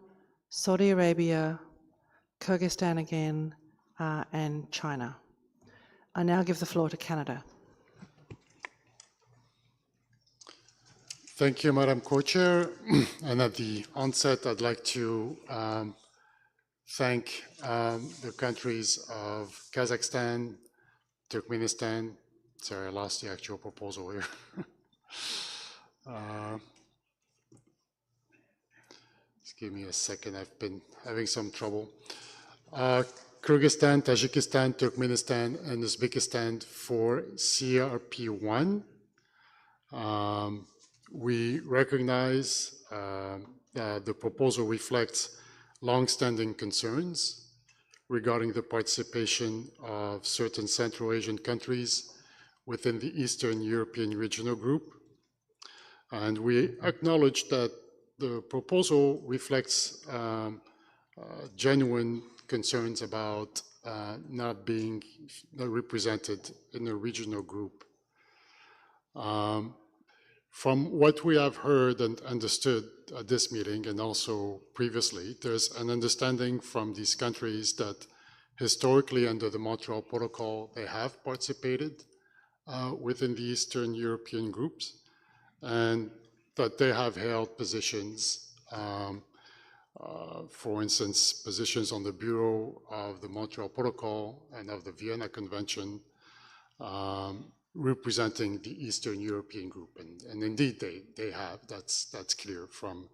Saudi Arabia, Kyrgyzstan again, and China. I now give the floor to Canada. Thank you, Madam Co-Chair. And at the onset, I'd like to thank the countries of Kazakhstan, Turkmenistan. Sorry, I lost the actual proposal here. Just give me a second. I've been having some trouble. Kyrgyzstan, Tajikistan, Turkmenistan, and Uzbekistan for CRP1. We recognize that the proposal reflects long-standing concerns regarding the participation of certain Central Asian countries within the Eastern European Regional Group. And we acknowledge that the proposal reflects genuine concerns about not being represented in the regional group. From what we have heard and understood at this meeting and also previously, there's an understanding from these countries that historically under the Montreal Protocol, they have participated within the Eastern European groups and that they have held positions, for instance, positions on the Bureau of the Montreal Protocol and of the Vienna Convention, representing the Eastern European group, and indeed they have. That's clear from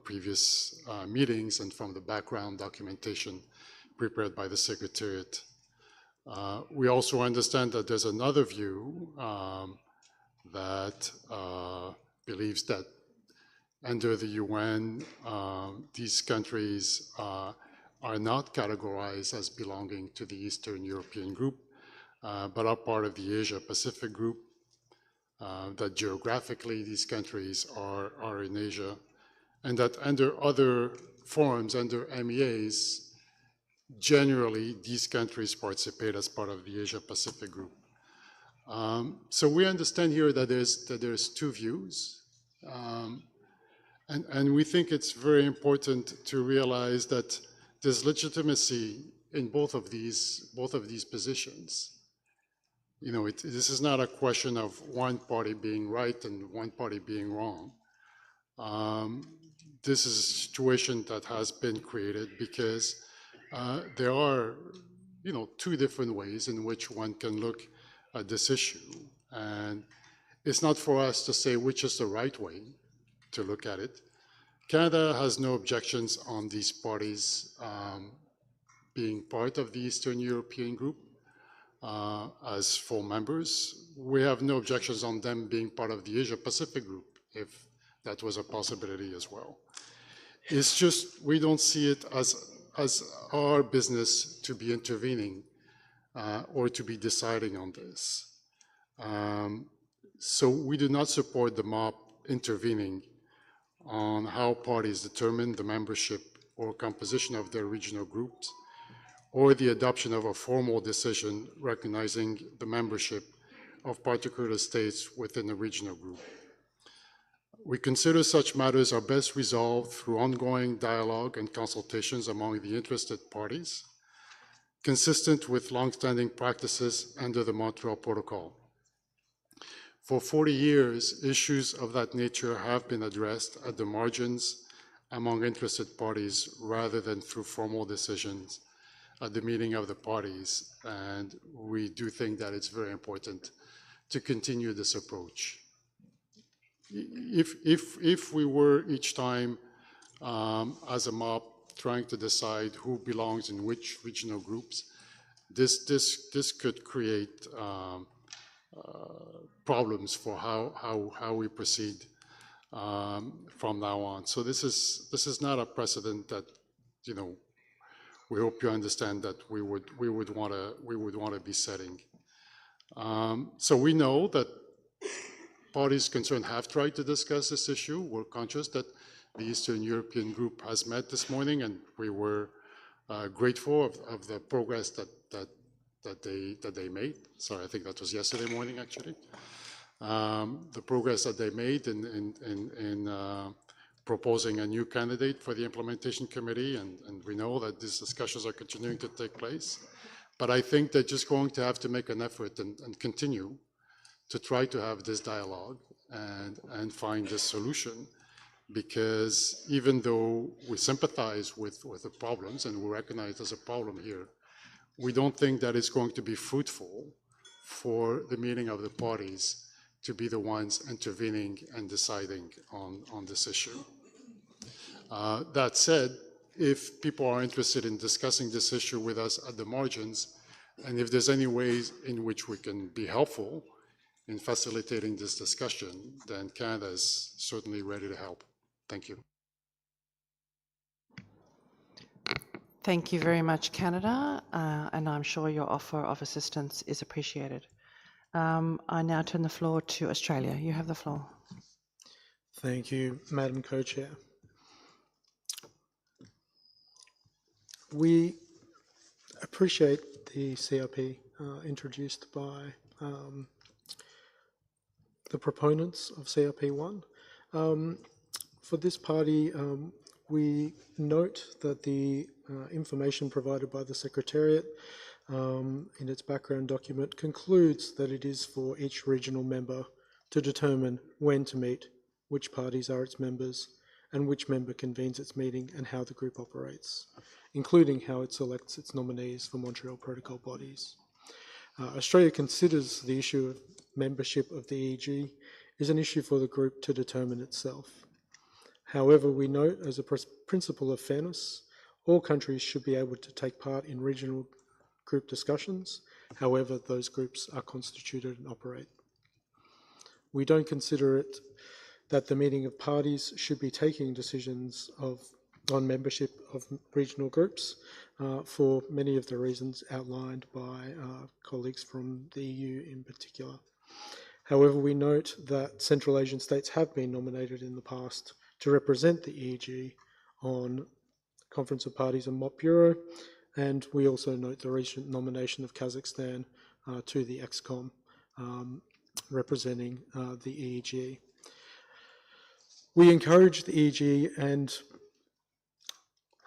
previous meetings and from the background documentation prepared by the Secretariat. We also understand that there's another view that believes that under the UN, these countries are not categorized as belonging to the Eastern European group, but are part of the Asia-Pacific group, that geographically these countries are in Asia, and that under other forums, under MEAs, generally these countries participate as part of the Asia-Pacific group. So we understand here that there's two views, and we think it's very important to realize that there's legitimacy in both of these positions. You know, this is not a question of one party being right and one party being wrong. This is a situation that has been created because there are, two different ways in which one can look at this issue. And it's not for us to say which is the right way to look at it. Canada has no objections on these parties being part of the Eastern European Group as full members. We have no objections on them being part of the Asia Pacific Group, if that was a possibility as well. It's just we don't see it as our business to be intervening or to be deciding on this. So we do not support the MOP intervening on how parties determine the membership or composition of their regional groups, or the adoption of a formal decision recognizing the membership of particular states within a regional group. We consider such matters are best resolved through ongoing dialogue and consultations among the interested parties, consistent with long-standing practices under the Montreal Protocol. For 40 years, issues of that nature have been addressed at the margins among interested parties rather than through formal decisions at the meeting of the parties, and we do think that it's very important to continue this approach. If we were each time as a MOP trying to decide who belongs in which regional groups, this could create problems for how we proceed from now on. So this is not a precedent that, you know, we hope you understand that we would want to be setting. So we know that parties concerned have tried to discuss this issue. We're conscious that the Eastern European Group has met this morning, and we were grateful of the progress that they made. Sorry, I think that was yesterday morning, actually. The progress that they made in proposing a new candidate for the implementation committee, and we know that these discussions are continuing to take place. But I think they're just going to have to make an effort and continue to try to have this dialogue and find this solution, because even though we sympathize with the problems and we recognize there's a problem here, we don't think that it's going to be fruitful for the meeting of the parties to be the ones intervening and deciding on this issue. That said, if people are interested in discussing this issue with us at the margins, and if there's any ways in which we can be helpful in facilitating this discussion, then Canada is certainly ready to help. Thank you. Thank you very much, Canada, and I'm sure your offer of assistance is appreciated. I now turn the floor to Australia. You have the floor. Thank you, Madam Co-Chair. We appreciate the CRP introduced by the proponents of CRP1. For this party, we note that the information provided by the Secretariat in its background document concludes that it is for each regional member to determine when to meet, which parties are its members, and which member convenes its meeting, and how the group operates, including how it selects its nominees for Montreal Protocol bodies. Australia considers the issue of membership of the EEG is an issue for the group to determine itself. However, we note, as a principle of fairness, all countries should be able to take part in regional group discussions, however those groups are constituted and operate. We don't consider it that the meeting of parties should be taking decisions on membership of regional groups for many of the reasons outlined by colleagues from the EU in particular. However, we note that Central Asian states have been nominated in the past to represent the EEG on Conference of Parties and MOP Bureau, and we also note the recent nomination of Kazakhstan to the EXCOM representing the EEG. We encourage the EEG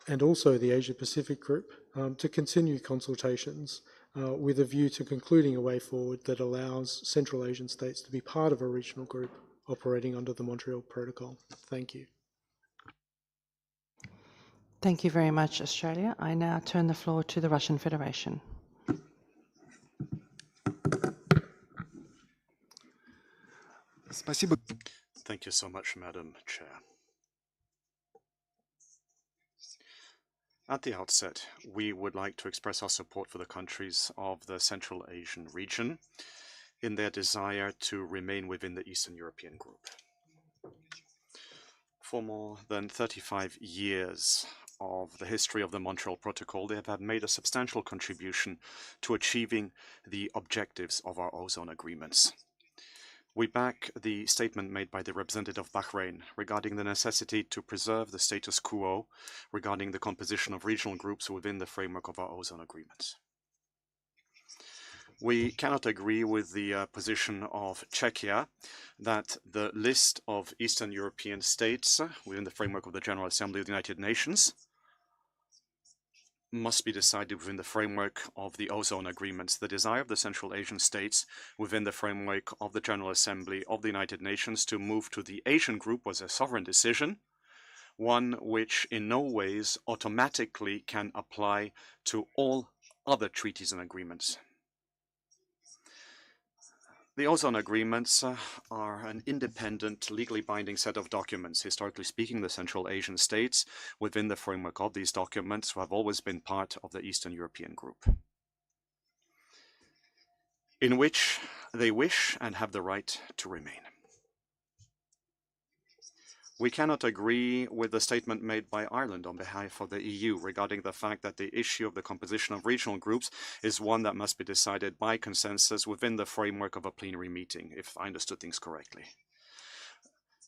and also the Asia Pacific Group to continue consultations with a view to concluding a way forward that allows Central Asian states to be part of a regional group operating under the Montreal Protocol. Thank you. Thank you very much, Australia. I now turn the floor to the Russian Federation. Thank you so much, Madam Chair. At the outset, we would like to express our support for the countries of the Central Asian region in their desire to remain within the Eastern European Group. For more than 35 years of the history of the Montreal Protocol, they have made a substantial contribution to achieving the objectives of our ozone agreements. We back the statement made by the representative of Bahrain regarding the necessity to preserve the status quo regarding the composition of regional groups within the framework of our ozone agreements. We cannot agree with the position of Czechia that the list of Eastern European states within the framework of the General Assembly of the United Nations must be decided within the framework of the ozone agreements. The desire of the Central Asian states within the framework of the General Assembly of the United Nations to move to the Asian group was a sovereign decision, one which in no ways automatically can apply to all other treaties and agreements. The ozone agreements are an independent, legally binding set of documents. Historically speaking, the Central Asian states within the framework of these documents have always been part of the Eastern European Group, in which they wish and have the right to remain. We cannot agree with the statement made by Ireland on behalf of the EU regarding the fact that the issue of the composition of regional groups is one that must be decided by consensus within the framework of a plenary meeting, if I understood things correctly.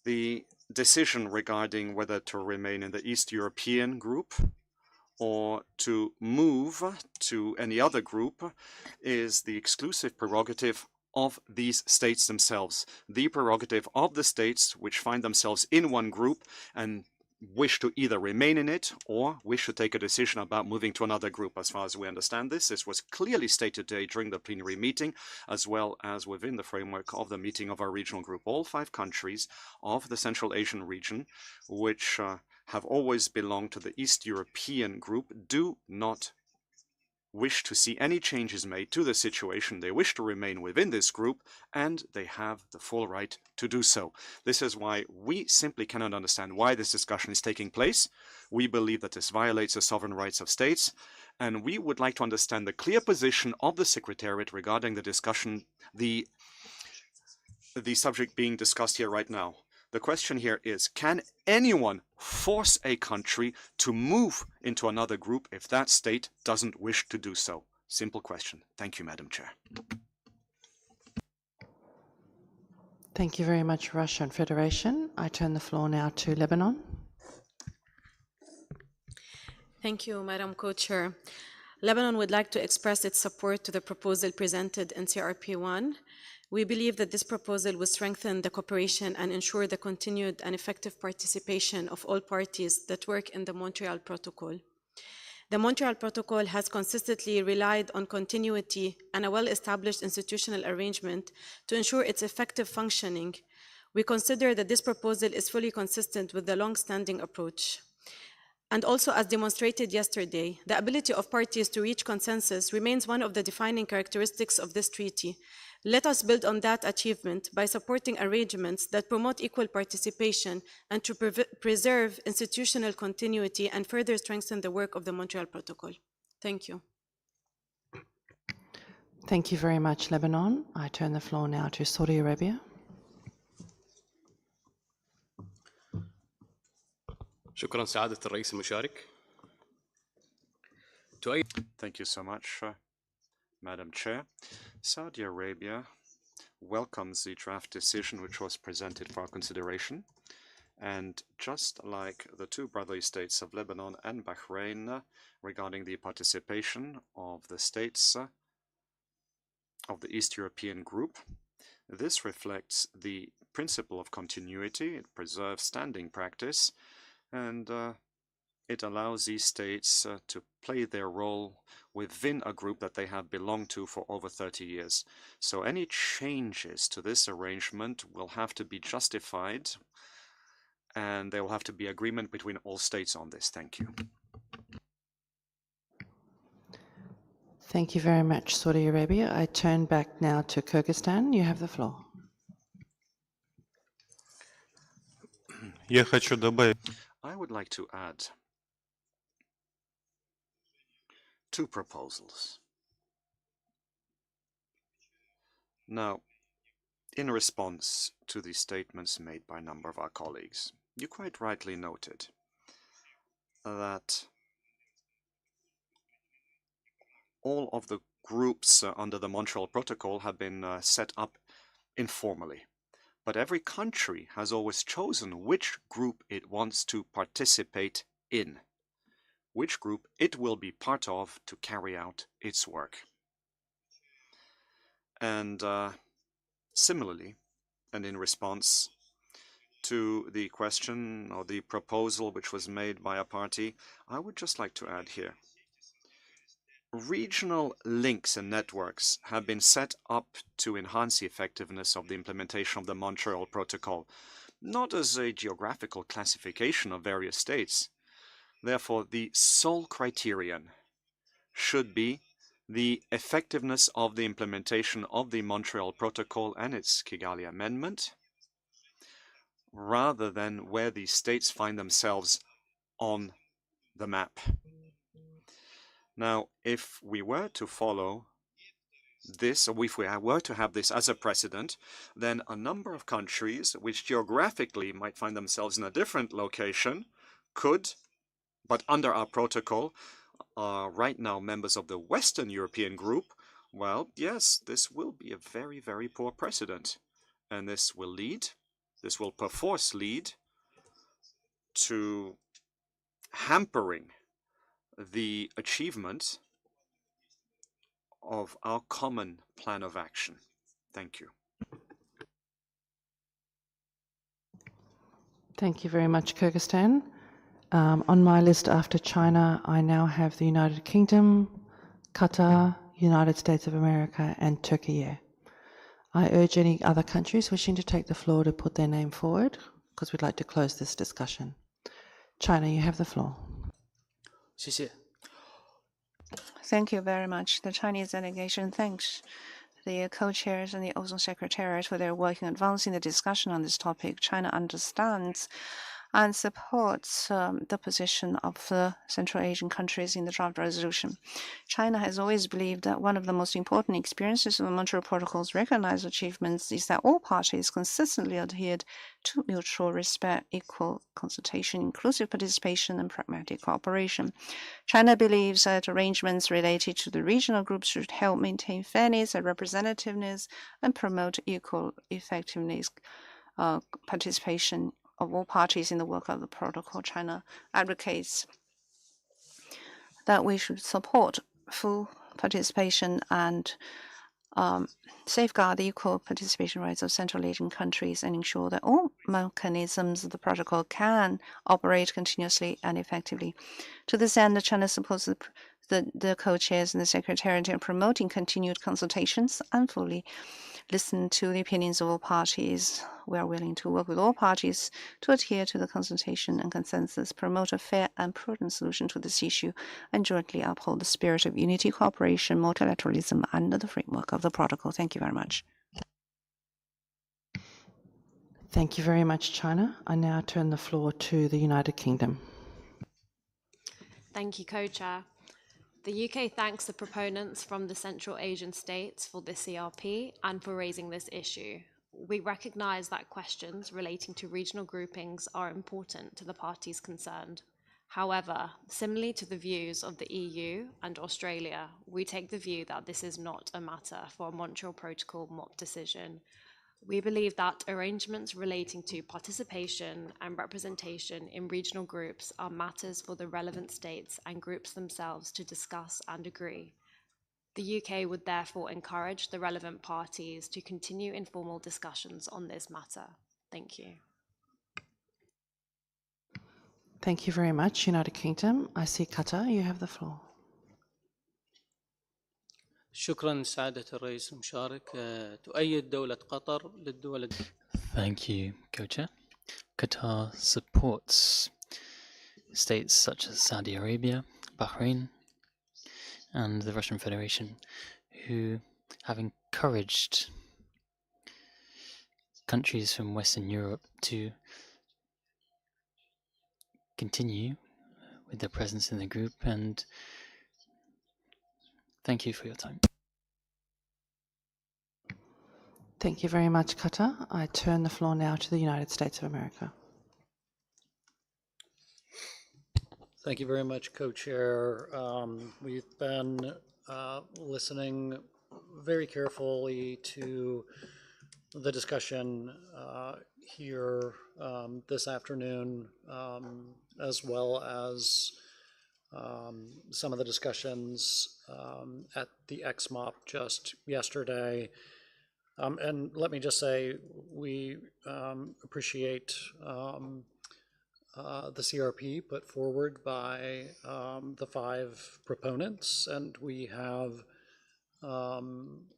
The decision regarding whether to remain in the East European group or to move to any other group is the exclusive prerogative of these states themselves, the prerogative of the states which find themselves in one group and wish to either remain in it or wish to take a decision about moving to another group. As far as we understand this was clearly stated today during the plenary meeting, as well as within the framework of the meeting of our regional group. All 5 countries of the Central Asian region, which have always belonged to the East European group, do not wish to see any changes made to the situation. They wish to remain within this group, and they have the full right to do so. This is why we simply cannot understand why this discussion is taking place. We believe that this violates the sovereign rights of states, and we would like to understand the clear position of the Secretariat regarding the discussion, the subject being discussed here right now. The question here is, can anyone force a country to move into another group if that state doesn't wish to do so? Simple question. Thank you, Madam Chair. Thank you very much, Russian Federation. I turn the floor now to Lebanon. Thank you, Madam Co-Chair. Lebanon would like to express its support to the proposal presented in CRP1. We believe that this proposal will strengthen the cooperation and ensure the continued and effective participation of all parties that work in the Montreal Protocol. The Montreal Protocol has consistently relied on continuity and a well-established institutional arrangement to ensure its effective functioning. We consider that this proposal is fully consistent with the long-standing approach. And also, as demonstrated yesterday, the ability of parties to reach consensus remains one of the defining characteristics of this treaty. Let us build on that achievement by supporting arrangements that promote equal participation and to preserve institutional continuity and further strengthen the work of the Montreal Protocol. Thank you. Thank you very much, Lebanon. I turn the floor now to Saudi Arabia. شكرا سعادة الرئيس المشارك. Thank you so much, Madam Chair. Saudi Arabia welcomes the draft decision which was presented for our consideration. And just like the 2 brotherly states of Lebanon and Bahrain regarding the participation of the states of the East European Group, this reflects the principle of continuity. It preserves standing practice, and it allows these states to play their role within a group that they have belonged to for over 30 years. So any changes to this arrangement will have to be justified, and there will have to be agreement between all states on this. Thank you. Thank you very much, Saudi Arabia. I turn back now to Kyrgyzstan. You have the floor. Я хочу добавить. I would like to add two proposals. Now, in response to the statements made by a number of our colleagues, you quite rightly noted that all of the groups under the Montreal Protocol have been set up informally. But every country has always chosen which group it wants to participate in, which group it will be part of to carry out its work. And similarly, and in response to the question or the proposal which was made by a party, I would just like to add here. Regional links and networks have been set up to enhance the effectiveness of the implementation of the Montreal Protocol, not as a geographical classification of various states. Therefore, the sole criterion should be the effectiveness of the implementation of the Montreal Protocol and its Kigali Amendment, rather than where the states find themselves on the map. Now, if we were to follow this, or if we were to have this as a precedent, then a number of countries which geographically might find themselves in a different location could, but under our protocol, are right now members of the Western European group, well, yes, this will be a very, very poor precedent. And this will perforce lead to hampering the achievement of our common plan of action. Thank you. Thank you very much, Kyrgyzstan. On my list after China, I now have the United Kingdom, Qatar, United States of America, and Turkey. I urge any other countries wishing to take the floor to put their name forward, because we'd like to close this discussion. China, you have the floor. 谢谢。 Thank you very much. The Chinese delegation thanks the co-chairs and the Ozone Secretariat for their work in advancing the discussion on this topic. China understands and supports the position of the Central Asian countries in the draft resolution. China has always believed that one of the most important experiences of the Montreal Protocol's recognized achievements is that all parties consistently adhered to mutual respect, equal consultation, inclusive participation, and pragmatic cooperation. China believes that arrangements related to the regional groups should help maintain fairness and representativeness and promote equal effectiveness participation of all parties in the work of the protocol. China advocates that we should support full participation and safeguard the equal participation rights of Central Asian countries and ensure that all mechanisms of the protocol can operate continuously and effectively. To this end, China supports the co-chairs and the secretariat in promoting continued consultations and fully listen to the opinions of all parties. We are willing to work with all parties to adhere to the consultation and consensus, promote a fair and prudent solution to this issue, and jointly uphold the spirit of unity, cooperation, multilateralism under the framework of the protocol. Thank you very much. Thank you very much, China. I now turn the floor to the United Kingdom. Thank you, Co-Chair. The UK thanks the proponents from the Central Asian states for the CRP and for raising this issue. We recognise that questions relating to regional groupings are important to the parties concerned. However, similarly to the views of the EU and Australia, we take the view that this is not a matter for a Montreal Protocol MOP decision. We believe that arrangements relating to participation and representation in regional groups are matters for the relevant states and groups themselves to discuss and agree. The UK would therefore encourage the relevant parties to continue informal discussions on this matter. Thank you. Thank you very much, United Kingdom. I see Qatar, you have the floor. شكرا سعادة الرئيس المشارك. تؤيد دولة قطر للدول. Thank you, Co-Chair. Qatar supports states such as Saudi Arabia, Bahrain, and the Russian Federation, who have encouraged countries from Western Europe to continue with their presence in the group and Thank you for your time. Thank you very much, Kata. I turn the floor now to the United States of America. Thank you very much, Co-Chair. We've been listening very carefully to the discussion here this afternoon, as well as some of the discussions at the XMOP just yesterday. And let me just say, we appreciate the CRP put forward by the 5 proponents, and we have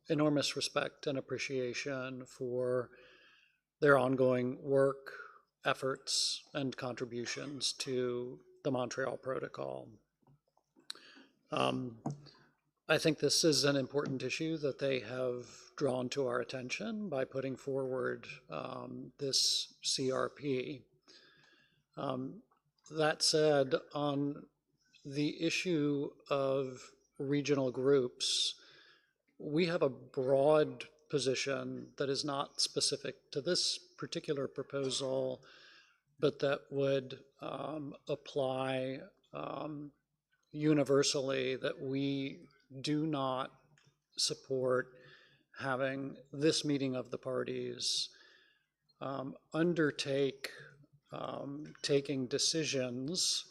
enormous respect and appreciation for their ongoing work, efforts, and contributions to the Montreal Protocol. I think this is an important issue that they have drawn to our attention by putting forward this CRP. That said, on the issue of regional groups, we have a broad position that is not specific to this particular proposal, but that would apply universally, that we do not support having this meeting of the parties undertake taking decisions,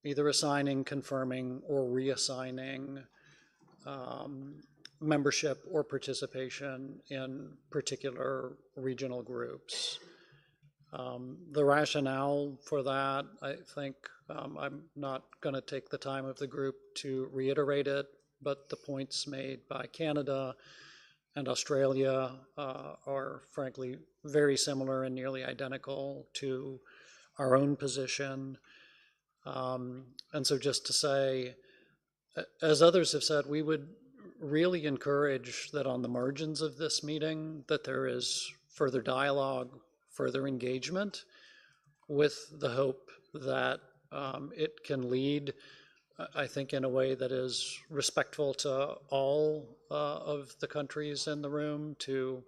either assigning, confirming, or reassigning membership or participation in particular regional groups. The rationale for that, I think, I'm not going to take the time of the group to reiterate it, but the points made by Canada and Australia are frankly very similar and nearly identical to our own position. And so just to say, as others have said, we would really encourage that on the margins of this meeting, that there is further dialogue, further engagement, with the hope that it can lead, I think, in a way that is respectful to all of the countries in the room, to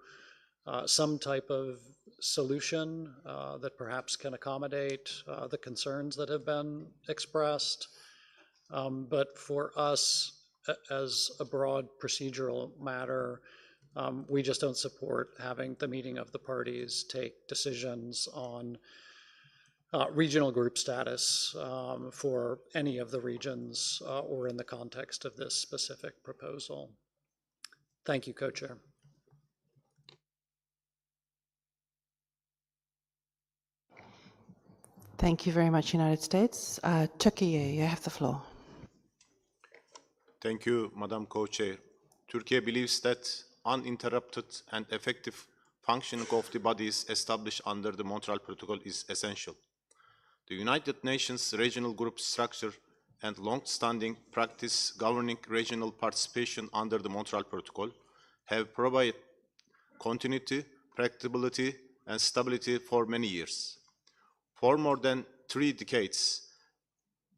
some type of solution that perhaps can accommodate the concerns that have been expressed. But for us, as a broad procedural matter, we just don't support having the meeting of the parties take decisions on regional group status for any of the regions or in the context of this specific proposal. Thank you, Co-Chair. Thank you very much, United States. Turkey, you have the floor. Thank you, Madam Co-Chair. Turkey believes that uninterrupted and effective functioning of the bodies established under the Montreal Protocol is essential. The United Nations regional group structure and long-standing practice governing regional participation under the Montreal Protocol have provided continuity, predictability, and stability for many years. For more than 3 decades,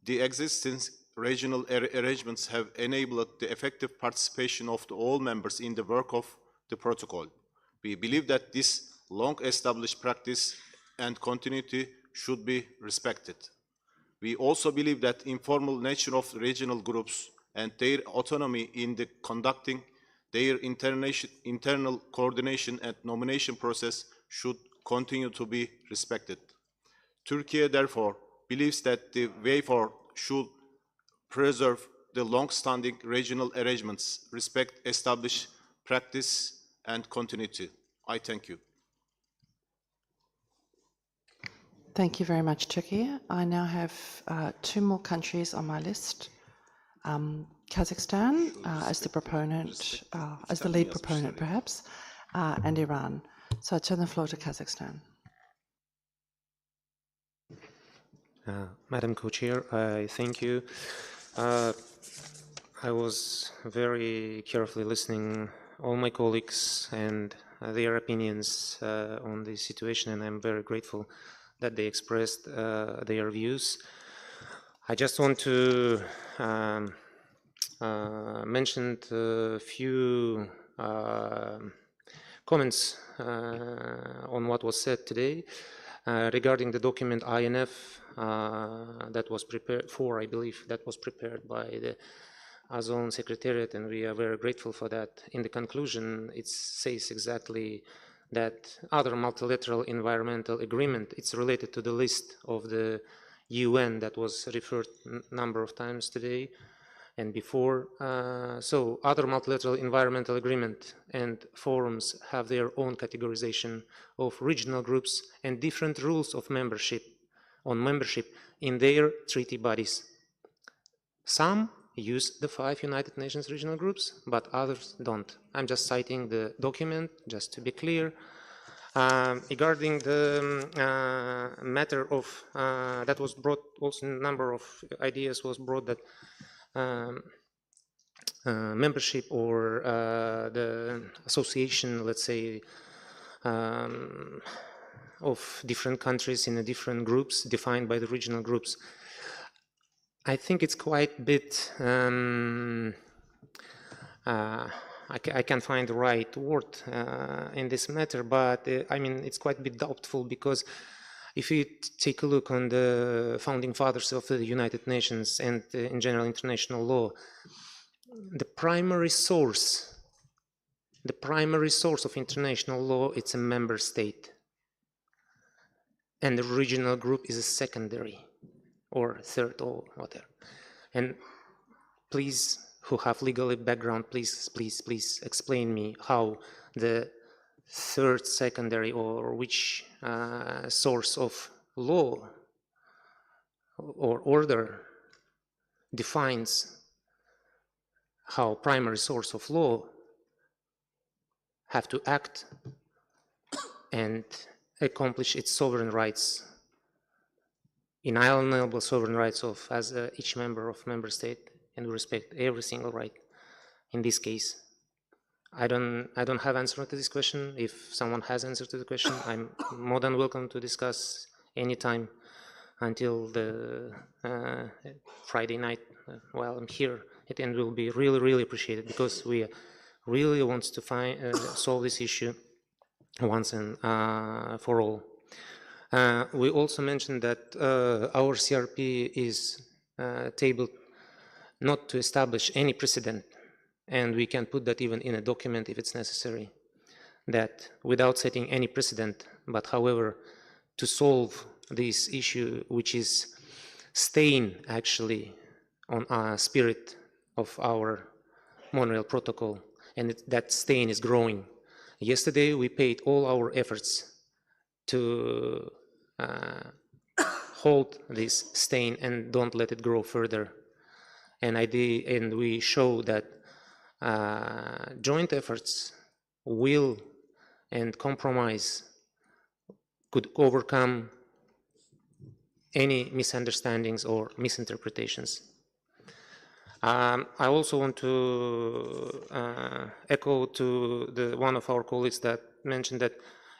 the existing regional arrangements have enabled the effective participation of all members in the work of the protocol. We believe that this long-established practice and continuity should be respected. We also believe that informal nature of regional groups and their autonomy in the conducting their internal coordination and nomination process should continue to be respected. Turkey, therefore, believes that the way forward should preserve the long-standing regional arrangements, respect established practice, and continuity. I thank you. Thank you very much, Turkey. I now have 2 more countries on my list. Kazakhstan as the proponent, as the lead proponent perhaps, and Iran. So I turn the floor to Kazakhstan. Madam Co-Chair, I thank you. I was very carefully listening all my colleagues and their opinions on the situation, and I'm very grateful that they expressed their views. I just want to mentioned a few comments on what was said today regarding the document INF that was prepared I believe that was prepared by the ASEAN Secretariat, and we are very grateful for that. In the conclusion, it says exactly that other multilateral environmental agreement, it's related to the list of the UN that was referred a number of times today and before. So other multilateral environmental agreement and forums have their own categorization of regional groups and different rules of membership in their treaty bodies. Some use the 5 United Nations regional groups, but others don't. I'm just citing the document, just to be clear. Regarding the matter of, that was brought, also a number of ideas was brought that membership or the association, let's say, of different countries in the different groups defined by the regional groups. I think it's quite a bit, I can't find the right word in this matter, but I mean, it's quite a bit doubtful, because if you take a look on the founding fathers of the United Nations and in general international law, the primary source of international law, it's a member state. And the regional group is a secondary or third or whatever. And please, who have legal background, please explain me how the third, secondary, or which source of law or order defines how primary source of law have to act and accomplish its sovereign rights, inalienable sovereign rights of as each member of member state, and we respect every single right. In this case, I don't have answer to this question. If someone has answer to the question, I'm more than welcome to discuss anytime until the Friday night while I'm here. It will be really appreciated, because we really want to solve this issue once and for all. We also mentioned that our CRP is tabled not to establish any precedent, and we can put that even in a document if it's necessary, that without setting any precedent, but however, to solve this issue, which is staying actually on our spirit of our Montreal Protocol, and that stain is growing. Yesterday, we paid all our efforts to hold this stain and don't let it grow further. And we show that joint efforts, will, and compromise could overcome any misunderstandings or misinterpretations. I also want to echo to one of our colleagues that mentioned that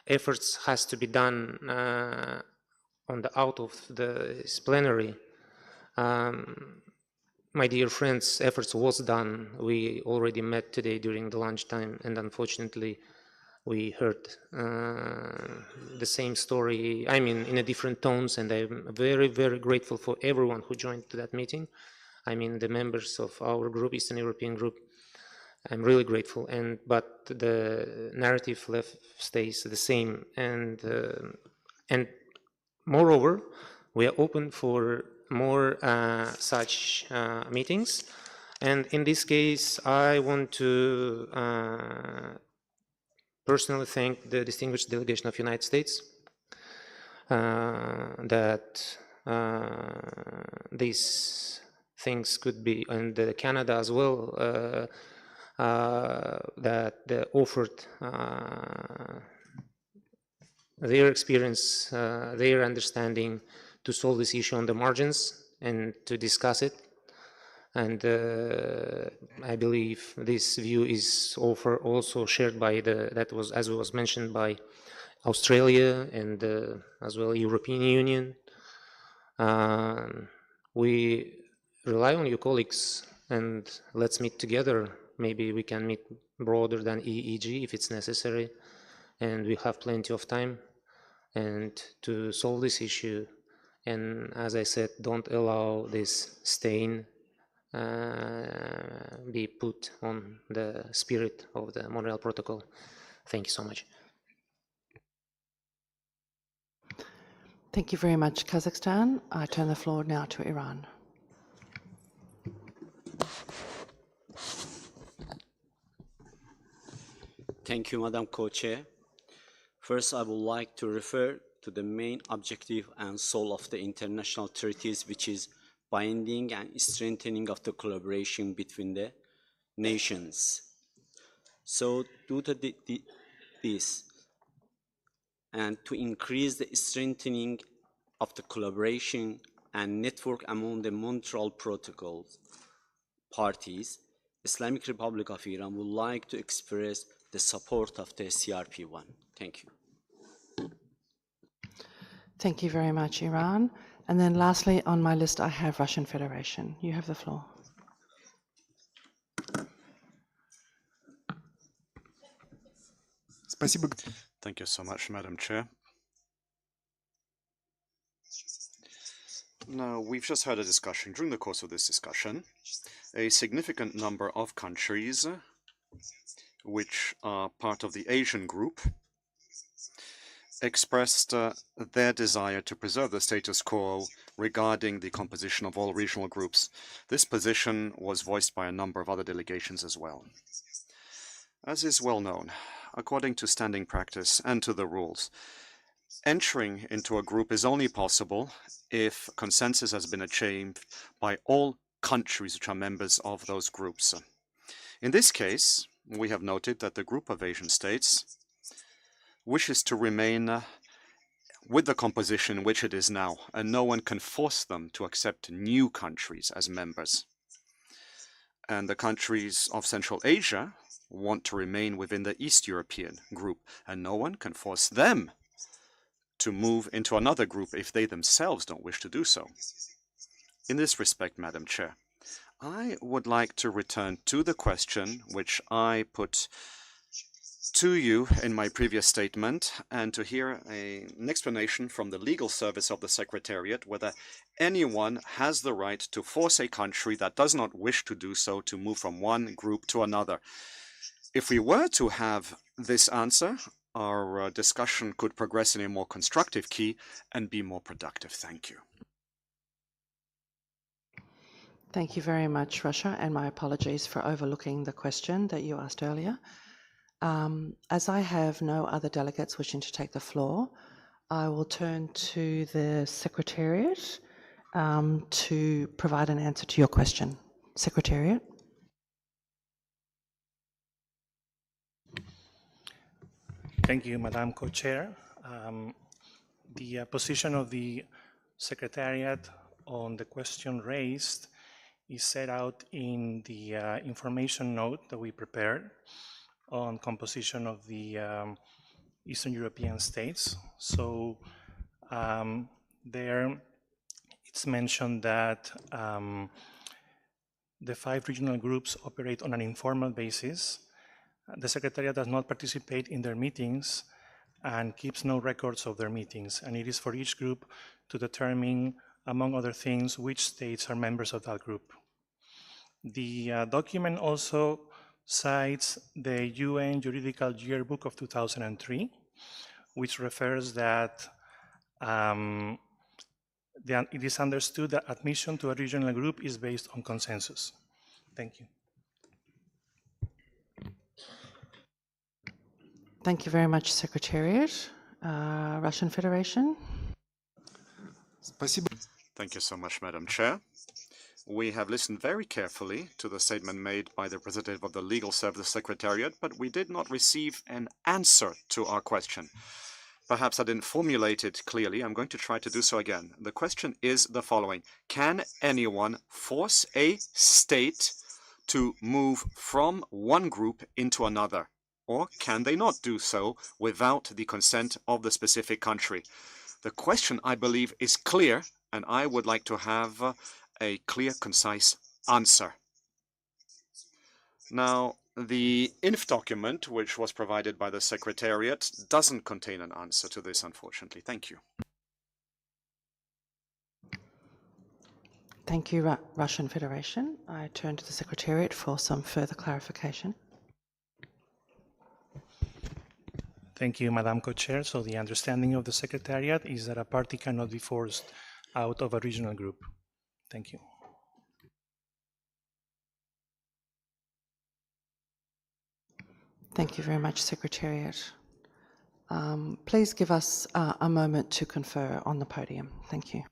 efforts has to be done out of this plenary. My dear friends, efforts was done. We already met today during the lunchtime, and unfortunately, we heard the same story, I mean, in a different tones, and I'm very grateful for everyone who joined to that meeting. I mean, the members of our group, Eastern European group, I'm really grateful. But the narrative left stays the same, and moreover, we are open for more such meetings. And in this case, I want to personally thank the distinguished delegation of United States that these things could be, and Canada as well, that they offered their experience, their understanding to solve this issue on the margins and to discuss it. And I believe this view is also shared by as was mentioned, by Australia and as well European Union. We rely on you colleagues and let's meet together. Maybe we can meet broader than EEG if it's necessary, and we have plenty of time and to solve this issue. And as I said, don't allow this stain be put on the spirit of the Montreal Protocol. Thank you so much. Thank you very much, Kazakhstan. I turn the floor now to Iran. Thank you, Madam Co-Chair. First, I would like to refer to the main objective and soul of the international treaties, which is binding and strengthening of the collaboration between the nations. So, due to this, and to increase the strengthening of the collaboration and network among the Montreal Protocol parties, Islamic Republic of Iran would like to express the support of the CRP1. Thank you. Thank you very much, Iran. And then lastly on my list, I have Russian Federation. You have the floor. Thank you so much, Madam Chair. Now, we've just had a discussion. During the course of this discussion, a significant number of countries which are part of the Asian group expressed their desire to preserve the status quo regarding the composition of all regional groups. This position was voiced by a number of other delegations as well. As is well known, according to standing practice and to the rules, entering into a group is only possible if consensus has been achieved by all countries which are members of those groups. In this case, we have noted that the group of Asian states wishes to remain with the composition in which it is now, and no one can force them to accept new countries as members. And the countries of Central Asia want to remain within the East European group, and no one can force them to move into another group if they themselves don't wish to do so. In this respect, Madam Chair, I would like to return to the question which I put to you in my previous statement, and to hear an explanation from the legal service of the Secretariat whether anyone has the right to force a country that does not wish to do so to move from one group to another. If we were to have this answer, our discussion could progress in a more constructive key and be more productive. Thank you. Thank you very much, Russia, and my apologies for overlooking the question that you asked earlier. As I have no other delegates wishing to take the floor, I will turn to the Secretariat to provide an answer to your question. Secretariat. Thank you, Madam Co-Chair. The position of the Secretariat on the question raised is set out in the information note that we prepared on composition of the Eastern European states. So there it's mentioned that the 5 regional groups operate on an informal basis. The Secretariat does not participate in their meetings and keeps no records of their meetings, and it is for each group to determine, among other things, which states are members of that group. The document also cites the UN Juridical Yearbook of 2003, which refers that it is understood that admission to a regional group is based on consensus. Thank you. Thank you very much, Secretariat. Russian Federation. Thank you so much, Madam Chair. We have listened very carefully to the statement made by the representative of the Legal Service Secretariat, but we did not receive an answer to our question. Perhaps I didn't formulate it clearly. I'm going to try to do so again. The question is the following. Can anyone force a state to move from one group into another? Or can they not do so without the consent of the specific country? The question, I believe, is clear, and I would like to have a clear, concise answer. Now, the INF document, which was provided by the Secretariat, doesn't contain an answer to this, unfortunately. Thank you. Thank you, Russian Federation. I turn to the Secretariat for some further clarification. Thank you, Madam Co-Chair. So the understanding of the Secretariat is that a party cannot be forced out of a regional group. Thank you. Thank you very much, Secretariat. Please give us a moment to confer on the podium. Thank you.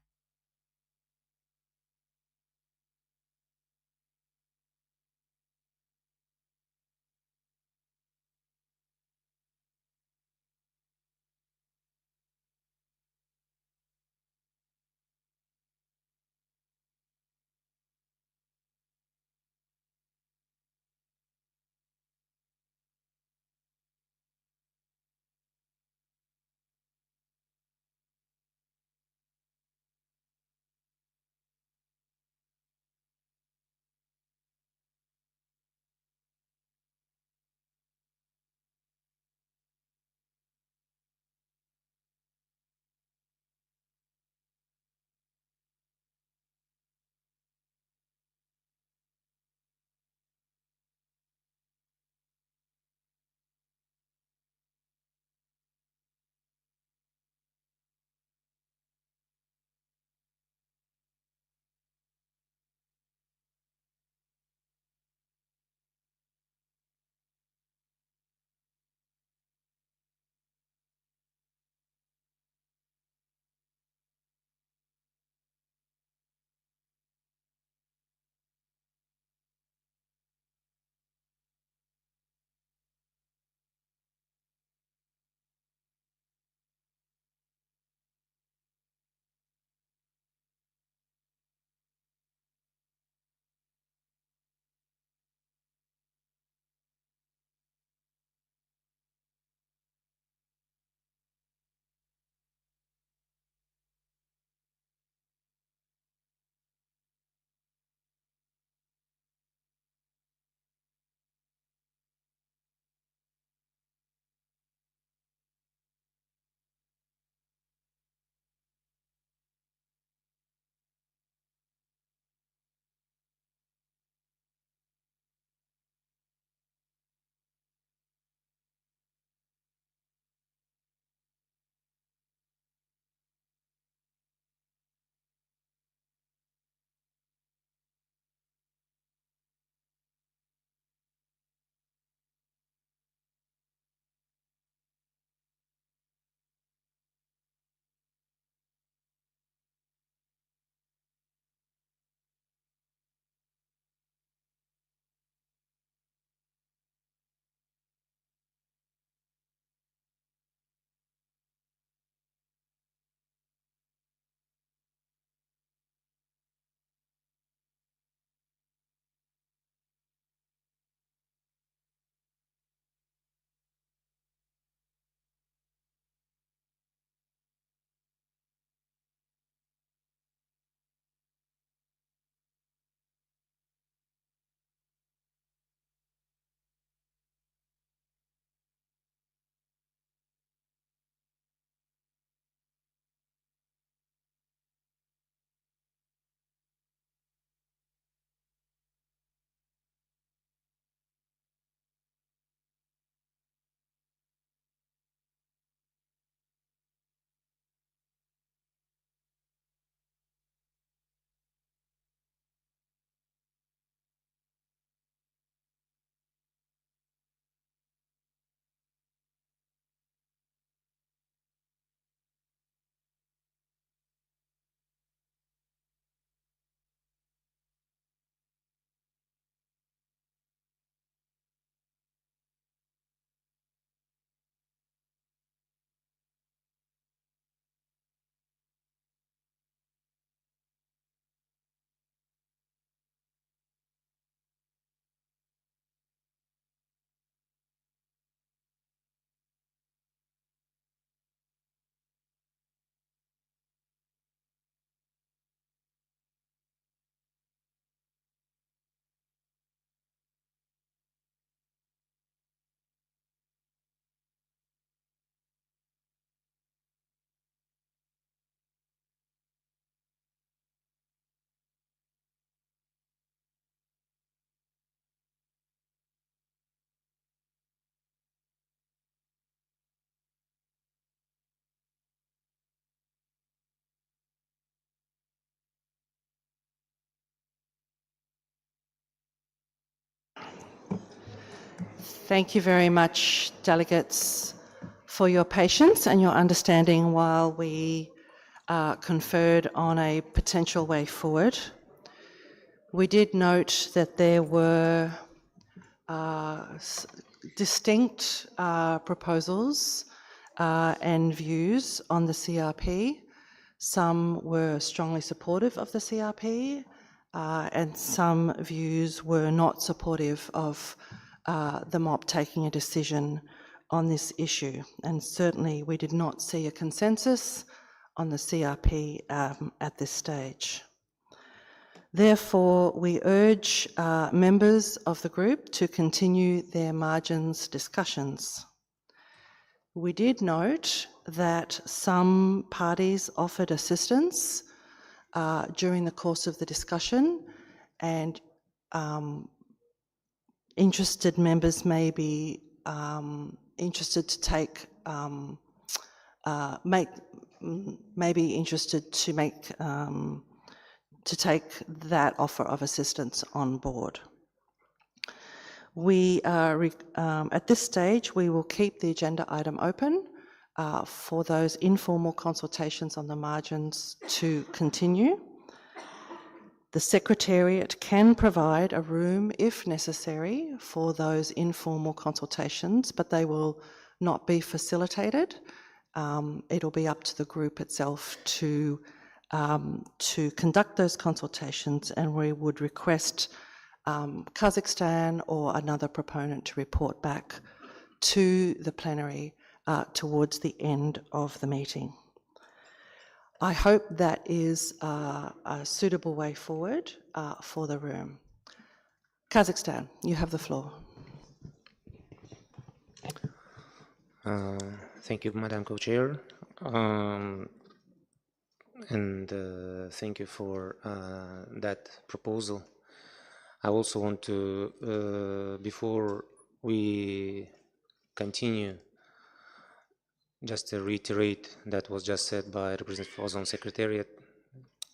Thank you very much, delegates, for your patience and your understanding while we conferred on a potential way forward. We did note that there were distinct proposals and views on the CRP. Some were strongly supportive of the CRP, and some views were not supportive of the MOP taking a decision on this issue. And certainly we did not see a consensus on the CRP at this stage. Therefore, we urge members of the group to continue their margins discussions. We did note that some parties offered assistance during the course of the discussion, and interested members may be interested to take take that offer of assistance on board. We are, at this stage, we will keep the agenda item open for those informal consultations on the margins to continue. The Secretariat can provide a room, if necessary, for those informal consultations, but they will not be facilitated. It'll be up to the group itself to conduct those consultations, and we would request Kazakhstan or another proponent to report back to the plenary towards the end of the meeting. I hope that is a suitable way forward for the room. Kazakhstan, you have the floor. Thank you, Madam Co-Chair. And thank you for that proposal. I also want to, before we continue, just to reiterate that was just said by Representative Ozone Secretariat,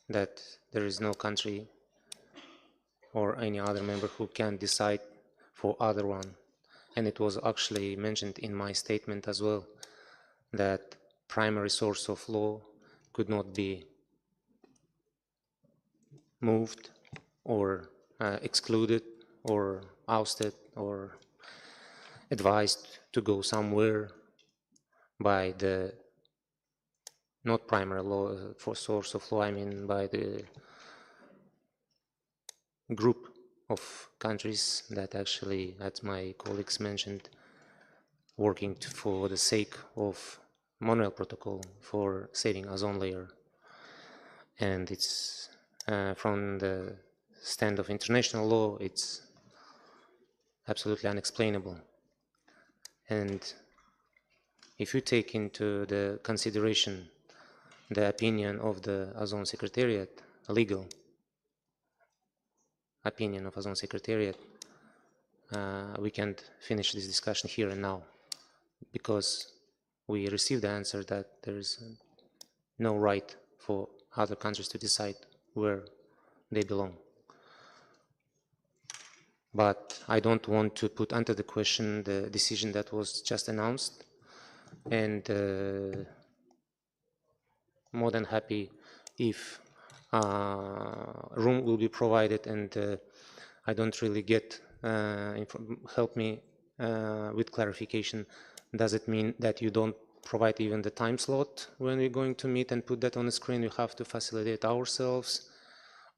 that there is no country or any other member who can decide for other one. And it was actually mentioned in my statement as well, that primary source of law could not be moved or excluded or ousted or advised to go somewhere by the not primary law for source of law, I mean by the group of countries that actually, as my colleagues mentioned, working for the sake of Montreal Protocol for saving ozone layer. And it's from the stand of international law, it's absolutely unexplainable. And if you take into the consideration the opinion of the Ozone Secretariat, a legal opinion of Ozone Secretariat, we can't finish this discussion here and now, because we received the answer that there is no right for other countries to decide where they belong. But I don't want to put under the question the decision that was just announced, and more than happy if room will be provided, and I don't really get, help me with clarification. Does it mean that you don't provide even the time slot when we're going to meet and put that on the screen? We have to facilitate ourselves,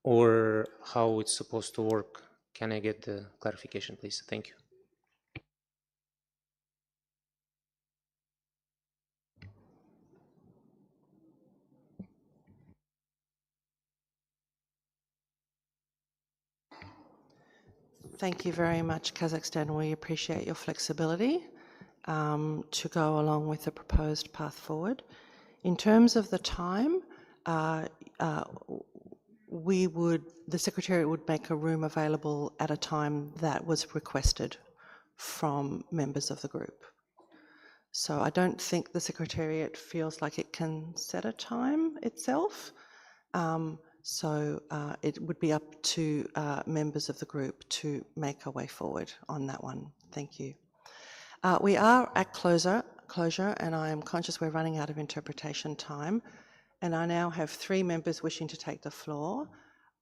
or how it's supposed to work? Can I get the clarification, please? Thank you. Thank you very much, Kazakhstan. We appreciate your flexibility to go along with the proposed path forward. In terms of the time, the Secretariat would make a room available at a time that was requested from members of the group. So I don't think the Secretariat feels like it can set a time itself. So it would be up to members of the group to make a way forward on that one. Thank you. We are at closure, and I am conscious we're running out of interpretation time. And I now have 3 members wishing to take the floor.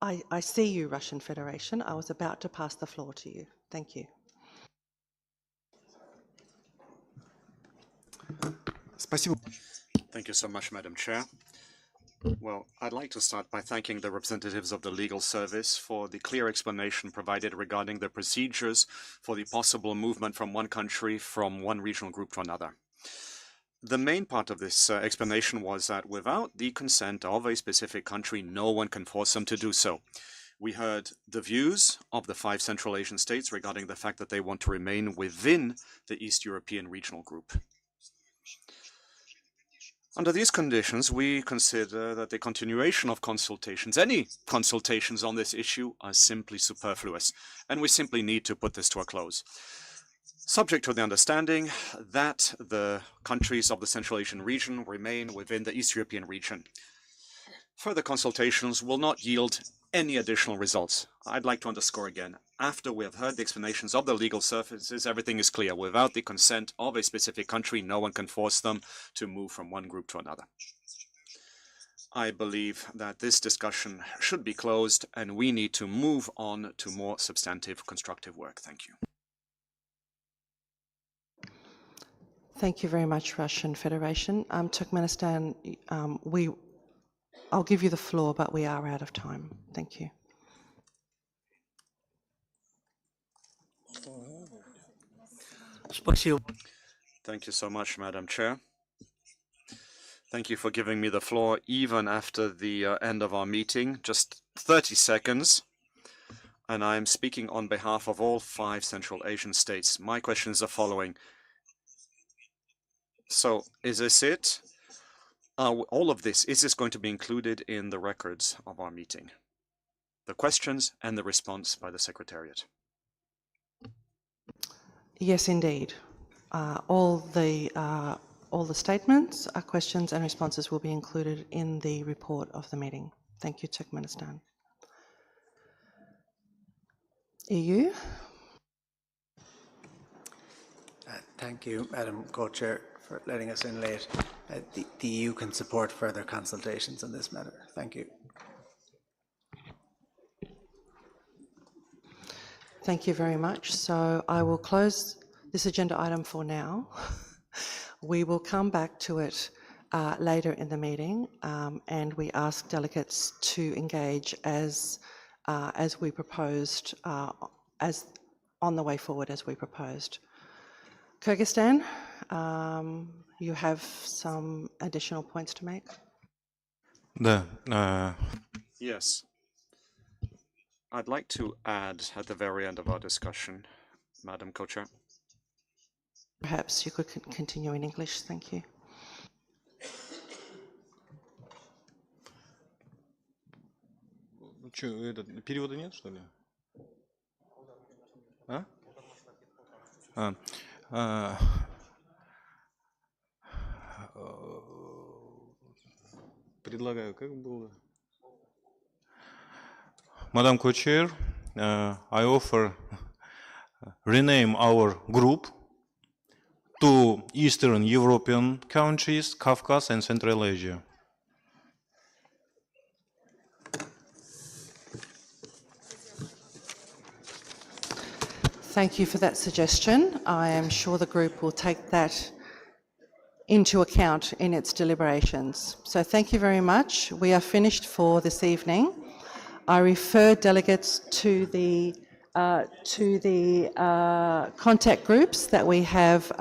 I see you, Russian Federation. I was about to pass the floor to you. Thank you. Thank you so much, Madam Chair. Well, I'd like to start by thanking the representatives of the legal service for the clear explanation provided regarding the procedures for the possible movement from one country, from one regional group to another. The main part of this explanation was that without the consent of a specific country, no one can force them to do so. We heard the views of the 5 Central Asian states regarding the fact that they want to remain within the East European regional group. Under these conditions, we consider that the continuation of consultations, any consultations on this issue, are simply superfluous, and we simply need to put this to a close. Subject to the understanding that the countries of the Central Asian region remain within the East European region. Further consultations will not yield any additional results. I'd like to underscore again, after we have heard the explanations of the legal services, everything is clear. Without the consent of a specific country, no one can force them to move from one group to another. I believe that this discussion should be closed and we need to move on to more substantive, constructive work. Thank you. Thank you very much, Russian Federation. Turkmenistan, I'll give you the floor, but we are out of time. Thank you. Thank you so much, Madam Chair. Thank you for giving me the floor even after the end of our meeting. Just 30 seconds. And I'm speaking on behalf of all 5 Central Asian states. My question is the following. So, is this it? All of this, is this going to be included in the records of our meeting? The questions and the response by the Secretariat. Yes, indeed. All the statements, questions and responses will be included in the report of the meeting. Thank you, Turkmenistan. EU? Thank you, Madam Co-Chair, for letting us in late. The EU can support further consultations on this matter. Thank you. Thank you very much. So I will close this agenda item for now. We will come back to it later in the meeting, and we ask delegates to engage as we proposed, as on the way forward as we proposed. Kyrgyzstan, you have some additional points to make? Yes. I'd like to add at the very end of our discussion, Madam Co-Chair. Perhaps you could continue in English. Thank you. Перевода нет, что ли? Предлагаю, как было? Madam Co-Chair, I offer rename our group to Eastern European countries, Caucasus and Central Asia. Thank you for that suggestion. I am sure the group will take that into account in its deliberations. So thank you very much. We are finished for this evening. I refer delegates to the contact groups that we have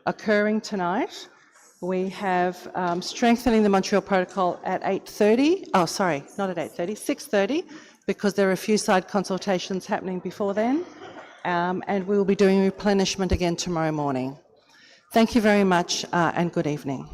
occurring tonight. We have strengthening the Montreal Protocol at 8:30. Oh, sorry, not at 8:30, 6:30, because there are a few side consultations happening before then. And we will be doing replenishment again tomorrow morning. Thank you very much and good evening.